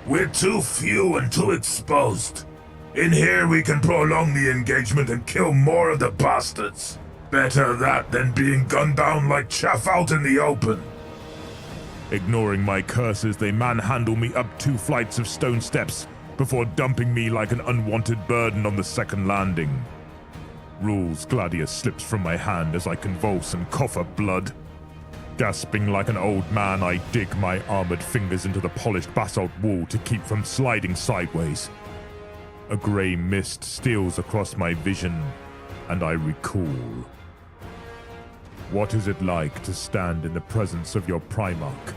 We're too few and too exposed. In here we can prolong the engagement and kill more of the bastards. Better that than being gunned down like chaff out in the open. Ignoring my curses, they manhandle me up 2 flights of stone steps before dumping me like an unwanted burden on the second landing. Rules Gladius slips from my hand as I convulse and cough up blood. Gasping like an old man, I dig my armored fingers into the polished basalt wall to keep from sliding sideways. A grey mist steals across my vision, and I recall. What is it like to stand in the presence of your Primarch?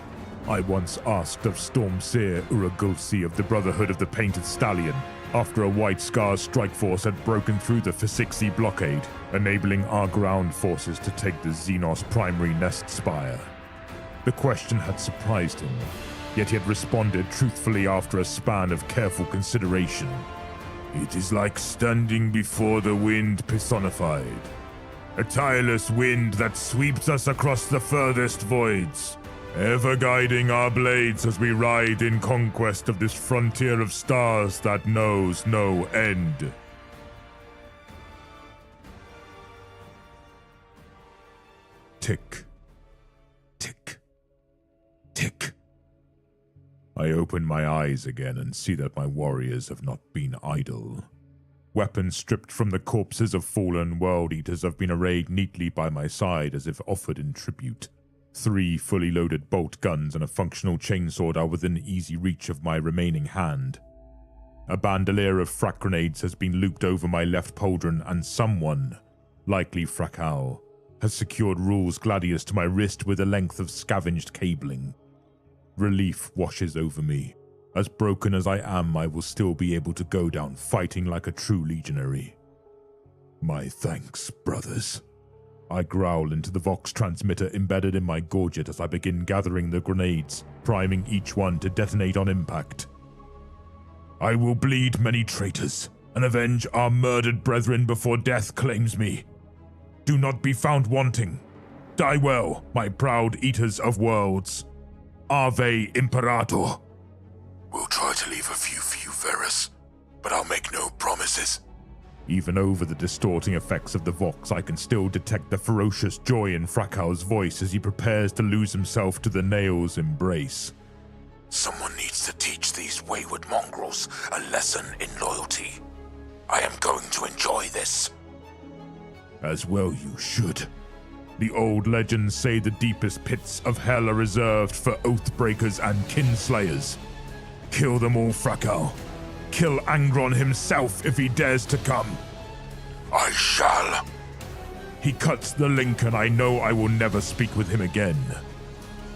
I once asked of Stormseer Uragulsi of the Brotherhood of the Painted Stallion, after a White Scar's strike force had broken through the Physixi blockade, enabling our ground forces to take the Xenos primary nest spire. The question had surprised him, yet he had responded truthfully after a span of careful consideration. It is like standing before the wind personified. A tireless wind that sweeps us across the furthest voids, ever guiding our blades as we ride in conquest of this frontier of stars that knows no end. Tick. Tick. Tick. I open my eyes again and see that my warriors have not been idle. Weapons stripped from the corpses of fallen World Eaters have been arrayed neatly by my side as if offered in tribute. 3 fully loaded bolt guns and a functional chainsword are within easy reach of my remaining hand. A bandolier of frack grenades has been looped over my left pauldron, and someone, likely Frakau, has secured Rules Gladius to my wrist with a length of scavenged cabling. Relief washes over me. As broken as I am, I will still be able to go down fighting like a true legionary. My thanks, brothers. I growl into the Vox transmitter embedded in my gorget as I begin gathering the grenades, priming each one to detonate on impact. I will bleed many traitors and avenge our murdered brethren before death claims me. Do not be found wanting. Die well, my proud eaters of worlds. Ave Imperator. We'll try to leave a few for you, Varus, but I'll make no promises. Even over the distorting effects of the Vox, I can still detect the ferocious joy in Frakau's voice as he prepares to lose himself to the Nail's embrace. Someone needs to teach these wayward mongrels a lesson in loyalty. I am going to enjoy this. As well you should. The old legends say the deepest pits of hell are reserved for oathbreakers and kinslayers. Kill them all, Frakau. Kill Angron himself if he dares to come. I shall. He cuts the link, and I know I will never speak with him again.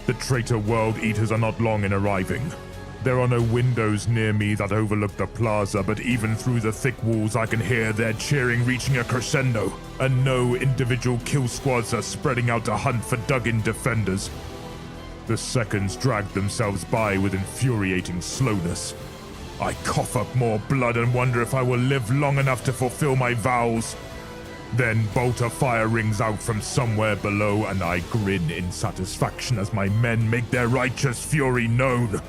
The traitor World Eaters are not long in arriving. There are no windows near me that overlook the plaza, but even through the thick walls I can hear their cheering reaching a crescendo, and no individual kill squads are spreading out to hunt for dug-in defenders. The seconds drag themselves by with infuriating slowness. I cough up more blood and wonder if I will live long enough to fulfill my vows. Then bolt of fire rings out from somewhere below, and I grin in satisfaction as my men make their righteous fury known.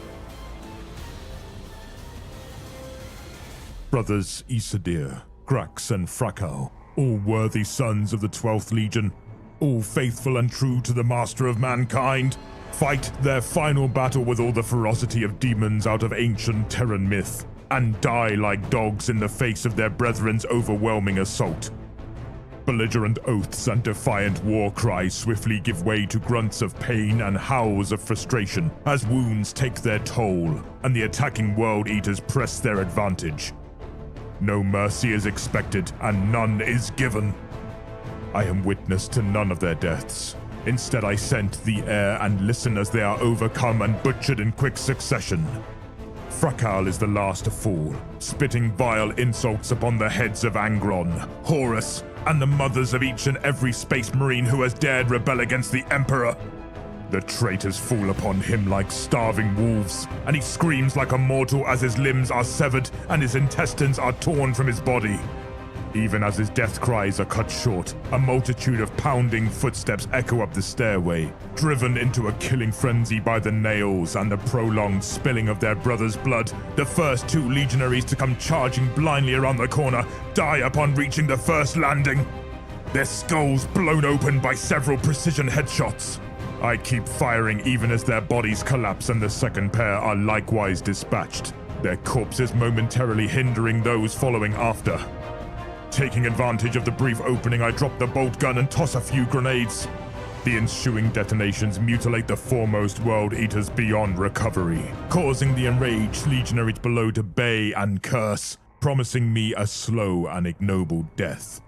Brothers Isadir, Grax, and Frakal, all worthy sons of the 12th Legion, all faithful and true to the master of mankind, fight their final battle with all the ferocity of demons out of ancient Terran myth, and die like dogs in the face of their brethren's overwhelming assault. Belligerent oaths and defiant war cries swiftly give way to grunts of pain and howls of frustration as wounds take their toll, and the attacking World Eaters press their advantage. No mercy is expected, and none is given. I am witness to none of their deaths. Instead, I scent the air and listen as they are overcome and butchered in quick succession. Frakal is the last to fall, spitting vile insults upon the heads of Angron, Horus, and the mothers of each and every space marine who has dared rebel against the Emperor. The traitors fall upon him like starving wolves, and he screams like a mortal as his limbs are severed and his intestines are torn from his body. Even as his death cries are cut short, a multitude of pounding footsteps echo up the stairway, driven into a killing frenzy by the nails and the prolonged spilling of their brother's blood. The first two legionaries to come charging blindly around the corner die upon reaching the first landing, their skulls blown open by several precision headshots. I keep firing even as their bodies collapse and the second pair are likewise dispatched, their corpses momentarily hindering those following after. Taking advantage of the brief opening, I drop the bolt gun and toss a few grenades. The ensuing detonations mutilate the foremost World Eaters beyond recovery, causing the enraged legionaries below to bay and curse, promising me a slow and ignoble death.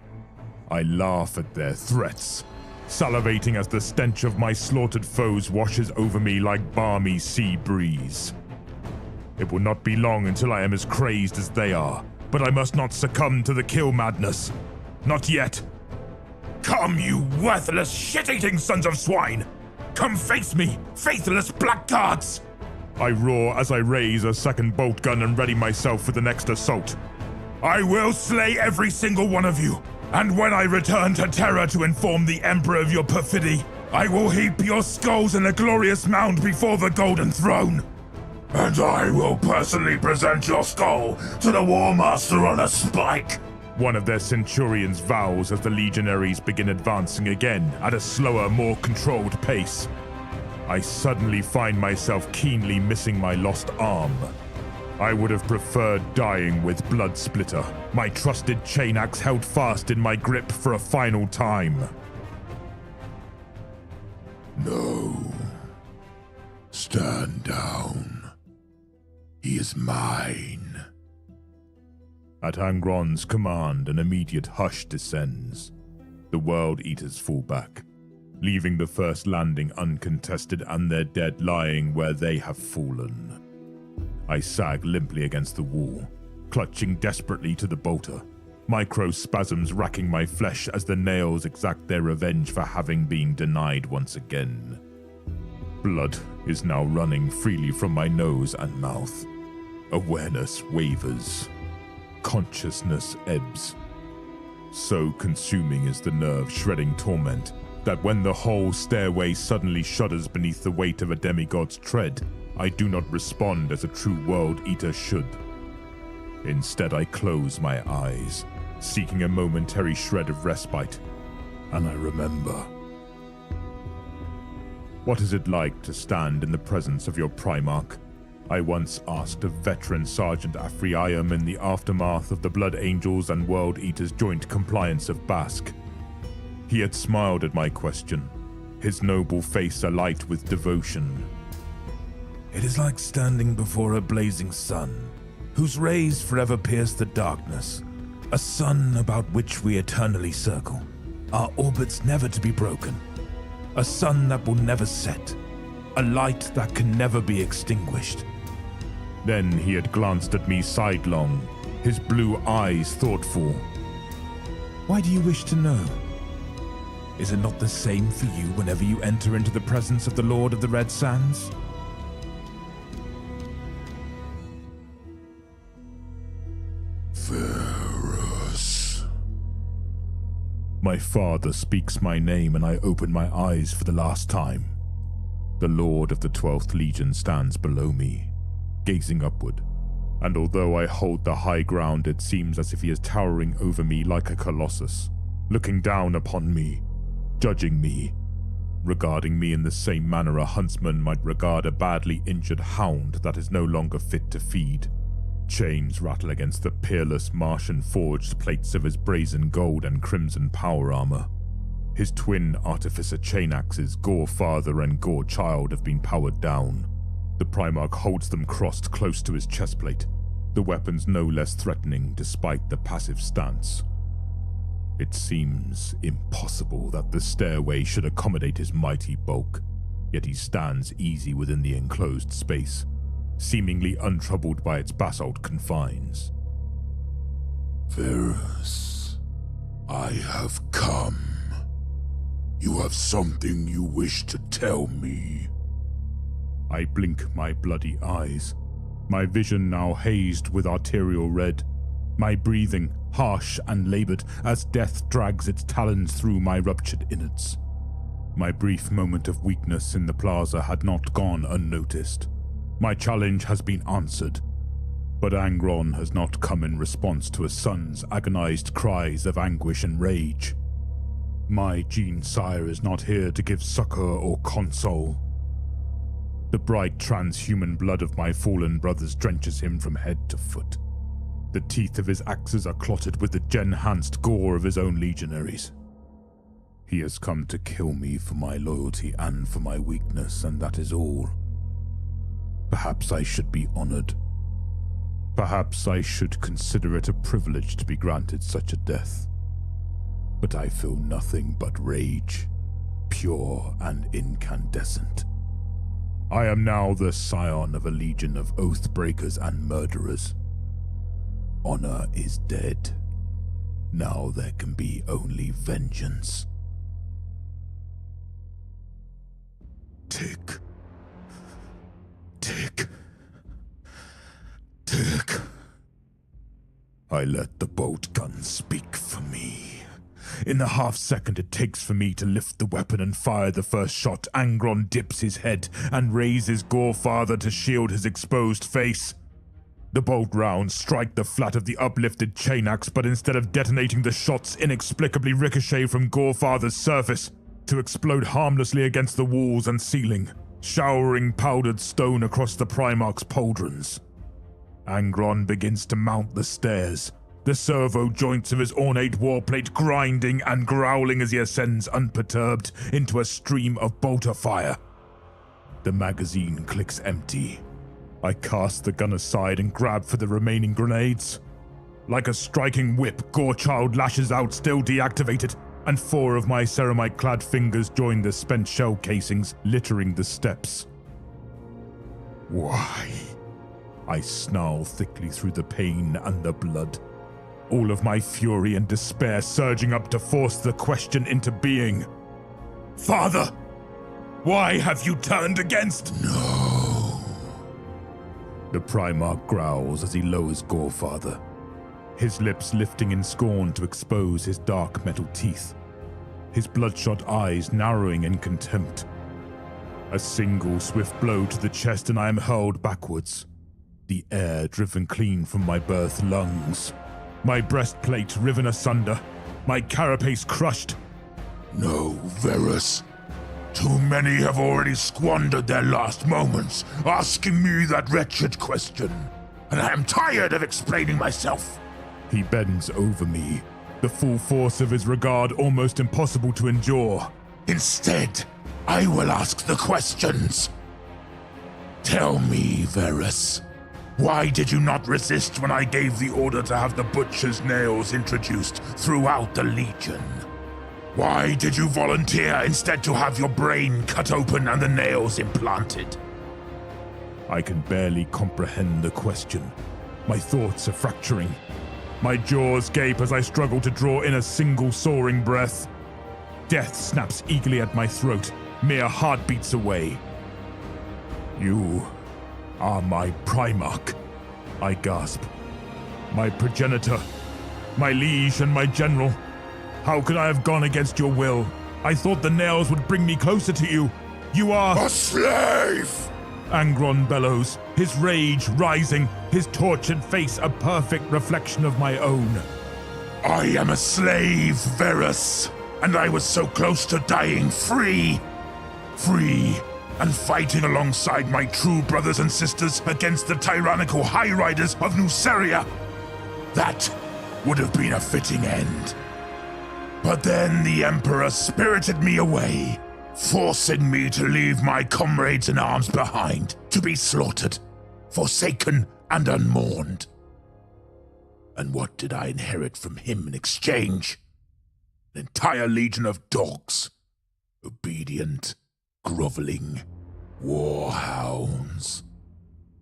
I laugh at their threats, salivating as the stench of my slaughtered foes washes over me like balmy sea breeze. It will not be long until I am as crazed as they are, but I must not succumb to the kill madness. Not yet. Come, you worthless, shit-eating sons of swine! Come face me, faithless blackguards! I roar as I raise a second bolt gun and ready myself for the next assault. I will slay every single one of you, and when I return to Terra to inform the Emperor of your perfidy, I will heap your skulls in a glorious mound before the Golden Throne. And I will personally present your skull to the War Master on a spike. One of their centurions vows as the legionaries begin advancing again at a slower, more controlled pace. I suddenly find myself keenly missing my lost arm. I would have preferred dying with Blood Splitter, my trusted chain axe held fast in my grip for a final time. No. Stand down. He is mine. At Angron's command, an immediate hush descends. The World Eaters fall back, leaving the first landing uncontested and their dead lying where they have fallen. I sag limply against the wall, clutching desperately to the bolter, microspasms racking my flesh as the nails exact their revenge for having been denied once again. Blood is now running freely from my nose and mouth. Awareness wavers. Consciousness ebbs. So consuming is the nerve-shredding torment that when the whole stairway suddenly shudders beneath the weight of a demigod's tread, I do not respond as a true World Eater should. Instead, I close my eyes, seeking a momentary shred of respite, and I remember. What is it like to stand in the presence of your Primarch? I once asked a veteran Sergeant Afriayam in the aftermath of the Blood Angels and World Eaters joint compliance of Basque. He had smiled at my question, his noble face alight with devotion. It is like standing before a blazing sun, whose rays forever pierce the darkness, a sun about which we eternally circle, our orbits never to be broken, a sun that will never set, a light that can never be extinguished. Then he had glanced at me sidelong, his blue eyes thoughtful. Why do you wish to know? Is it not the same for you whenever you enter into the presence of the Lord of the Red Sands? Varus. My father speaks my name and I open my eyes for the last time. The Lord of the 12th Legion stands below me, gazing upward, and although I hold the high ground, it seems as if he is towering over me like a colossus, looking down upon me, judging me, regarding me in the same manner a huntsman might regard a badly injured hound that is no longer fit to feed. Chains rattle against the peerless Martian-forged plates of his brazen gold and crimson power armor. His twin artificer chain axes, Gore-Father and Gore-Child, have been powered down. The Primarch holds them crossed close to his chestplate, the weapons no less threatening despite the passive stance. It seems impossible that the stairway should accommodate his mighty bulk, yet he stands easy within the enclosed space, seemingly untroubled by its basalt confines. Varus, I have come. You have something you wish to tell me. I blink my bloody eyes, my vision now hazed with arterial red, my breathing harsh and labored as death drags its talons through my ruptured innards. My brief moment of weakness in the plaza had not gone unnoticed. My challenge has been answered, but Angron has not come in response to a son's agonized cries of anguish and rage. My Gene Sire is not here to give succor or console. The bright transhuman blood of my fallen brothers drenches him from head to foot. The teeth of his axes are clotted with the gen-hanced gore of his own legionaries. He has come to kill me for my loyalty and for my weakness, and that is all. Perhaps I should be honored. Perhaps I should consider it a privilege to be granted such a death. But I feel nothing but rage, pure and incandescent. I am now the scion of a legion of oath-breakers and murderers. Honor is dead. Now there can be only vengeance. Tick. Tick. Tick. I let the bolt gun speak for me. In the half-second it takes for me to lift the weapon and fire the first shot, Angron dips his head and raises Gore-Father to shield his exposed face. The bolt rounds strike the flat of the uplifted chain axe, but instead of detonating, the shots inexplicably ricochet from Gore-Father's surface to explode harmlessly against the walls and ceiling, showering powdered stone across the Primarch's pauldrons. Angron begins to mount the stairs, the servo joints of his ornate warplate grinding and growling as he ascends unperturbed into a stream of bolter fire. The magazine clicks empty. I cast the gun aside and grab for the remaining grenades. Like a striking whip, Gore-Child lashes out, still deactivated, and 4 of my ceramite-clad fingers join the spent shell casings littering the steps. Why? I snarl thickly through the pain and the blood, all of my fury and despair surging up to force the question into being. Father, why have you turned against? No. The Primarch growls as he lowers Gore-Father, his lips lifting in scorn to expose his dark metal teeth, his bloodshot eyes narrowing in contempt. A single swift blow to the chest and I am hurled backwards, the air driven clean from my birth lungs, my breastplate riven asunder, my carapace crushed. No, Varus. Too many have already squandered their last moments asking me that wretched question, and I am tired of explaining myself. He bends over me, the full force of his regard almost impossible to endure. Instead, I will ask the questions. Tell me, Varus, why did you not resist when I gave the order to have the butcher's nails introduced throughout the Legion? Why did you volunteer instead to have your brain cut open and the nails implanted? I can barely comprehend the question. My thoughts are fracturing. My jaws gape as I struggle to draw in a single soaring breath. Death snaps eagerly at my throat, mere heartbeats away. You are my Primarch, I gasp. My progenitor, my liege and my general. How could I have gone against your will? I thought the nails would bring me closer to you. You are A slave! Angron bellows, his rage rising, his tortured face a perfect reflection of my own. I am a slave, Varus, and I was so close to dying free. Free, and fighting alongside my true brothers and sisters against the tyrannical High Riders of Nuceria. That would have been a fitting end. But then the Emperor spirited me away, forcing me to leave my comrades in arms behind, to be slaughtered, forsaken and unmourned. And what did I inherit from him in exchange? An entire legion of dogs, obedient, groveling warhounds,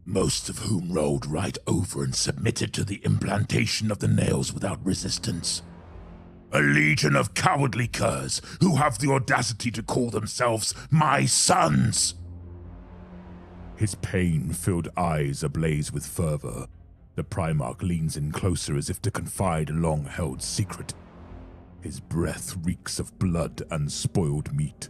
most of whom rolled right over and submitted to the implantation of the nails without resistance. A legion of cowardly curs who have the audacity to call themselves my sons. His pain-filled eyes ablaze with fervor. The Primarch leans in closer as if to confide a long-held secret. His breath reeks of blood and spoiled meat.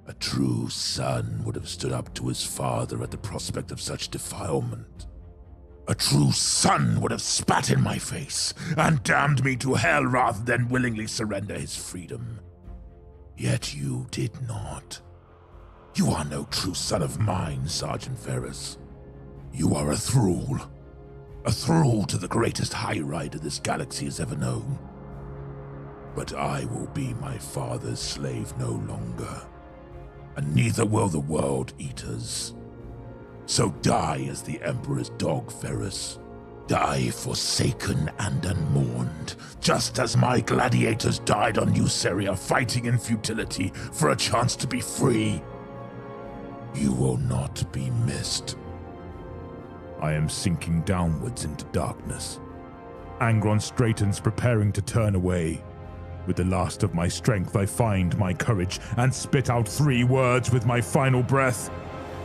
A true son would have stood up to his father at the prospect of such defilement. A true son would have spat in my face and damned me to hell rather than willingly surrender his freedom. Yet you did not. You are no true son of mine, Sergeant Varus. You are a thrall to the greatest High Rider this galaxy has ever known. But I will be my father's slave no longer, and neither will the World Eaters. So die as the Emperor's dog, Varus. Die forsaken and unmourned, just as my gladiators died on Nuceria fighting in futility for a chance to be free. You will not be missed. I am sinking downwards into darkness. Angron straightens, preparing to turn away. With the last of my strength, I find my courage and spit out 3 words with my final breath.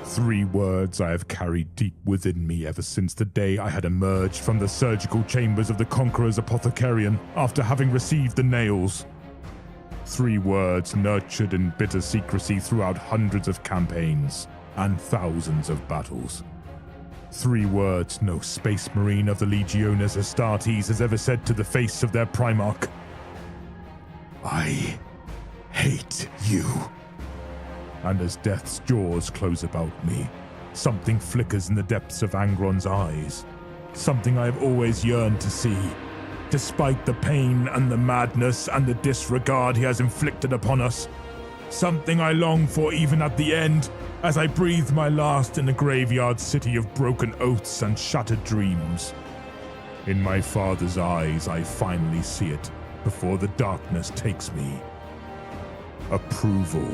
3 words I have carried deep within me ever since the day I had emerged from the surgical chambers of the Conqueror's Apothecarian after having received the nails. 3 words nurtured in bitter secrecy throughout hundreds of campaigns and thousands of battles. 3 words no space marine of the Legiones Astartes has ever said to the face of their Primarch. I hate you. And as death's jaws close about me, something flickers in the depths of Angron's eyes. Something I have always yearned to see, despite the pain and the madness and the disregard he has inflicted upon us. Something I long for even at the end, as I breathe my last in the graveyard city of broken oaths and shattered dreams. In my father's eyes, I finally see it before the darkness takes me. Approval.